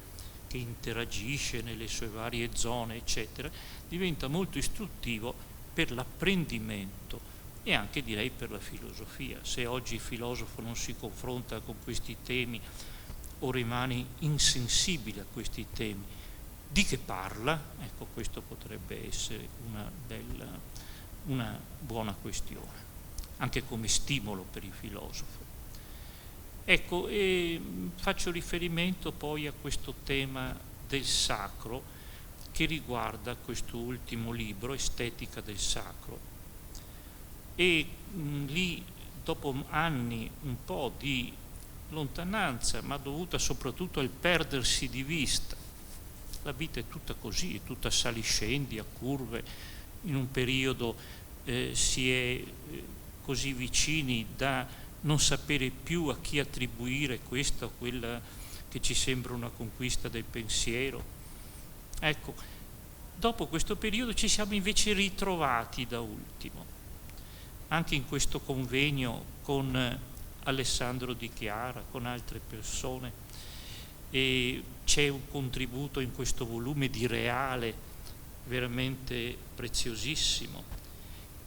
che interagisce nelle sue varie zone, eccetera, diventa molto istruttivo per l'apprendimento e anche direi per la filosofia. Se oggi il filosofo non si confronta con questi temi o rimane insensibile a questi temi, di che parla? Ecco, questo potrebbe essere una buona questione, anche come stimolo per il filosofo. Ecco, faccio riferimento poi a questo tema del sacro che riguarda questo ultimo libro, Estetica del Sacro. E lì, dopo anni un po' di lontananza, ma dovuta soprattutto al perdersi di vista, la vita è tutta così, è tutta saliscendi, a curve, in un periodo si è così vicini da non sapere più a chi attribuire questa o quella che ci sembra una conquista del pensiero. Ecco, dopo questo periodo ci siamo invece ritrovati da ultimo, anche in questo convegno con Alessandro Di Chiara, con altre persone, e c'è un contributo in questo volume di Reale veramente preziosissimo.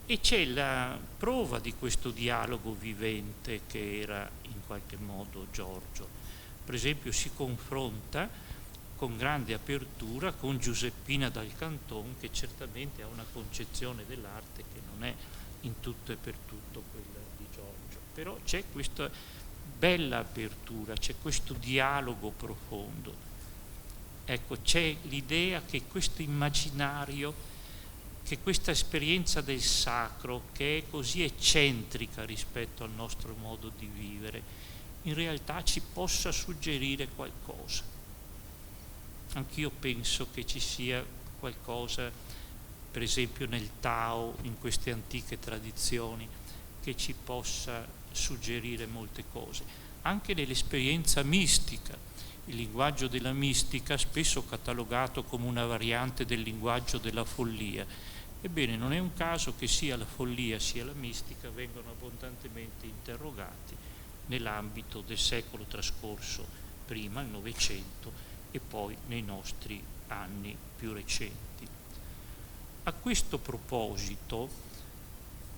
E c'è la prova di questo dialogo vivente che era in qualche modo Giorgio. Per esempio si confronta con grande apertura con Giuseppina Dal Canton, che certamente ha una concezione dell'arte che non è in tutto e per tutto quella di Giorgio. Però c'è questa bella apertura, c'è questo dialogo profondo. Ecco, c'è l'idea che questo immaginario, che questa esperienza del sacro, che è così eccentrica rispetto al nostro modo di vivere, in realtà ci possa suggerire qualcosa. Anch'io penso che ci sia qualcosa, per esempio nel Tao, in queste antiche tradizioni, che ci possa suggerire molte cose. Anche nell'esperienza mistica, il linguaggio della mistica, spesso catalogato come una variante del linguaggio della follia. Ebbene, non è un caso che sia la follia sia la mistica vengano abbondantemente interrogati nell'ambito del secolo trascorso, prima il Novecento e poi nei nostri anni più recenti. A questo proposito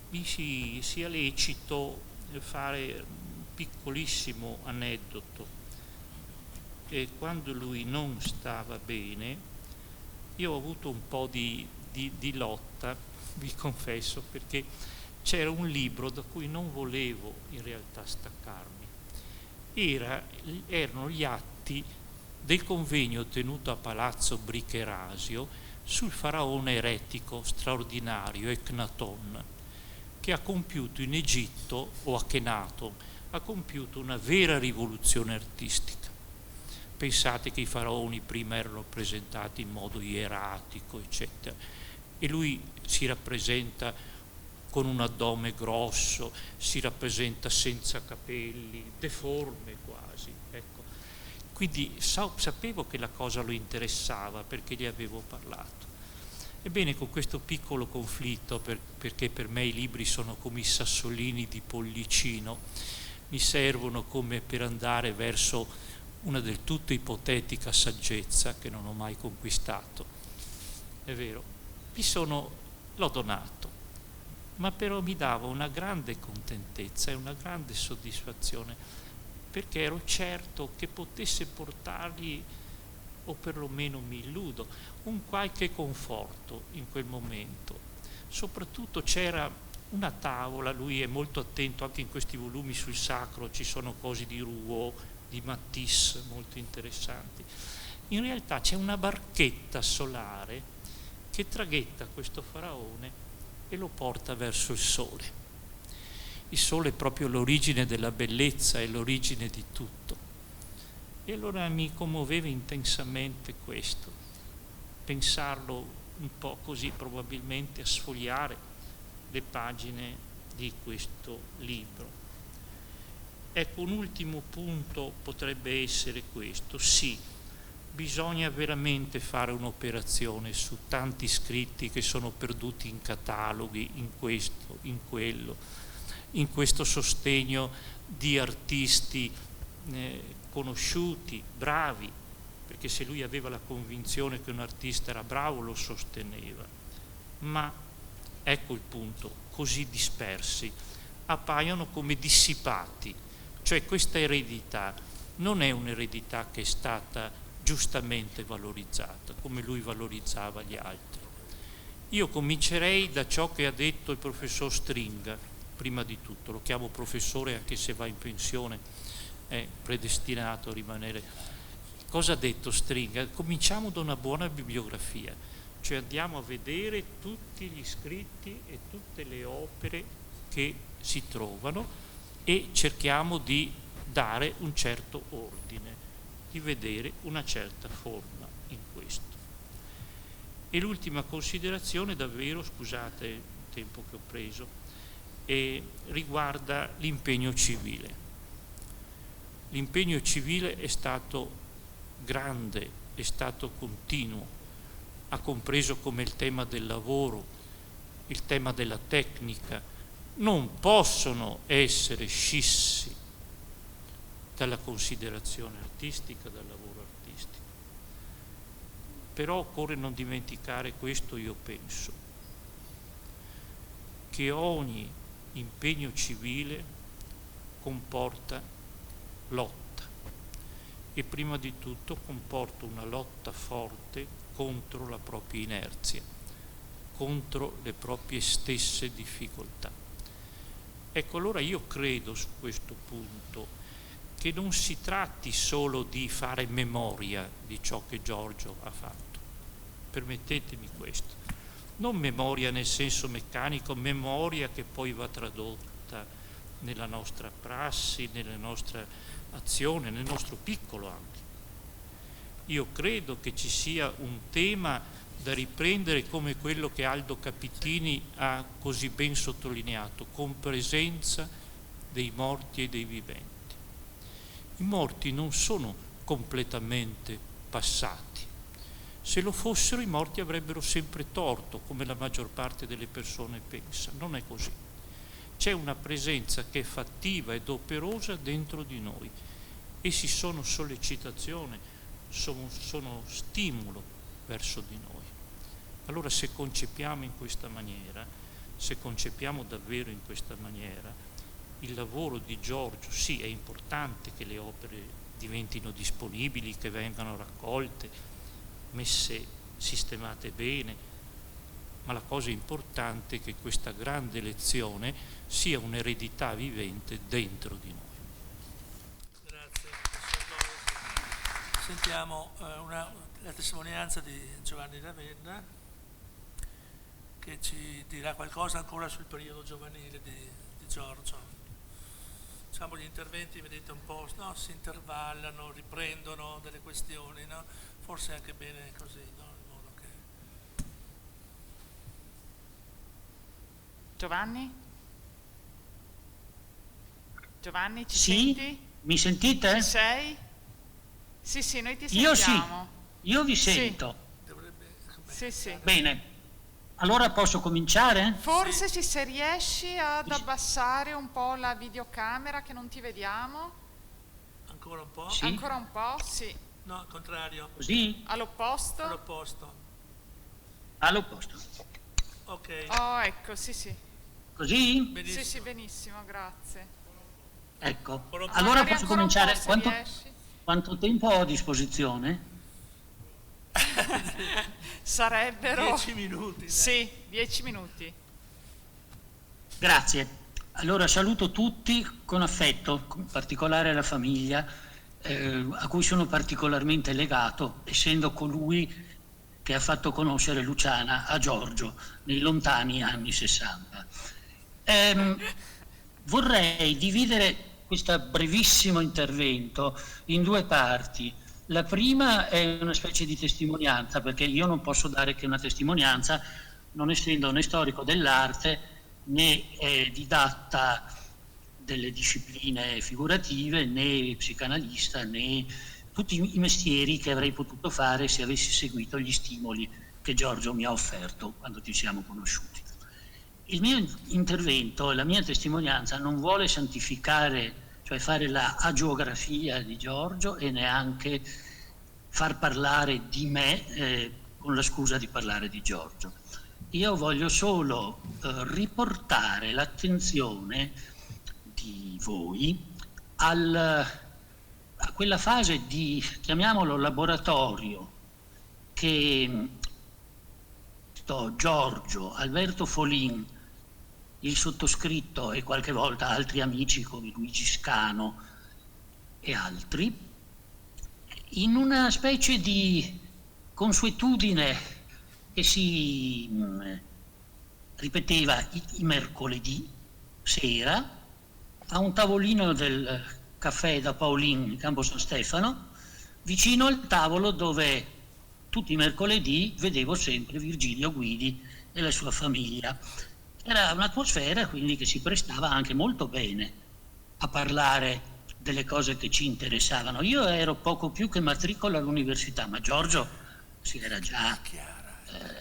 mi sia lecito fare un piccolissimo aneddoto. Quando lui non stava bene, io ho avuto un po' di lotta, vi confesso, perché c'era un libro da cui non volevo in realtà staccarmi. Erano gli atti del convegno tenuto a Palazzo Bricherasio sul faraone eretico straordinario Ecnaton, che ha compiuto in Egitto, o Akhenaton, ha compiuto una vera rivoluzione artistica. Pensate che i faraoni prima erano rappresentati in modo ieratico, eccetera, e lui si rappresenta con un addome grosso, si rappresenta senza capelli, deforme quasi, ecco. Quindi sapevo che la cosa lo interessava perché gli avevo parlato. Ebbene, con questo piccolo conflitto, perché per me i libri sono come i sassolini di Pollicino, mi servono come per andare verso una del tutto ipotetica saggezza che non ho mai conquistato. È vero, l'ho donato, ma però mi dava una grande contentezza e una grande soddisfazione, perché ero certo che potesse portargli, o perlomeno mi illudo, un qualche conforto in quel momento. Soprattutto c'era una tavola, lui è molto attento, anche in questi volumi sul sacro ci sono cose di Rouault, di Matisse molto interessanti. In realtà c'è una barchetta solare che traghetta questo faraone e lo porta verso il sole. Il sole è proprio l'origine della bellezza, è l'origine di tutto. E allora mi commuoveva intensamente questo, pensarlo un po' così, probabilmente a sfogliare le pagine di questo libro. Ecco, un ultimo punto potrebbe essere questo: sì, bisogna veramente fare un'operazione su tanti scritti che sono perduti in cataloghi, in questo, in quello, in questo sostegno di artisti conosciuti, bravi, perché se lui aveva la convinzione che un artista era bravo lo sosteneva, ma ecco il punto, così dispersi, appaiono come dissipati. Cioè questa eredità non è un'eredità che è stata giustamente valorizzata, come lui valorizzava gli altri. Io comincerei da ciò che ha detto il professor Stringa, prima di tutto, lo chiamo professore anche se va in pensione, è predestinato a rimanere. Cosa ha detto Stringa? Cominciamo da una buona bibliografia, cioè andiamo a vedere tutti gli scritti e tutte le opere che si trovano e cerchiamo di dare un certo ordine, di vedere una certa forma in questo. E l'ultima considerazione, davvero, scusate il tempo che ho preso, riguarda l'impegno civile. L'impegno civile è stato grande, è stato continuo, ha compreso come il tema del lavoro, il tema della tecnica, non possono essere scissi dalla considerazione artistica, dal lavoro artistico. Però occorre non dimenticare questo, io penso, che ogni impegno civile comporta lotta e prima di tutto comporta una lotta forte contro la propria inerzia, contro le proprie stesse difficoltà. Ecco, allora io credo su questo punto che non si tratti solo di fare memoria di ciò che Giorgio ha fatto, permettetemi questo, non memoria nel senso meccanico, memoria che poi va tradotta nella nostra prassi, nella nostra azione, nel nostro piccolo anche. Io credo che ci sia un tema da riprendere come quello che Aldo Capitini ha così ben sottolineato, con presenza dei morti e dei viventi. I morti non sono completamente passati. Se lo fossero, i morti avrebbero sempre torto, come la maggior parte delle persone pensa. Non è così. C'è una presenza che è fattiva ed operosa dentro di noi. Essi sono sollecitazione, sono stimolo verso di noi. Allora, se concepiamo in questa maniera, se concepiamo davvero in questa maniera, il lavoro di Giorgio, sì, è importante che le opere diventino disponibili, che vengano raccolte, messe, sistemate bene, ma la cosa importante è che questa grande lezione sia un'eredità vivente dentro di noi.
Grazie, professor Doris. Sentiamo la testimonianza di Giovanni Ravenna, che ci dirà qualcosa ancora sul periodo giovanile di Giorgio. Diciamo, gli interventi, vedete un po', no? Si intervallano, riprendono delle questioni, no? Forse è anche bene così, no? In modo che...
Giovanni? Giovanni, ci
sì?
senti?
Mi sentite?
Ci sei? Sì, noi ti
Io
sentiamo.
sì, io vi sento.
Sì, sì.
Bene, allora posso cominciare?
Forse se riesci ad abbassare un po' la videocamera, che non ti vediamo.
Ancora un po'?
Sì.
Ancora un po', sì.
No, al contrario.
Così?
All'opposto?
All'opposto.
All'opposto.
Ok.
Oh, ecco, sì.
Così?
Benissimo.
Sì, benissimo, grazie.
Ecco, allora
Magari
posso
ancora un po',
cominciare.
se
Quanto tempo ho a disposizione?
Sarebbero
10 minuti. Dai.
Sì, 10 minuti.
Grazie. Allora saluto tutti con affetto, in particolare la famiglia, a cui sono particolarmente legato, essendo colui che ha fatto conoscere Luciana a Giorgio nei lontani anni 60. Vorrei dividere questo brevissimo intervento in due parti. La prima è una specie di testimonianza, perché io non posso dare che una testimonianza, non essendo né storico dell'arte né didatta delle discipline figurative, né psicanalista, né tutti i mestieri che avrei potuto fare se avessi seguito gli stimoli che Giorgio mi ha offerto quando ci siamo conosciuti. Il mio intervento e la mia testimonianza non vuole santificare, cioè fare la agiografia di Giorgio, e neanche far parlare di me con la scusa di parlare di Giorgio. Io voglio solo riportare l'attenzione di voi a quella fase di, chiamiamolo laboratorio, che Giorgio, Alberto Folin, il sottoscritto e qualche volta altri amici come Luigi Scano e altri, in una specie di consuetudine che si ripeteva i mercoledì sera a un tavolino del caffè da Paolin in Campo San Stefano, vicino al tavolo dove tutti i mercoledì vedevo sempre Virgilio Guidi e la sua famiglia. Era un'atmosfera quindi che si prestava anche molto bene a parlare delle cose che ci interessavano. Io ero poco più che matricola all'università, ma Giorgio si era già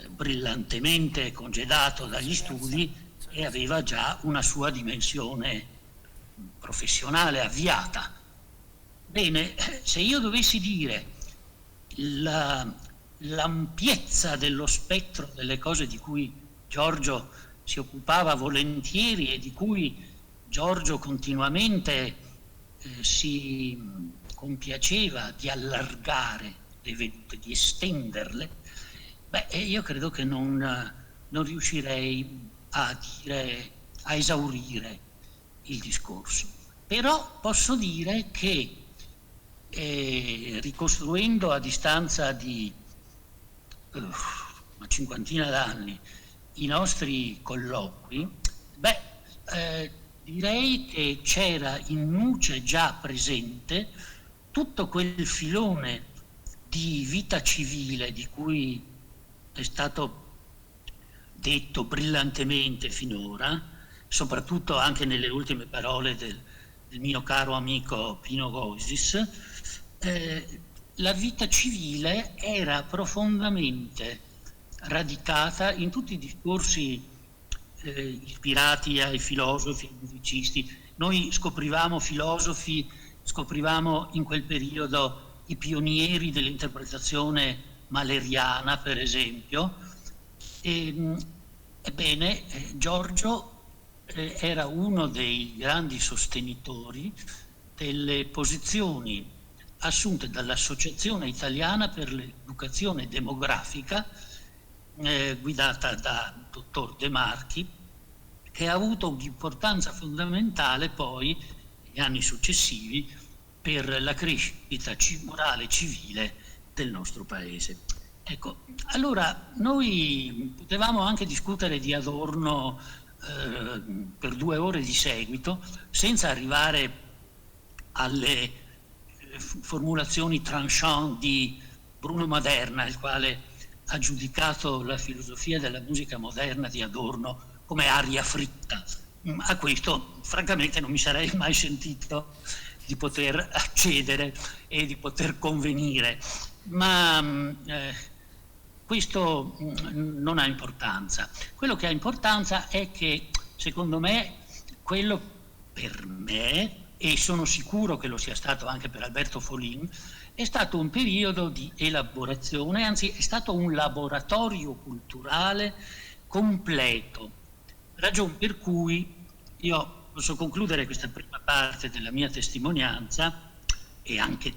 brillantemente congedato dagli studi e aveva già una sua dimensione professionale avviata. Bene, se io dovessi dire l'ampiezza dello spettro delle cose di cui Giorgio si occupava volentieri e di cui Giorgio continuamente si compiaceva di allargare le vedute, di estenderle, io credo che non riuscirei a esaurire il discorso. Però posso dire che ricostruendo a distanza di una cinquantina d'anni i nostri colloqui, direi che c'era in nuce già presente tutto quel filone di vita civile di cui è stato detto brillantemente finora, soprattutto anche nelle ultime parole del mio caro amico Pino Goisis. La vita civile era profondamente radicata in tutti i discorsi ispirati ai filosofi, ai musicisti. Noi scoprivamo filosofi, scoprivamo in quel periodo i pionieri dell'interpretazione maleriana, per esempio. Ebbene, Giorgio era uno dei grandi sostenitori delle posizioni assunte dall'Associazione Italiana per l'Educazione Demografica, guidata da dottor De Marchi, che ha avuto un'importanza fondamentale poi, negli anni successivi, per la crescita morale e civile del nostro Paese. Ecco, allora noi potevamo anche discutere di Adorno per 2 ore di seguito, senza arrivare alle formulazioni tranchant di Bruno Maderna, il quale ha giudicato la filosofia della musica moderna di Adorno come aria fritta. A questo francamente non mi sarei mai sentito di poter accedere e di poter convenire, ma questo non ha importanza. Quello che ha importanza è che, secondo me, quello per me, e sono sicuro che lo sia stato anche per Alberto Folin, è stato un periodo di elaborazione, anzi è stato un laboratorio culturale completo, ragion per cui io posso concludere questa prima parte della mia testimonianza e anche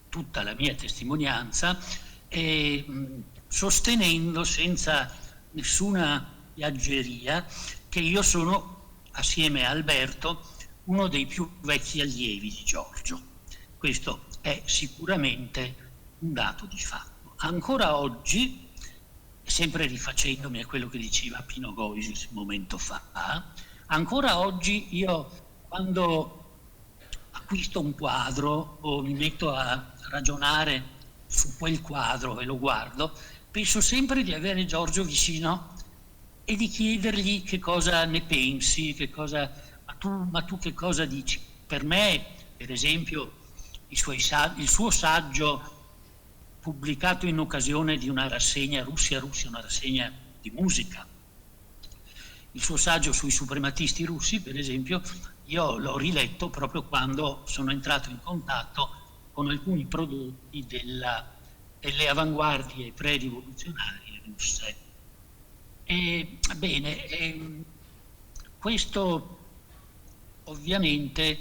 tutta la mia testimonianza sostenendo senza nessuna piaggeria che io sono, assieme a Alberto, uno dei più vecchi allievi di Giorgio. Questo è sicuramente un dato di fatto. Ancora oggi, sempre rifacendomi a quello che diceva Pino Goisis un momento fa, ancora oggi io quando acquisto un quadro o mi metto a ragionare su quel quadro e lo guardo, penso sempre di avere Giorgio vicino e di chiedergli che cosa ne pensi, ma tu che cosa dici? Per me, per esempio, il suo saggio pubblicato in occasione di una rassegna Russia, una rassegna di musica, il suo saggio sui suprematisti russi, per esempio, io l'ho riletto proprio quando sono entrato in contatto con alcuni prodotti delle avanguardie pre-rivoluzionarie russe. Bene, questo ovviamente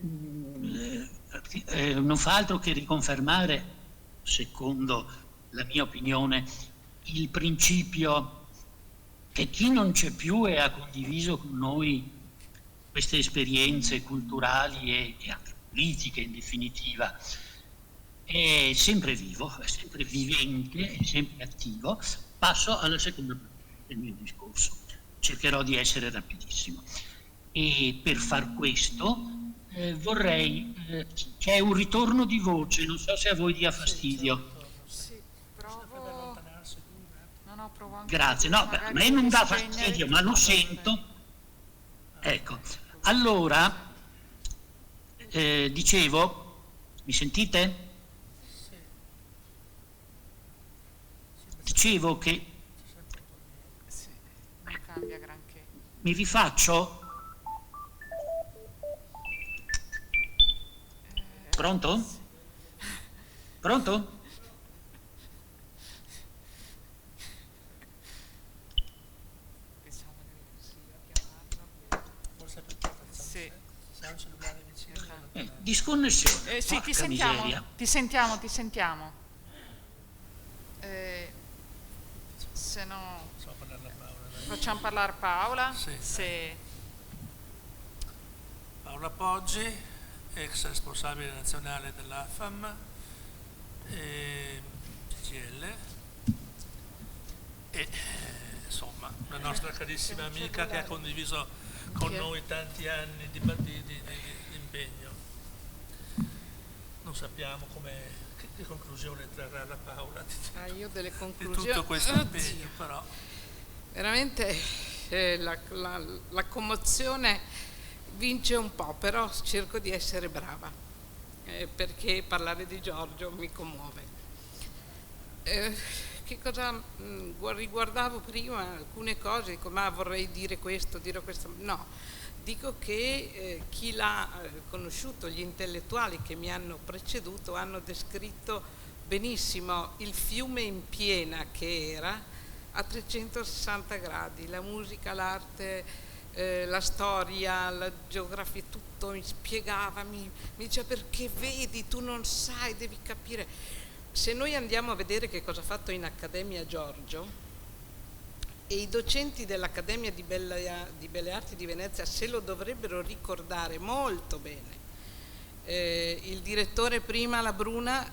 non fa altro che riconfermare, secondo la mia opinione, il principio che chi non c'è più e ha condiviso con noi queste esperienze culturali e anche politiche in definitiva. È sempre vivo, è sempre vivente, è sempre attivo. Passo alla seconda parte del mio discorso. Cercherò di essere rapidissimo. E per far questo vorrei, c'è un ritorno di voce, non so se a voi dia fastidio.
Sì, provo. No, provo anche.
Grazie, no, a me non dà fastidio, ma lo sento. Ecco, allora, dicevo, mi sentite? Dicevo che...
Sì, non cambia granché.
Mi rifaccio? Pronto? Pronto?
Sì.
Disconnessione.
Sì,
Porca miseria.
ti sentiamo. Se no, facciamo parlare Paola.
Sì. Paola Poggi, ex responsabile nazionale dell'AFAM, CGIL, e insomma una nostra carissima amica che ha condiviso con noi tanti anni di impegno. Non sappiamo che conclusione trarrà la Paola
io delle
di
conclusioni.
tutto questo impegno, però.
Veramente la commozione vince un po', però cerco di essere brava, perché parlare di Giorgio mi commuove. Che cosa riguardavo prima? Alcune cose, dico, ma vorrei dire questo. No, dico che chi l'ha conosciuto, gli intellettuali che mi hanno preceduto, hanno descritto benissimo il fiume in piena che era, a 360 gradi, la musica, l'arte, la storia, la geografia, tutto mi spiegava, mi diceva perché vedi, tu non sai, devi capire. Se noi andiamo a vedere che cosa ha fatto in Accademia Giorgio, e i docenti dell'Accademia di Belle Arti di Venezia se lo dovrebbero ricordare molto bene. Il direttore prima, la Bruna,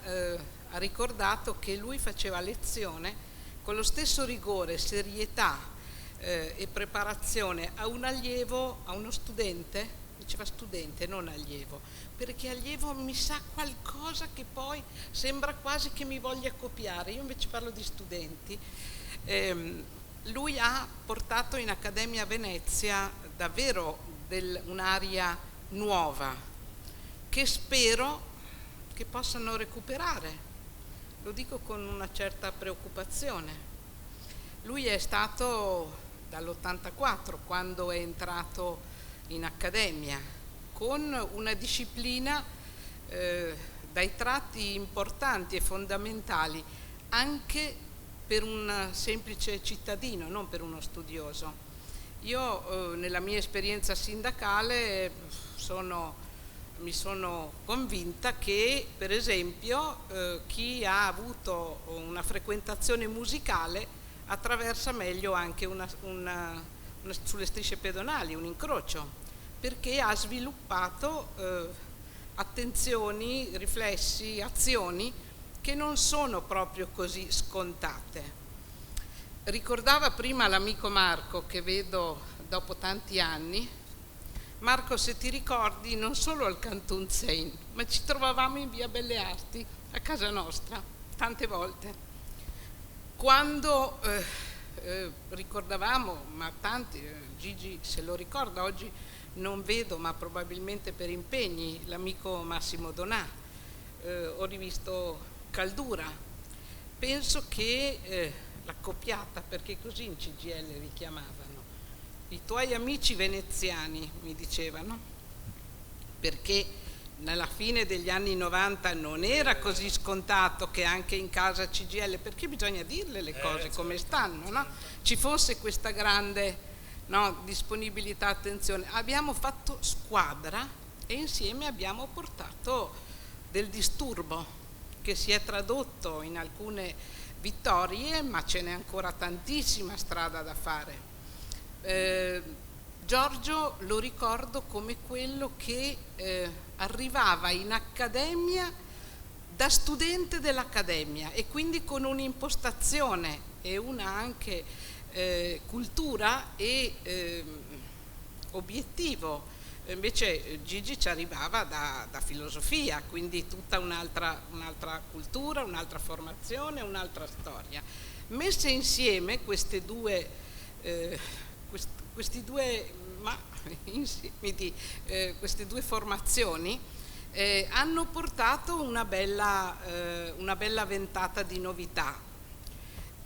ha ricordato che lui faceva lezione con lo stesso rigore, serietà e preparazione a un allievo, a uno studente, diceva studente, non allievo, perché allievo mi sa qualcosa che poi sembra quasi che mi voglia copiare, io invece parlo di studenti. Lui ha portato in Accademia Venezia davvero un'aria nuova che spero che possano recuperare. Lo dico con una certa preoccupazione. Lui è stato dall'84, quando è entrato in accademia, con una disciplina dai tratti importanti e fondamentali anche per un semplice cittadino, non per uno studioso. Io nella mia esperienza sindacale mi sono convinta che, per esempio, chi ha avuto una frequentazione musicale attraversa meglio anche sulle strisce pedonali, un incrocio, perché ha sviluppato attenzioni, riflessi, azioni che non sono proprio così scontate. Ricordava prima l'amico Marco, che vedo dopo tanti anni. Marco, se ti ricordi, non solo al Cantun Sein, ma ci trovavamo in via Belle Arti, a casa nostra, tante volte. Quando ricordavamo, ma tanti, Gigi se lo ricorda, oggi non vedo, ma probabilmente per impegni, l'amico Massimo Donà, ho rivisto Caldura. Penso che l'accoppiata, perché così in CGIL li chiamavano, i tuoi amici veneziani, mi dicevano, perché nella fine degli anni 90 non era così scontato che anche in casa CGIL, perché bisogna dirle le cose come stanno, no? Ci fosse questa grande disponibilità, attenzione. Abbiamo fatto squadra e insieme abbiamo portato del disturbo che si è tradotto in alcune vittorie, ma ce n'è ancora tantissima strada da fare. Giorgio lo ricordo come quello che arrivava in accademia da studente dell'accademia e quindi con un'impostazione e una anche cultura e obiettivo. Invece Gigi ci arrivava da filosofia, quindi tutta un'altra cultura, un'altra formazione, un'altra storia. Messe insieme queste due formazioni hanno portato una bella ventata di novità.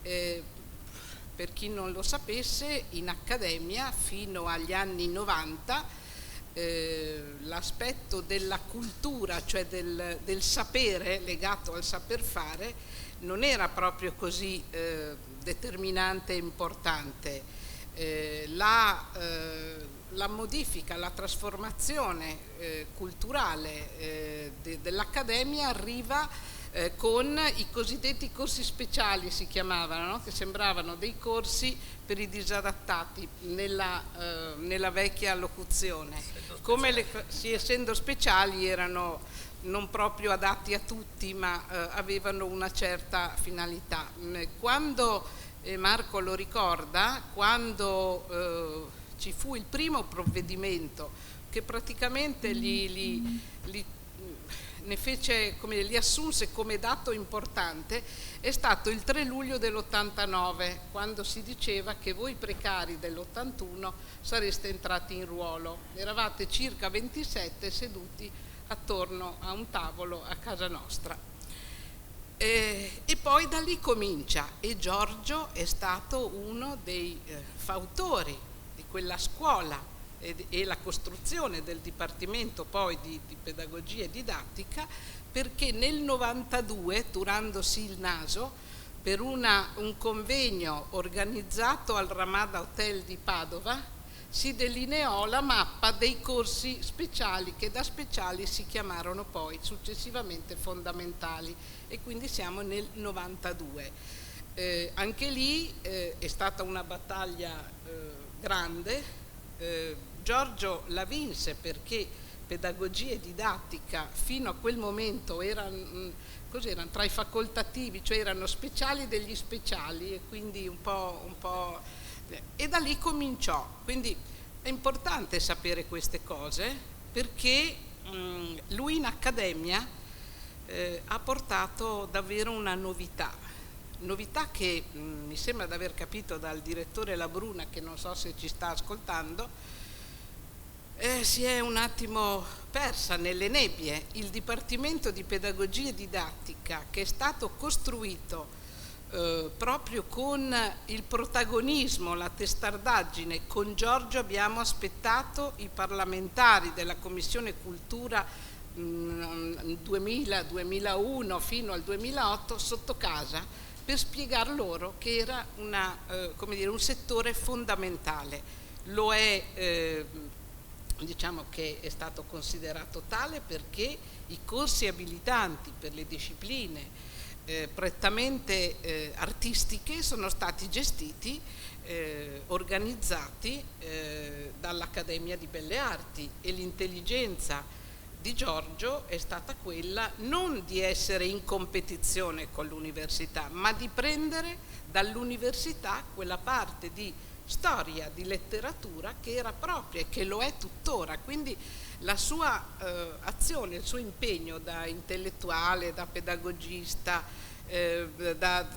Per chi non lo sapesse, in accademia fino agli anni 90 l'aspetto della cultura, cioè del sapere legato al saper fare, non era proprio così determinante e importante. La modifica, la trasformazione culturale dell'accademia arriva con i cosiddetti corsi speciali, si chiamavano, no? Che sembravano dei corsi per i disadattati nella vecchia locuzione. Essendo speciali erano non proprio adatti a tutti, ma avevano una certa finalità. Quando Marco lo ricorda, quando ci fu il primo provvedimento che praticamente li assunse come dato importante, è stato il 3 luglio dell'89, quando si diceva che voi precari dell'81 sareste entrati in ruolo. Eravate circa 27 seduti attorno a un tavolo a casa nostra. E poi da lì comincia, e Giorgio è stato uno dei fautori di quella scuola e la costruzione del Dipartimento poi di Pedagogia e Didattica, perché nel 92, turandosi il naso, per un convegno organizzato al Ramada Hotel di Padova, si delineò la mappa dei corsi speciali, che da speciali si chiamarono poi successivamente fondamentali, e quindi siamo nel 92. Anche lì è stata una battaglia grande. Giorgio la vinse perché pedagogia e didattica fino a quel momento erano tra i facoltativi, cioè erano speciali degli speciali, e quindi un po' e da lì cominciò. Quindi è importante sapere queste cose, perché lui in accademia ha portato davvero una novità che mi sembra di aver capito dal direttore Labruna, che non so se ci sta ascoltando, si è un attimo persa nelle nebbie. Il Dipartimento di Pedagogia e Didattica, che è stato costruito proprio con il protagonismo, la testardaggine, con Giorgio abbiamo aspettato i parlamentari della Commissione Cultura 2000-2001 fino al 2008 sotto casa, per spiegar loro che era un settore fondamentale. Lo è, diciamo che è stato considerato tale perché i corsi abilitanti per le discipline prettamente artistiche sono stati gestiti, organizzati dall'Accademia di Belle Arti, e l'intelligenza di Giorgio è stata quella non di essere in competizione con l'università, ma di prendere dall'università quella parte di storia, di letteratura che era propria e che lo è tuttora. Quindi la sua azione, il suo impegno da intellettuale, da pedagogista, da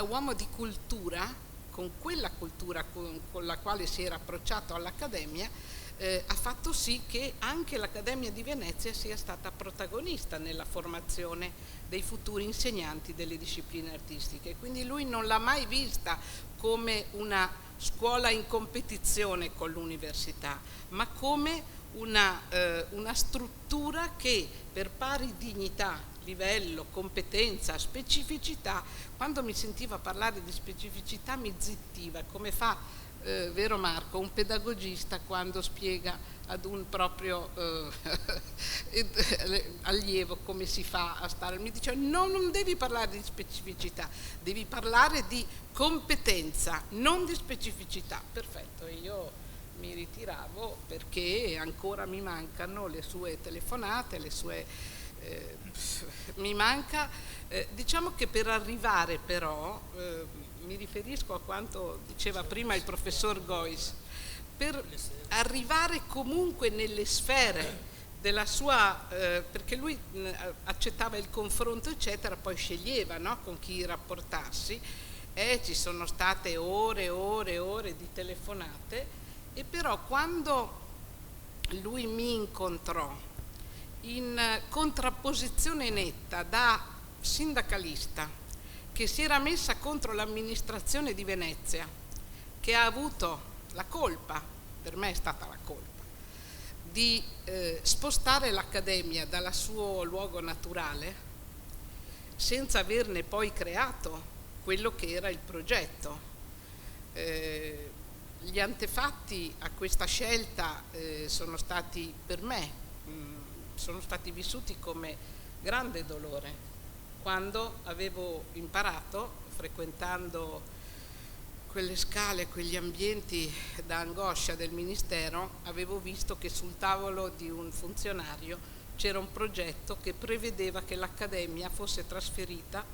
uomo di cultura, con quella cultura con la quale si era approcciato all'Accademia, ha fatto sì che anche l'Accademia di Venezia sia stata protagonista nella formazione dei futuri insegnanti delle discipline artistiche. Quindi lui non l'ha mai vista come una scuola in competizione con l'università, ma come una struttura che per pari dignità, livello, competenza, specificità, quando mi sentiva parlare di specificità mi zittiva, come fa vero Marco, un pedagogista quando spiega ad un proprio allievo come si fa a stare, mi dice no, non devi parlare di specificità, devi parlare di competenza, non di specificità. Perfetto, io mi ritiravo perché ancora mi mancano le sue telefonate, mi manca, diciamo che per arrivare però, mi riferisco a quanto diceva prima il professor Gois, per arrivare comunque nelle sfere della sua, perché lui accettava il confronto eccetera, poi sceglieva, no, con chi rapportarsi, ci sono state ore di telefonate, e però quando lui mi incontrò in contrapposizione netta da sindacalista che si era messa contro l'amministrazione di Venezia, che ha avuto la colpa, per me è stata la colpa, di spostare l'Accademia dal suo luogo naturale senza averne poi creato quello che era il progetto. Gli antefatti a questa scelta sono stati per me, sono stati vissuti come grande dolore. Quando avevo imparato, frequentando quelle scale, quegli ambienti da angoscia del Ministero, avevo visto che sul tavolo di un funzionario c'era un progetto che prevedeva che l'Accademia fosse trasferita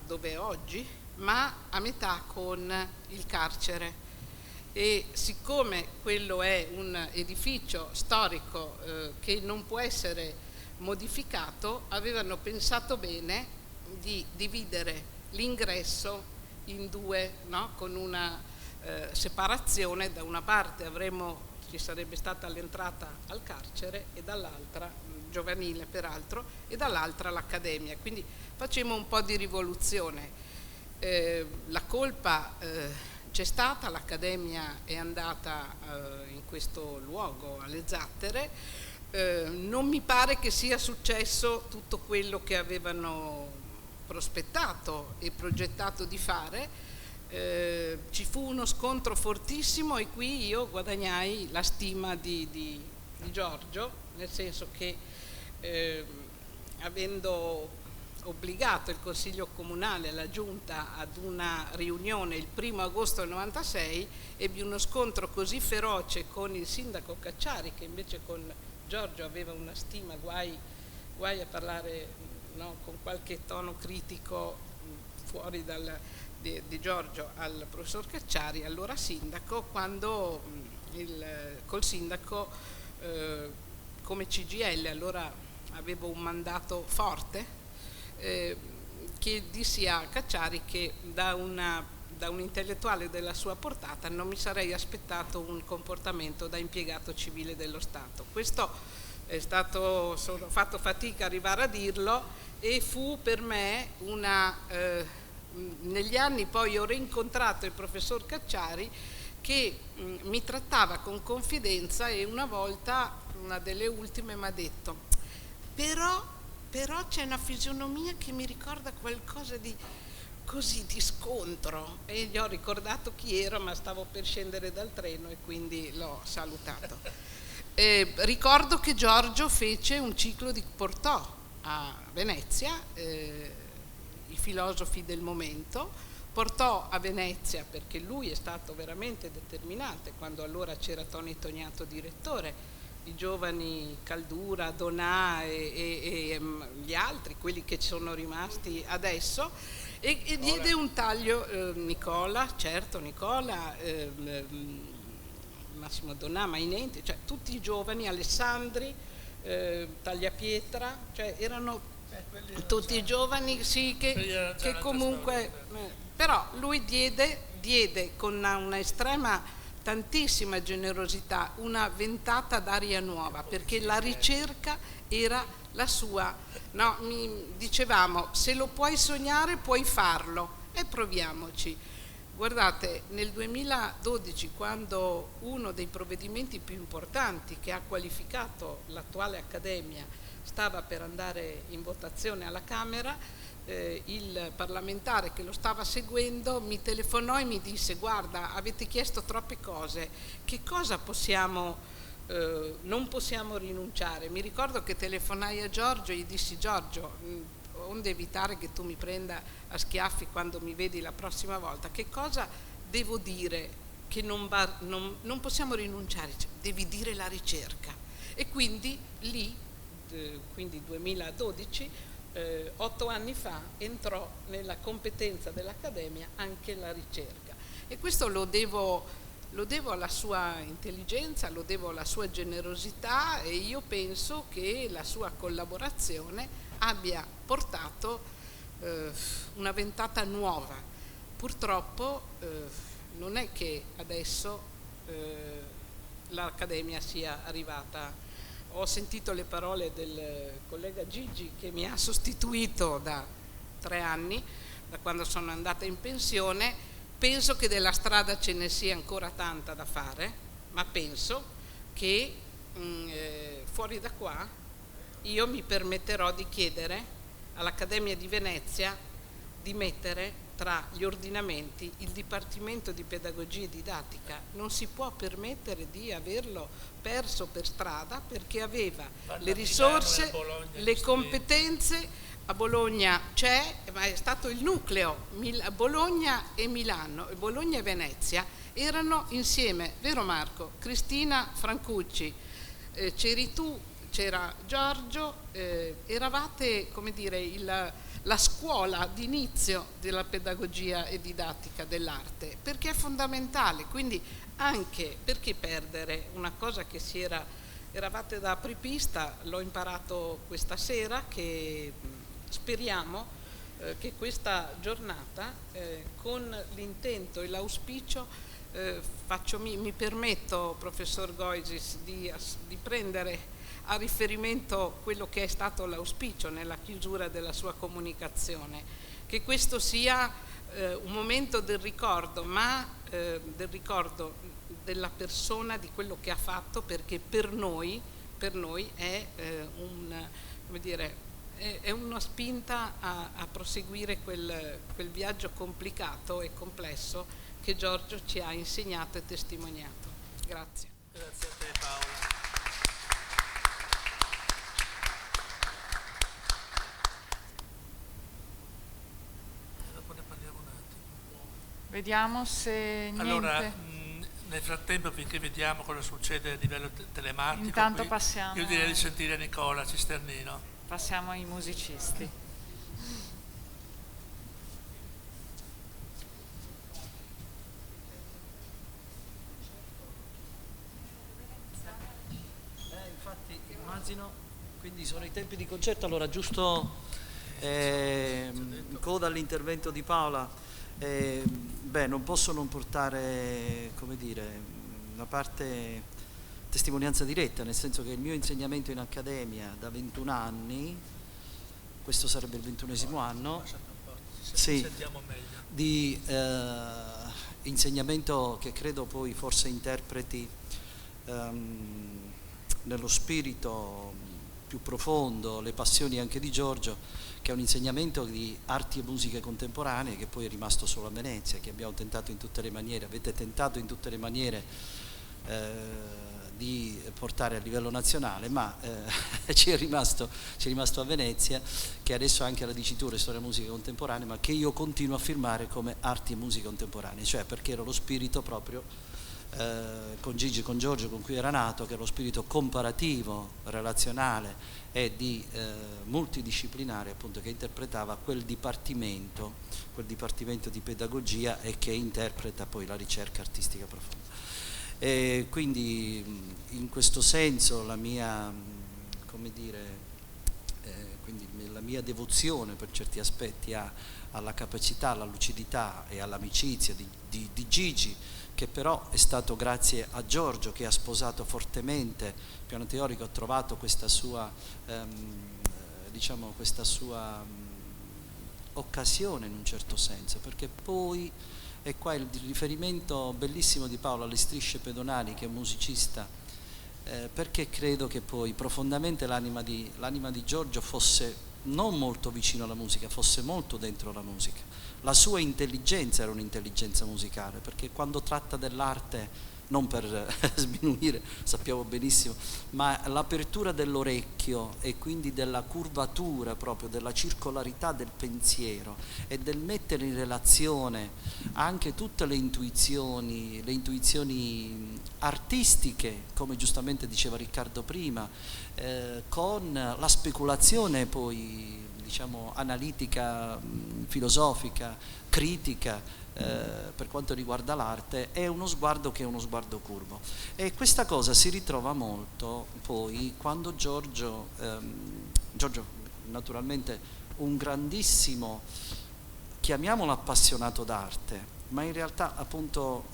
dove è oggi, ma a metà con il carcere. E siccome quello è un edificio storico che non può essere modificato, avevano pensato bene di dividere l'ingresso in due, no? Con una separazione: da una parte ci sarebbe stata l'entrata al carcere e dall'altra, giovanile peraltro, e dall'altra l'Accademia. Quindi facemmo un po' di rivoluzione. La colpa c'è stata, l'Accademia è andata in questo luogo, alle Zattere. Non mi pare che sia successo tutto quello che avevano prospettato e progettato di fare. Ci fu uno scontro fortissimo e qui io guadagnai la stima di Giorgio, nel senso che avendo obbligato il Consiglio Comunale, la Giunta, ad una riunione il 1° agosto del 96, ebbi uno scontro così feroce con il sindaco Cacciari, che invece con Giorgio aveva una stima, guai a parlare, no, con qualche tono critico fuori di Giorgio, al professor Cacciari, allora sindaco, quando col sindaco come CGIL, allora avevo un mandato forte, che dissi a Cacciari che da un intellettuale della sua portata non mi sarei aspettato un comportamento da impiegato civile dello Stato. Questo è stato, ho fatto fatica a arrivare a dirlo, e fu per me negli anni poi ho rincontrato il professor Cacciari, che mi trattava con confidenza, e una volta, una delle ultime, mi ha detto: però c'è una fisionomia che mi ricorda qualcosa di così, di scontro, e gli ho ricordato chi ero, ma stavo per scendere dal treno e quindi l'ho salutato. Ricordo che Giorgio fece un ciclo portò a Venezia i filosofi del momento, portò a Venezia, perché lui è stato veramente determinante, quando allora c'era Toni Tognato direttore, i giovani Caldura, Donà e gli altri, quelli che sono rimasti adesso, e diede un taglio, Nicola, Massimo Donà, Mainenti, cioè tutti i giovani, Alessandri, Tagliapietra, cioè erano tutti i giovani, sì, che comunque, però lui diede con una estrema, tantissima generosità, una ventata d'aria nuova, perché la ricerca era la sua, no? Dicevamo: se lo puoi sognare puoi farlo, e proviamoci. Guardate, nel 2012, quando uno dei provvedimenti più importanti che ha qualificato l'attuale Accademia stava per andare in votazione alla Camera, il parlamentare che lo stava seguendo mi telefonò e mi disse: guarda, avete chiesto troppe cose, che cosa non possiamo rinunciare? Mi ricordo che telefonai a Giorgio e gli dissi: Giorgio, onde evitare che tu mi prenda a schiaffi quando mi vedi la prossima volta, che cosa devo dire che non possiamo rinunciare, cioè, devi dire la ricerca. E quindi lì, quindi 2012, 8 anni fa, entrò nella competenza dell'Accademia anche la ricerca. E questo lo devo alla sua intelligenza, lo devo alla sua generosità, e io penso che la sua collaborazione abbia portato una ventata nuova. Purtroppo non è che adesso l'Accademia sia arrivata. Ho sentito le parole del collega Gigi, che mi ha sostituito da 3 anni, da quando sono andata in pensione. Penso che della strada ce ne sia ancora tanta da fare, ma penso che fuori da qua io mi permetterò di chiedere all'Accademia di Venezia di mettere tra gli ordinamenti il Dipartimento di Pedagogia e Didattica. Non si può permettere di averlo perso per strada, perché aveva le risorse, le competenze. A Bologna c'è, ma è stato il nucleo. Bologna e Milano, Bologna e Venezia erano insieme, vero Marco? Cristina Francucci, c'eri tu, c'era Giorgio, eravate, come dire, la scuola d'inizio della pedagogia e didattica dell'arte, perché è fondamentale. Quindi anche perché perdere una cosa che eravate da apripista. L'ho imparato questa sera, che speriamo che questa giornata, con l'intento e l'auspicio, mi permetto, professor Goisis, di prendere a riferimento quello che è stato l'auspicio nella chiusura della sua comunicazione, che questo sia un momento del ricordo, ma del ricordo della persona, di quello che ha fatto, perché per noi è come dire, è una spinta a proseguire quel viaggio complicato e complesso che Giorgio ci ha insegnato e testimoniato. Grazie.
Grazie a te, Paola. Dopo ne parliamo un attimo.
Vediamo se niente.
Allora, nel frattempo, finché vediamo cosa succede a livello telematico,
intanto
qui,
passiamo.
io direi di sentire Nicola Cisternino.
Passiamo ai musicisti.
Infatti immagino, quindi sono i tempi di concerto. Allora, giusto in coda all'intervento di Paola, non posso non portare, come dire, una parte testimonianza diretta, nel senso che il mio insegnamento in accademia da 21 anni, questo sarebbe il 21esimo anno, sì, di insegnamento che credo poi forse interpreti nello spirito più profondo le passioni anche di Giorgio, che è un insegnamento di arti e musiche contemporanee che poi è rimasto solo a Venezia, che abbiamo tentato in tutte le maniere, avete tentato in tutte le maniere di portare a livello nazionale, ma ci è rimasto a Venezia, che adesso ha anche la dicitura storia e musica contemporanea, ma che io continuo a firmare come arti e musica contemporanee, cioè perché era lo spirito proprio con Gigi, con Giorgio, con cui era nato, che è lo spirito comparativo, relazionale e di multidisciplinare, appunto, che interpretava quel dipartimento di pedagogia e che interpreta poi la ricerca artistica profonda. E quindi in questo senso la mia, come dire, quindi la mia devozione per certi aspetti alla capacità, alla lucidità e all'amicizia di Gigi, che però è stato grazie a Giorgio, che ha sposato fortemente il piano teorico, ha trovato questa sua occasione in un certo senso, perché poi, e qua il riferimento bellissimo di Paolo alle strisce pedonali, che è un musicista, perché credo che poi profondamente l'anima di Giorgio fosse non molto vicino alla musica, fosse molto dentro la musica. La sua intelligenza era un'intelligenza musicale, perché quando tratta dell'arte non per sminuire, sappiamo benissimo, ma l'apertura dell'orecchio e quindi della curvatura proprio, della circolarità del pensiero e del mettere in relazione anche tutte le intuizioni artistiche, come giustamente diceva Riccardo prima, con la speculazione poi diciamo analitica, filosofica, critica, per quanto riguarda l'arte, è uno sguardo che è uno sguardo curvo, e questa cosa si ritrova molto poi quando Giorgio naturalmente un grandissimo, chiamiamolo appassionato d'arte, ma in realtà appunto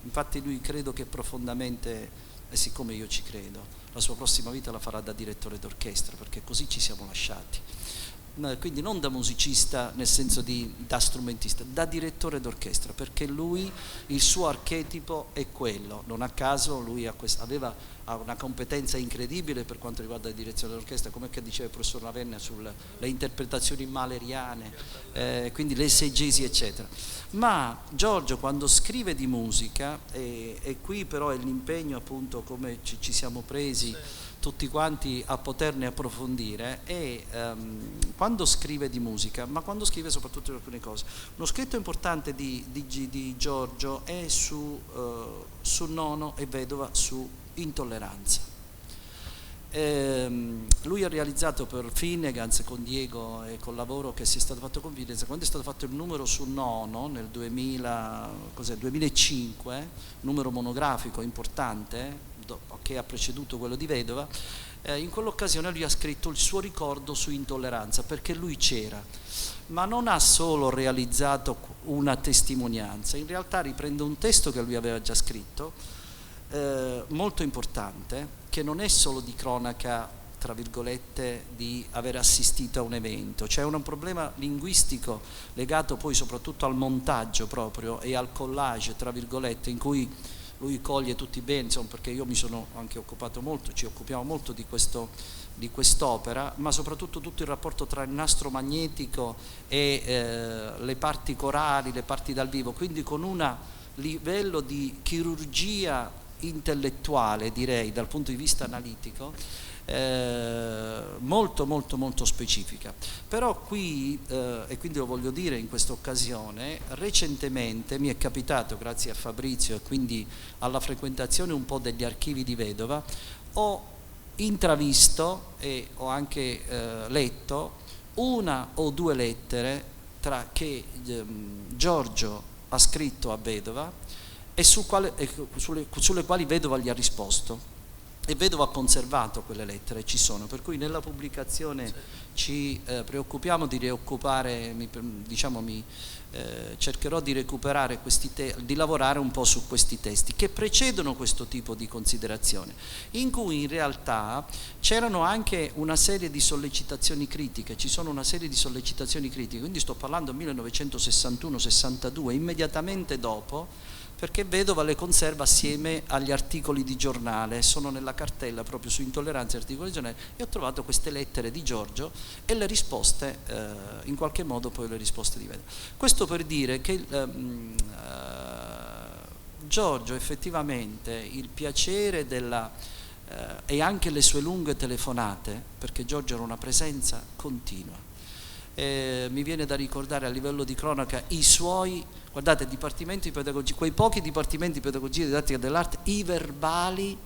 infatti lui credo che profondamente, e siccome io ci credo, la sua prossima vita la farà da direttore d'orchestra, perché così ci siamo lasciati. Quindi non da musicista nel senso da strumentista, da direttore d'orchestra, perché lui, il suo archetipo è quello. Non a caso lui ha una competenza incredibile per quanto riguarda la direzione dell'orchestra, come diceva il professor Ravenna sulle interpretazioni maleriane, quindi le esegesi eccetera. Ma Giorgio quando scrive di musica, e qui però è l'impegno appunto come ci siamo presi tutti quanti a poterne approfondire, e quando scrive di musica, ma quando scrive soprattutto di alcune cose. Uno scritto importante di Giorgio è su Nono e Vedova, su intolleranza. Lui ha realizzato per Finnegans con Diego e col lavoro che si è stato fatto con Finnegans, quando è stato fatto il numero su Nono nel 2005, numero monografico importante che ha preceduto quello di Vedova, in quell'occasione lui ha scritto il suo ricordo su intolleranza, perché lui c'era, ma non ha solo realizzato una testimonianza, in realtà riprende un testo che lui aveva già scritto, molto importante, che non è solo di cronaca tra virgolette di aver assistito a un evento, c'è un problema linguistico legato poi soprattutto al montaggio proprio e al collage tra virgolette, in cui lui coglie tutti bene, insomma, perché io mi sono anche occupato molto, ci occupiamo molto di quest'opera, ma soprattutto tutto il rapporto tra il nastro magnetico e le parti corali, le parti dal vivo, quindi con un livello di chirurgia intellettuale, direi, dal punto di vista analitico, molto molto molto specifica. Però qui, e quindi lo voglio dire in questa occasione, recentemente mi è capitato, grazie a Fabrizio e quindi alla frequentazione un po' degli archivi di Vedova, ho intravisto e ho anche letto una o due lettere che Giorgio ha scritto a Vedova e sulle quali Vedova gli ha risposto. E Vedova ha conservato quelle lettere, ci sono, per cui nella pubblicazione ci preoccupiamo di reoccupare, cercherò di recuperare di lavorare un po' su questi testi che precedono questo tipo di considerazione, in cui in realtà c'erano anche una serie di sollecitazioni critiche, ci sono una serie di sollecitazioni critiche, quindi sto parlando 1961-62, immediatamente dopo, perché Vedova le conserva assieme agli articoli di giornale, sono nella cartella proprio su intolleranza e articoli di giornale, e ho trovato queste lettere di Giorgio e le risposte, in qualche modo poi le risposte di Vedova. Questo per dire che Giorgio effettivamente il piacere e anche le sue lunghe telefonate, perché Giorgio era una presenza continua. Mi viene da ricordare a livello di cronaca i suoi, guardate, dipartimenti di pedagogia, quei pochi dipartimenti di pedagogia e didattica dell'arte, i verbali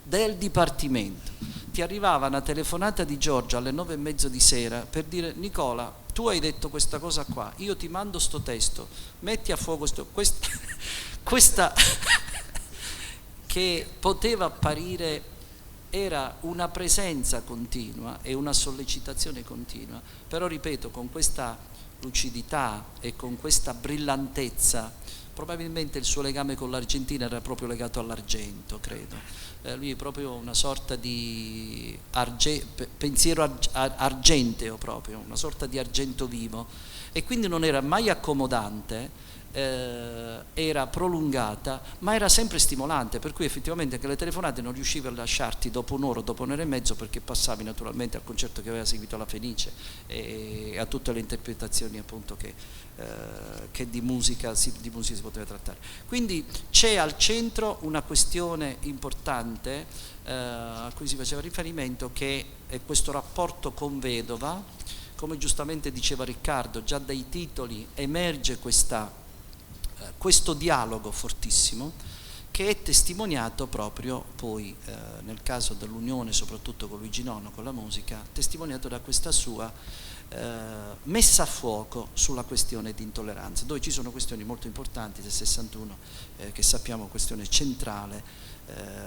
del dipartimento. Ti arrivava una telefonata di Giorgio alle 9:30 di sera per dire: Nicola, tu hai detto questa cosa qua, io ti mando sto testo, metti a fuoco questa che poteva apparire, era una presenza continua e una sollecitazione continua, però ripeto, con questa lucidità e con questa brillantezza. Probabilmente il suo legame con l'Argentina era proprio legato all'argento, credo. Lui è proprio una sorta di pensiero argenteo, proprio una sorta di argento vivo, e quindi non era mai accomodante, era prolungata, ma era sempre stimolante, per cui effettivamente anche le telefonate non riuscivi a lasciarti dopo un'ora e mezzo, perché passavi naturalmente al concerto che aveva seguito la Fenice e a tutte le interpretazioni appunto che di musica si poteva trattare. Quindi c'è al centro una questione importante a cui si faceva riferimento, che è questo rapporto con vedova. Come giustamente diceva Riccardo, già dai titoli emerge questo dialogo fortissimo, che è testimoniato proprio poi nel caso dell'unione soprattutto con Luigi Nono, con la musica, testimoniato da questa sua messa a fuoco sulla questione di intolleranza, dove ci sono questioni molto importanti del 61 che sappiamo questione centrale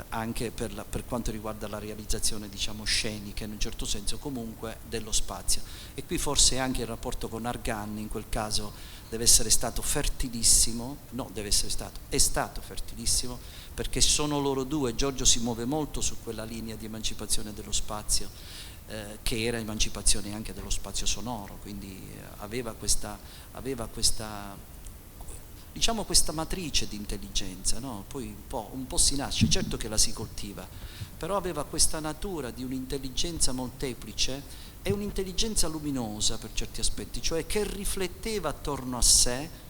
anche per quanto riguarda la realizzazione, diciamo, scenica in un certo senso, comunque dello spazio. E qui forse anche il rapporto con Argan in quel caso deve essere stato fertilissimo, è stato fertilissimo, perché sono loro due. Giorgio si muove molto su quella linea di emancipazione dello spazio, che era emancipazione anche dello spazio sonoro, quindi aveva questa diciamo questa matrice di intelligenza, no? Poi un po' si nasce, certo che la si coltiva, però aveva questa natura di un'intelligenza molteplice e un'intelligenza luminosa per certi aspetti, cioè che rifletteva attorno a sé.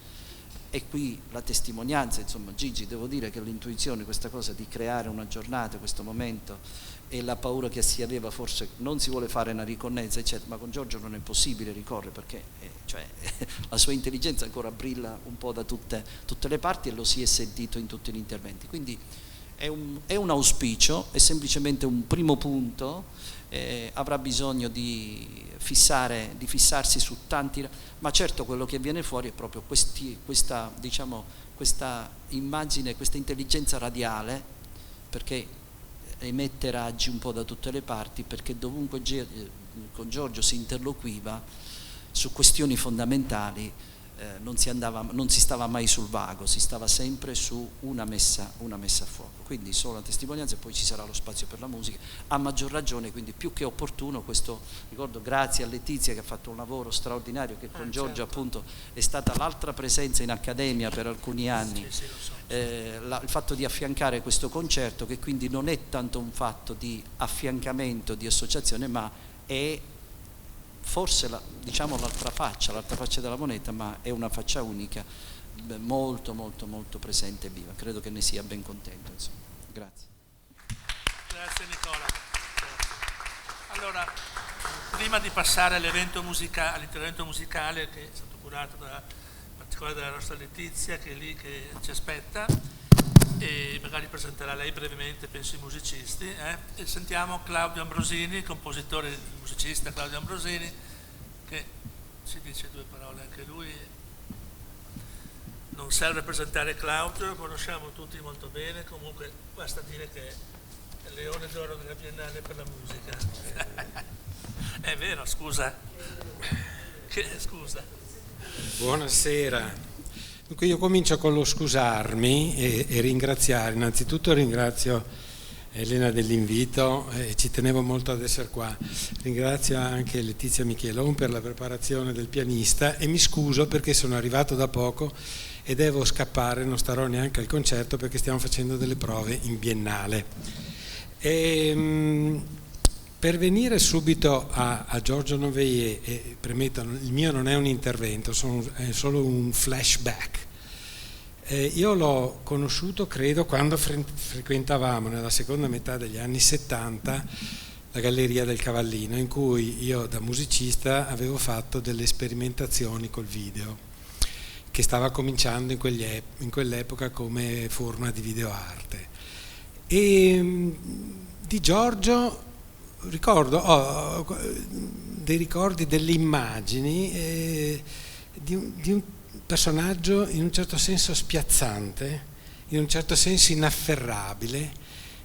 E qui la testimonianza, insomma, Gigi, devo dire che l'intuizione, questa cosa di creare una giornata, questo momento, e la paura che si aveva, forse non si vuole fare una ricorrenza, eccetera, ma con Giorgio non è possibile ricorrere, perché la sua intelligenza ancora brilla un po' da tutte le parti, e lo si è sentito in tutti gli interventi. Quindi è un auspicio, è semplicemente un primo punto, avrà bisogno di fissarsi su tanti, ma certo quello che viene fuori è proprio questa immagine, questa intelligenza radiale, perché emette raggi un po' da tutte le parti, perché dovunque con Giorgio si interloquiva su questioni fondamentali, non si stava mai sul vago, si stava sempre su una messa a fuoco. Quindi solo la testimonianza, e poi ci sarà lo spazio per la musica, a maggior ragione, quindi più che opportuno questo ricordo, grazie a Letizia che ha fatto un lavoro straordinario, che con Giorgio appunto è stata l'altra presenza in accademia per alcuni anni, il fatto di affiancare questo concerto, che quindi non è tanto un fatto di affiancamento, di associazione, ma è forse l'altra faccia della moneta, ma è una faccia unica, molto molto molto presente e viva. Credo che ne sia ben contento, insomma. Grazie.
Grazie Nicola. Allora, prima di passare all'intervento musicale che è stato curato in particolare dalla nostra Letizia, che è lì che ci aspetta, e magari presenterà lei brevemente, penso, i musicisti, e sentiamo Claudio Ambrosini, compositore, musicista Claudio Ambrosini, che ci dice due parole anche lui. Non serve presentare Claudio, lo conosciamo tutti molto bene, comunque basta dire che è il leone d'oro della Biennale per la musica. È vero, scusa. Scusa.
Buonasera. Dunque io comincio con lo scusarmi e ringraziare. Innanzitutto ringrazio Elena dell'invito, ci tenevo molto ad essere qua. Ringrazio anche Letizia Michelon per la preparazione del pianista, e mi scuso perché sono arrivato da poco e devo scappare, non starò neanche al concerto perché stiamo facendo delle prove in Biennale. Per venire subito a Giorgio Noveye, e premetto, il mio non è un intervento, è solo un flashback. Io l'ho conosciuto, credo, quando frequentavamo nella seconda metà degli anni 70 la Galleria del Cavallino, in cui io da musicista avevo fatto delle sperimentazioni col video, che stava cominciando in quell'epoca come forma di videoarte. E di Giorgio ho dei ricordi, delle immagini di un personaggio in un certo senso spiazzante, in un certo senso inafferrabile,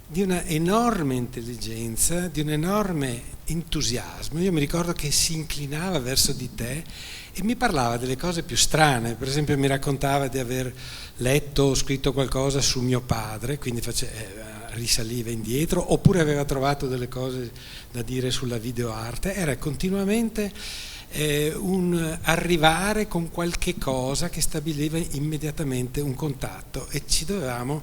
di una enorme intelligenza, di un enorme entusiasmo. Io mi ricordo che si inclinava verso di te e mi parlava delle cose più strane. Per esempio mi raccontava di aver letto o scritto qualcosa su mio padre, quindi risaliva indietro, oppure aveva trovato delle cose da dire sulla videoarte. Era continuamente un arrivare con qualche cosa che stabiliva immediatamente un contatto, e ci dovevamo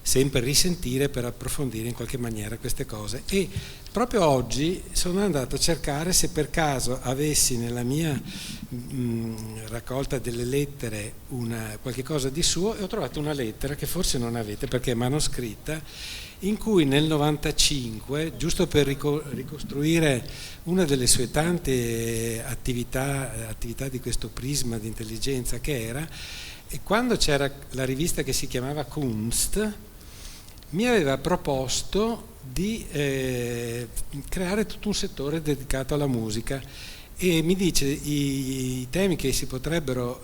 sempre risentire per approfondire in qualche maniera queste cose. E proprio oggi sono andato a cercare se per caso avessi nella mia raccolta delle lettere qualche cosa di suo, e ho trovato una lettera che forse non avete perché è manoscritta, in cui nel 95, giusto per ricostruire una delle sue tante attività di questo prisma di intelligenza che era, e quando c'era la rivista che si chiamava Kunst, mi aveva proposto di creare tutto un settore dedicato alla musica, e mi dice i temi che si potrebbero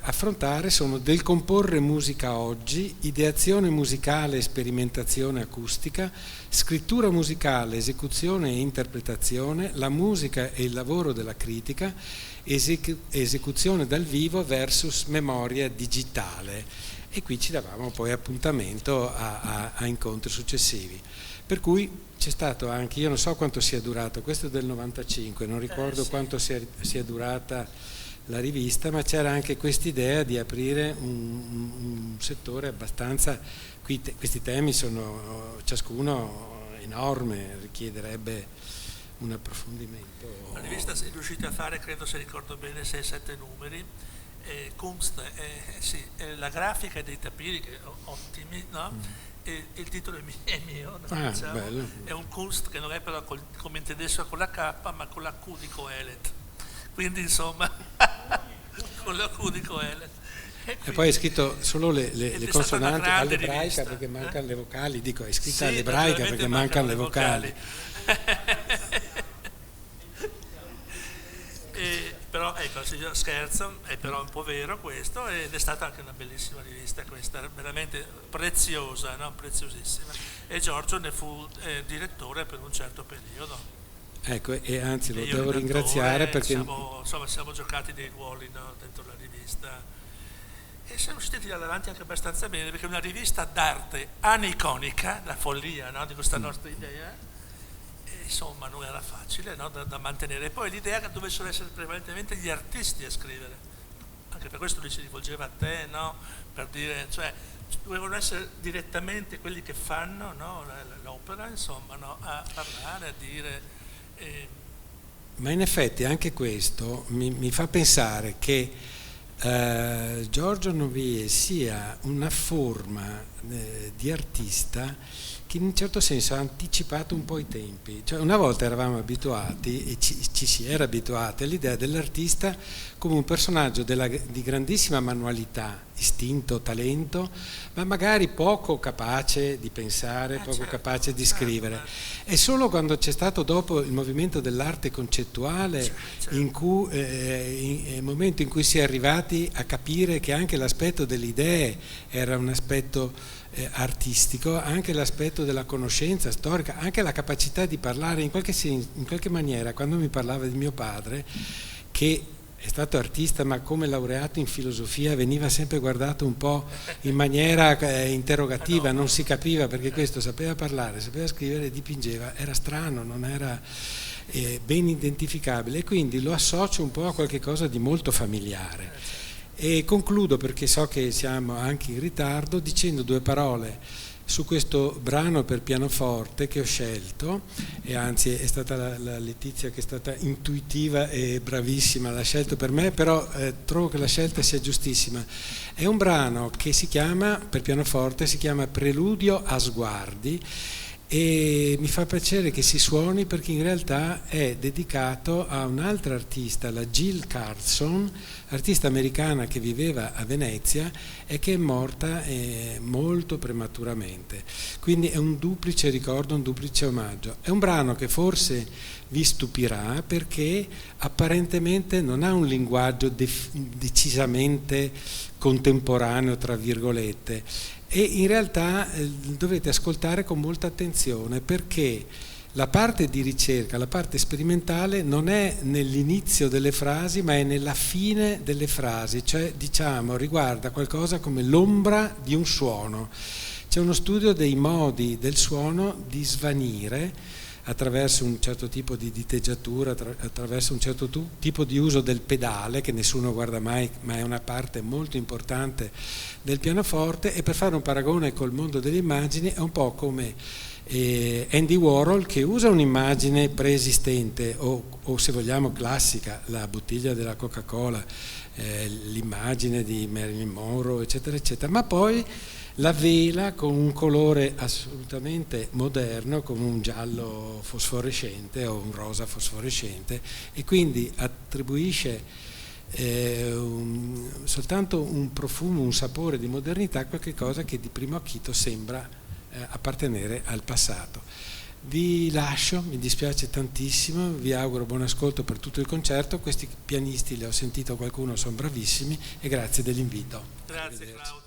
affrontare sono del comporre musica oggi, ideazione musicale e sperimentazione acustica, scrittura musicale, esecuzione e interpretazione, la musica e il lavoro della critica, esecuzione dal vivo versus memoria digitale. E qui ci davamo poi appuntamento a incontri successivi. Per cui c'è stato anche, io non so quanto sia durato, questo è del 95, non ricordo quanto sia durata la rivista, ma c'era anche quest'idea di aprire un settore abbastanza, questi temi sono ciascuno enorme, richiederebbe un approfondimento.
La rivista è riuscita a fare, credo se ricordo bene, 6-7 numeri. Kunst è la grafica dei tapiri, che ottimi, no? E il titolo è mio, no? Diciamo. È un Kunst che non è però come in tedesco con la K, ma con la Q di Coelet, quindi insomma con la Q di Coelet.
E poi è scritto solo le consonanti all'ebraica perché mancano le vocali, dico è scritta all'ebraica perché mancano le vocali.
Però ecco, scherzo, è però un po' vero questo, ed è stata anche una bellissima rivista questa, veramente preziosa, no? Preziosissima, e Giorgio ne fu direttore per un certo periodo.
Ecco, e anzi lo devo ringraziare perché
siamo giocati dei ruoli, no? Dentro la rivista, e siamo riusciti a tirare avanti anche abbastanza bene, perché è una rivista d'arte aniconica, la follia, no? Di questa nostra idea. Insomma non era facile, no? da mantenere. E poi l'idea che dovessero essere prevalentemente gli artisti a scrivere, anche per questo lui si rivolgeva a te, no? Per dire, cioè dovevano essere direttamente quelli che fanno, no? L'opera, insomma, no? A parlare, a dire.
Ma in effetti anche questo mi fa pensare che Giorgio Novie sia una forma di artista che in un certo senso ha anticipato un po' i tempi. Cioè, una volta eravamo abituati, e ci si era abituati all'idea dell'artista come un personaggio di grandissima manualità, istinto, talento, ma magari poco capace di pensare, poco capace di scrivere. È solo quando c'è stato dopo il movimento dell'arte concettuale, il momento in cui si è arrivati a capire che anche l'aspetto delle idee era un aspetto artistico, anche l'aspetto della conoscenza storica, anche la capacità di parlare in qualche maniera. Quando mi parlava di mio padre, che è stato artista ma come laureato in filosofia veniva sempre guardato un po' in maniera interrogativa, non si capiva perché questo sapeva parlare, sapeva scrivere, dipingeva, era strano, non era ben identificabile, e quindi lo associo un po' a qualche cosa di molto familiare. E concludo, perché so che siamo anche in ritardo, dicendo due parole su questo brano per pianoforte che ho scelto, e anzi è stata la Letizia che è stata intuitiva e bravissima, l'ha scelto per me, però trovo che la scelta sia giustissima. È un brano che si chiama, per pianoforte, si chiama Preludio a sguardi, e mi fa piacere che si suoni perché in realtà è dedicato a un'altra artista, la Jill Carlson, artista americana che viveva a Venezia e che è morta molto prematuramente. Quindi è un duplice ricordo, un duplice omaggio. È un brano che forse vi stupirà perché apparentemente non ha un linguaggio decisamente contemporaneo, tra virgolette, e in realtà dovete ascoltare con molta attenzione, perché la parte di ricerca, la parte sperimentale non è nell'inizio delle frasi ma è nella fine delle frasi, cioè diciamo riguarda qualcosa come l'ombra di un suono. C'è uno studio dei modi del suono di svanire attraverso un certo tipo di diteggiatura, attraverso un certo tipo di uso del pedale che nessuno guarda mai, ma è una parte molto importante del pianoforte. E per fare un paragone col mondo delle immagini è un po' come Andy Warhol, che usa un'immagine preesistente o se vogliamo classica, la bottiglia della Coca-Cola, l'immagine di Marilyn Monroe, eccetera eccetera, ma poi la vela con un colore assolutamente moderno, come un giallo fosforescente o un rosa fosforescente, e quindi attribuisce soltanto un profumo, un sapore di modernità a qualche cosa che di primo acchito sembra appartenere al passato. Vi lascio, mi dispiace tantissimo, vi auguro buon ascolto per tutto il concerto. Questi pianisti, li ho sentito qualcuno, sono bravissimi, e grazie dell'invito.
Grazie Claudio.